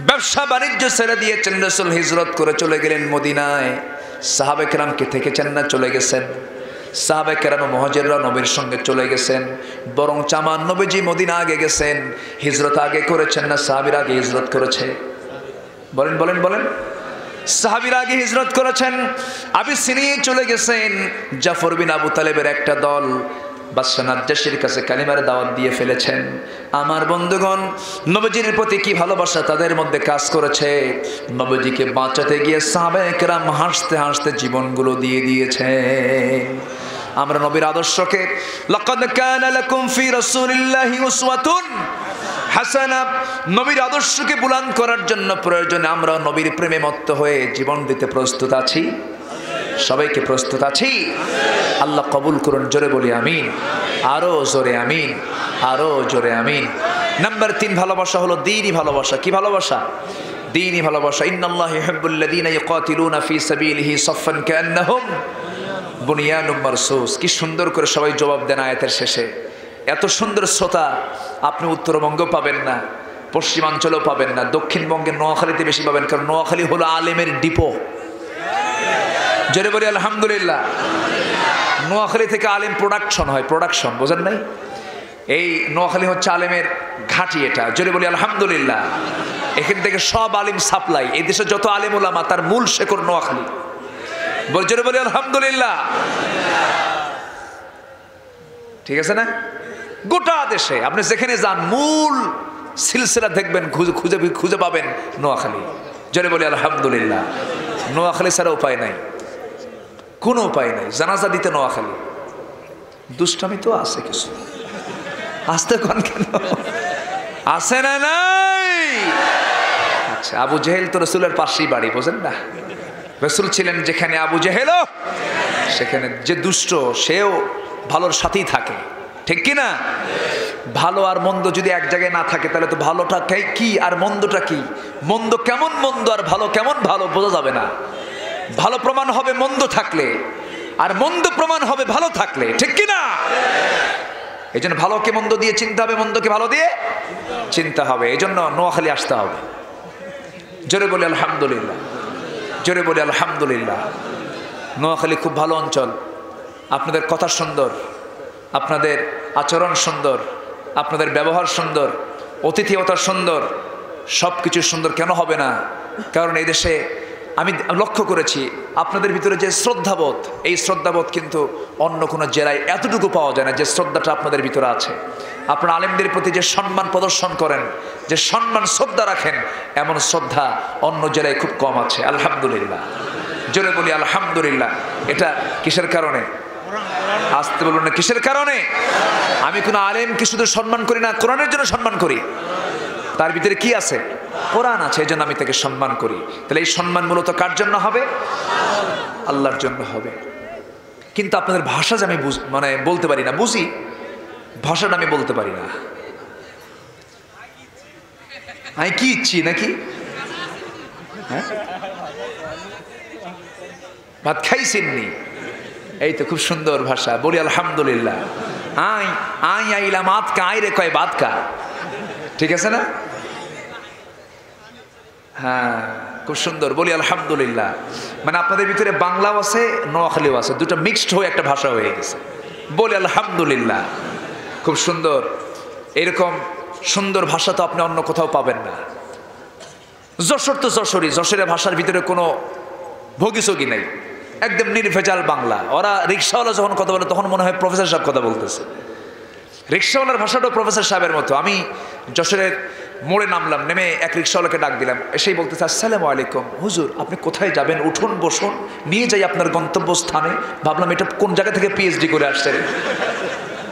ব্যবসা বাণিজ্য ছেড়ে দিয়েছেন। রাসূল হিজরত করে চলে গেলেন মদিনায়। সাহাবায়ে কেরাম কে থেকেছেন না চলে গেছেন? সাহাবায়ে কেরাম মুহাজিররা নবীর সঙ্গে চলে গেছেন, বরং চামান নবীজি মদিনা আগে গেছেন। হিজরত আগে করেছেন না সাহাবীরা আগে হিজরত করেছে? বলেন বলেন বলেন। সাহাবীরা আগে হিজরত করেছেন, আবিসিনিয়ায় চলে গেছেন। জাফর বিন আবু তালেবের একটা দল বাদশা নাজ্জাশীর কাছে কালিমার দাওয়াত দিয়ে ফেলেছেন। আমার বন্ধুগণ, নবীজির প্রতি কি ভালোবাসা তাদের মধ্যে কাজ করেছে! নবীজিকে বাঁচাতে গিয়ে সাহাবায়ে কেরাম হাসতে হাসতে জীবনগুলো দিয়ে দিয়েছে। আমরা নবীর আদর্শকে লাকাদ কানা লাকুম ফি রাসূলিল্লাহি উসওয়াতুন হাসানা, নবীর আদর্শকে বুলন্দ করার জন্য প্রয়োজনে আমরা নবীর প্রেমে মত্ত হয়ে জীবন দিতে প্রস্তুত আছি। সবাইকে প্রস্তুত আছি? আল্লাহ কবুল করুন। জোরে বলি আমিন, আরো জোরে আমিন, আরো জোরে আমিন। নাম্বার 3 ভালোবাসা হলো দ্বীনি ভালোবাসা। কি ভালোবাসা? দ্বীনি ভালোবাসা। ইন্নাল্লাহা ইউহিব্বুল্লাযীনা ইউকাতিলুনা ফি সাবিলিহি সাফফান কান্নাহুম বুনিয়ানুম মারসুস। কি সুন্দর করে সবাই জবাব দেন আয়াতের শেষে। এত সুন্দর শ্রোতা আপনি উত্তরবঙ্গেও পাবেন না, পশ্চিমাঞ্চলেও পাবেন না, দক্ষিণবঙ্গের নোয়াখালীতে বেশি পাবেন, কারণ নোয়াখালী হলো আলেমের ডিপো। জোরে বলি আলহামদুলিল্লাহ। নোয়াখালী থেকে আলেম প্রোডাকশন হয়, প্রোডাকশন বোঝেন নাই? এই নোয়াখালী হচ্ছে আলেমের ঘাঁটি। এটা জোরে বলি আলহামদুলিল্লাহ। এখান থেকে সব আলিম সাপ্লাই। এই দেশে যত আলেম ওলামা তার মূল শেকড় নোয়াখালী। জোরে বলি আলহামদুলিল্লাহ। ঠিক আছে না? গোটা দেশে আপনি যেখানে যান মূল সিলসিলা দেখবেন, খুঁজে পাবেন নোয়াখালী। জোরে বলি আলহামদুলিল্লাহ। নোয়াখালী ছাড়া উপায় নাই, কোনো উপায় নাই। জানাজা দিতে নোয়াখালী। দুষ্টামি তো আছে কিছু, আসতে কোন কেন আছে না? নাই। আচ্ছা, আবু জেহেল তো রসুলের পাশেই বাড়ি, বোঝেন না? রসুল ছিলেন যেখানে আবু জেহেল, সেখানে যে দুষ্ট সেও ভালোর সাথেই থাকে, ঠিক কি না? ভালো আর মন্দ যদি এক জায়গায় না থাকে তাহলে তো ভালোটা কি আর মন্দটা কি, মন্দ কেমন মন্দ আর ভালো কেমন ভালো বোঝা যাবে না। ভালো প্রমাণ হবে মন্দ থাকলে, আর মন্দ প্রমাণ হবে ভালো থাকলে, ঠিক কি না? এই জন্য ভালোকে মন্দ দিয়ে চিনতে হবে, মন্দকে ভালো দিয়ে চিনতে হবে। এই জন্য নোয়াখালী আসতে হবে। জোরে বলি আলহামদুলিল্লাহ, জোরে বলি আলহামদুলিল্লাহ। নোয়াখালী খুব ভালো অঞ্চল। আপনাদের কথা সুন্দর, আপনাদের আচরণ সুন্দর, আপনাদের ব্যবহার সুন্দর, অতিথিয়তা সুন্দর, সব কিছু সুন্দর। কেন হবে না? কারণ এই দেশে আমি লক্ষ্য করেছি আপনাদের ভিতরে যে শ্রদ্ধাবোধ, এই শ্রদ্ধাবোধ কিন্তু অন্য কোনো জেলায় এতটুকু পাওয়া যায় না যে শ্রদ্ধাটা আপনাদের ভিতরে আছে। আপনারা আলেমদের প্রতি যে সম্মান প্রদর্শন করেন, যে সম্মান শ্রদ্ধা রাখেন, এমন শ্রদ্ধা অন্য জেলায় খুব কম আছে। আলহামদুলিল্লাহ, জোরে বলি আলহামদুলিল্লাহ। এটা কিসের কারণে? আসতে বলুন না, কিসের কারণে? আমি কোনো আলেমকে শুধু সম্মান করি না, কোরআনের জন্য সম্মান করি। তার ভিতরে কি আছে? কোরআন আছে, এই জন্য আমি তাকে সম্মান করি। তাহলে এই সম্মান মূলত কার জন্য হবে? আল্লাহর জন্য হবে। কিন্তু আপনাদের ভাষা যে আমি মানে বলতে পারি না, বুঝি ভাষাটা আমি বলতে পারি না। আমি কি ইচ্ছি নাকি? হ্যাঁ, ভাত খাইছেননি? এই তো খুব সুন্দর ভাষা, বলি আলহামদুলিল্লাহ। আইলাম আতকা, আই রে কয় বাতকা, ঠিক আছে না? হ্যাঁ, খুব সুন্দর, বলি আলহামদুলিল্লাহ। মানে আপনাদের ভিতরে বাংলাও আছে, নোয়াখালীও আছে, দুটো মিক্সড হয়ে একটা ভাষা হয়ে গেছে। বলি আলহামদুলিল্লাহ, খুব সুন্দর। এরকম সুন্দর ভাষা তো আপনি অন্য কোথাও পাবেন না। যশোর তো যশোরই, যশোরের ভাষার ভিতরে কোনো ভোগিসগি নেই, একদম নির্ভেজাল বাংলা। ওরা রিক্সাওয়ালা যখন কথা বলে তখন মনে হয় প্রফেসর সাহেব কথা বলতেছে। রিক্সাওয়ালার ভাষাটাও প্রফেসর সাহেবের মতো। আমি যশোরের মোড়ে নামলাম, নেমে এক রিক্সাওয়ালাকে ডাক দিলাম, এসেই বলতেছে আসসালামু আলাইকুম হুজুর, আপনি কোথায় যাবেন? উঠুন, বসুন, নিয়ে যাই আপনার গন্তব্যস্থানে। ভাবলাম এটা কোন জায়গা থেকে পিএইচডি করে আসছেন।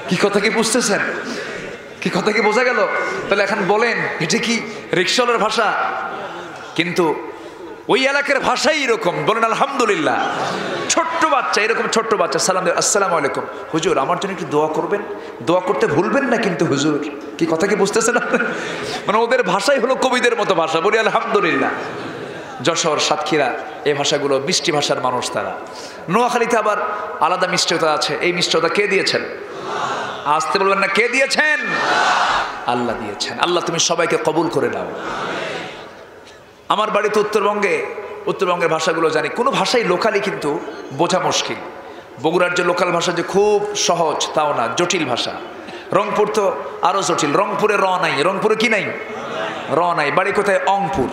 কি কথা কি বুঝতেছেন? কি কথা কি বোঝা গেল? তাহলে এখন বলেন এটা কি রিক্সাওয়ালার ভাষা? কিন্তু ওই এলাকার ভাষাই এরকম। বলেন আলহামদুলিল্লাহ। ছোট্ট বাচ্চা, এরকম ছোট্ট বাচ্চা সালাম দেয়, আসসালামু আলাইকুম হুজুর, আমার জন্য একটু দোয়া করবেন, দোয়া করতে ভুলবেন না কিন্তু হুজুর। কি কথা কি বুঝতেছেন? মানে ওদের ভাষাই হলো কবিদের মতো ভাষা। বলি আলহামদুলিল্লাহ। যশোর, সাতক্ষীরা, এই ভাষাগুলো মিষ্টি ভাষার মানুষ তারা। নোয়াখালীতে আবার আলাদা মিষ্টতা আছে। এই মিষ্টতা কে দিয়েছেন? আসতে বলবেন না, কে দিয়েছেন? আল্লাহ দিয়েছেন। আল্লাহ তুমি সবাইকে কবুল করে নাও। আমার বাড়িতে উত্তরবঙ্গে, উত্তরবঙ্গের ভাষাগুলো জানি। কোনো ভাষাই লোকালি কিন্তু বোঝা মুশকিল। বগুড়ার যে লোকাল ভাষা যে খুব সহজ তাও না, জটিল ভাষা। রংপুর তো আরও জটিল। রংপুরে র নাই, রংপুরে কি নাই? র নাই। বাড়ি কোথায়? অংপুর,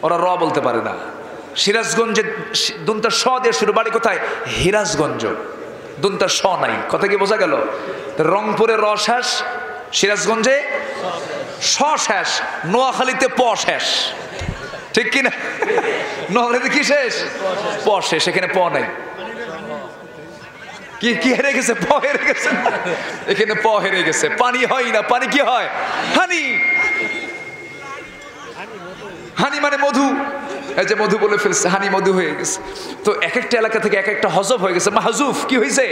ওরা র বলতে পারে না। সিরাজগঞ্জে দুনটা স দিয়ে শুরু, বাড়ি কোথায়? হিরাজগঞ্জ, দুনটা স নাই। কথা কি বোঝা গেল? রংপুরে র শেষ, সিরাজগঞ্জে স শেষ, নোয়াখালীতে প শেষ, ঠিক কিনা? নোয়াখালীতে কি শেষ? প শেষ, এখানে প নাই। কি কি হেরে গেছে? প হেরে গেছে। এখানে প হেরে গেছে। পানি হয় না, পানি কি হয়? হানি। হানি মানে মধু। এই যে মধু বলে ফেলছে, হানি মধু হয়ে গেছে। তো এক একটা এলাকা থেকে এক একটা হজব হয়ে গেছে, মাহজুফ কি হয়েছে?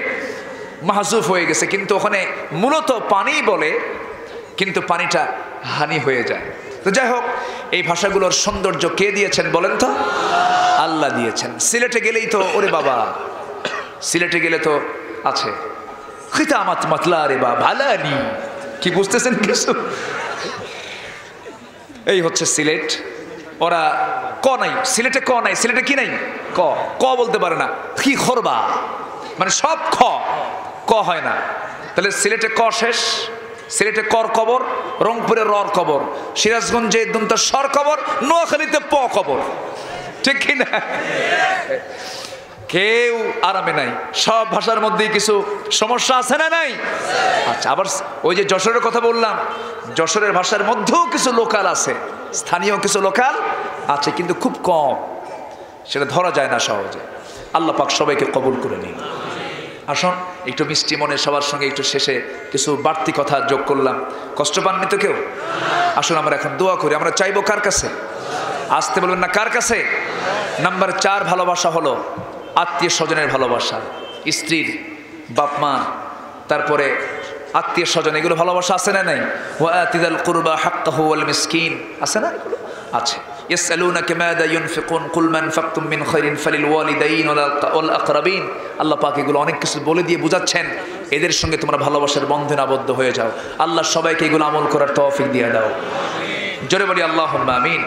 মাহজুফ হয়ে গেছে। কিন্তু ওখানে মূলত পানি বলে, কিন্তু পানিটা হানি হয়ে যায়। তো যাই হোক, এই ভাষাগুলোর সৌন্দর্য কে দিয়েছেন বলেন তো? আল্লাহ দিয়েছেন। সিলেটে গেলেই তো ওরে বাবা, সিলেটে গেলে তো আছে খিতামাত মাতলা রে বা ভালানি, কি বুঝতেছেন কিছু? এই হচ্ছে সিলেট। ওরা ক নাই সিলেটে, ক নাই সিলেটে, কি নাই? ক। ক বলতে পারে না, কি খরবা মানে সব খ, ক হয় না। তাহলে সিলেটে ক শেষ, সিলেটে কর কবর, রংপুরে রর কবর, সিরাজগঞ্জে দুমতার সর কবর, নোয়াখালীতে প কবর, ঠিক কিনা? কেউ আরামে নাই। সব ভাষার মধ্যেই কিছু সমস্যা আছে না নাই? আচ্ছা, আবার ওই যে যশোরের কথা বললাম, যশোরের ভাষার মধ্যেও কিছু লোকাল আছে, স্থানীয় কিছু লোকাল আছে, কিন্তু খুব কম, সেটা ধরা যায় না সহজে। আল্লাহ পাক সবাইকে কবুল করে নিন। আসুন একটু মিষ্টি মনে সবার সঙ্গে একটু শেষে কিছু বাড়তি কথা যোগ করলাম। কষ্ট পাননি তো কেউ? আসুন আমরা এখন দোয়া করি। আমরা চাইবো কার কাছে? আসতে বলবেন না, কার কাছে? নাম্বার 4 ভালোবাসা হলো আত্মীয় স্বজনের ভালোবাসা, স্ত্রীর, বাপ মা, তারপরে আত্মীয় স্বজন, এগুলো ভালোবাসা আছে না নাই? ওয়াতিদাল কুরবা হাক্কাহু ওয়াল মিসকিন, আছে না? আছে। ইয়াসআলুনাকা মাযা ইউনফিকুন কুল মান ফাকতুম মিন খাইরিন ফালিল ওয়ালিদাইন ওয়াল আকরাবিন। আল্লাহ পাক এগুলো অনেক কিছু বলে দিয়ে বুঝাচ্ছেন, এদের সঙ্গে তোমরা ভালোবাসার বন্ধনে আবদ্ধ হয়ে যাও। আল্লাহ সবাইকে এগুলো আমল করার তৌফিক দিয়ে দাও। জোরে বলি আল্লাহুম্মা আমিন।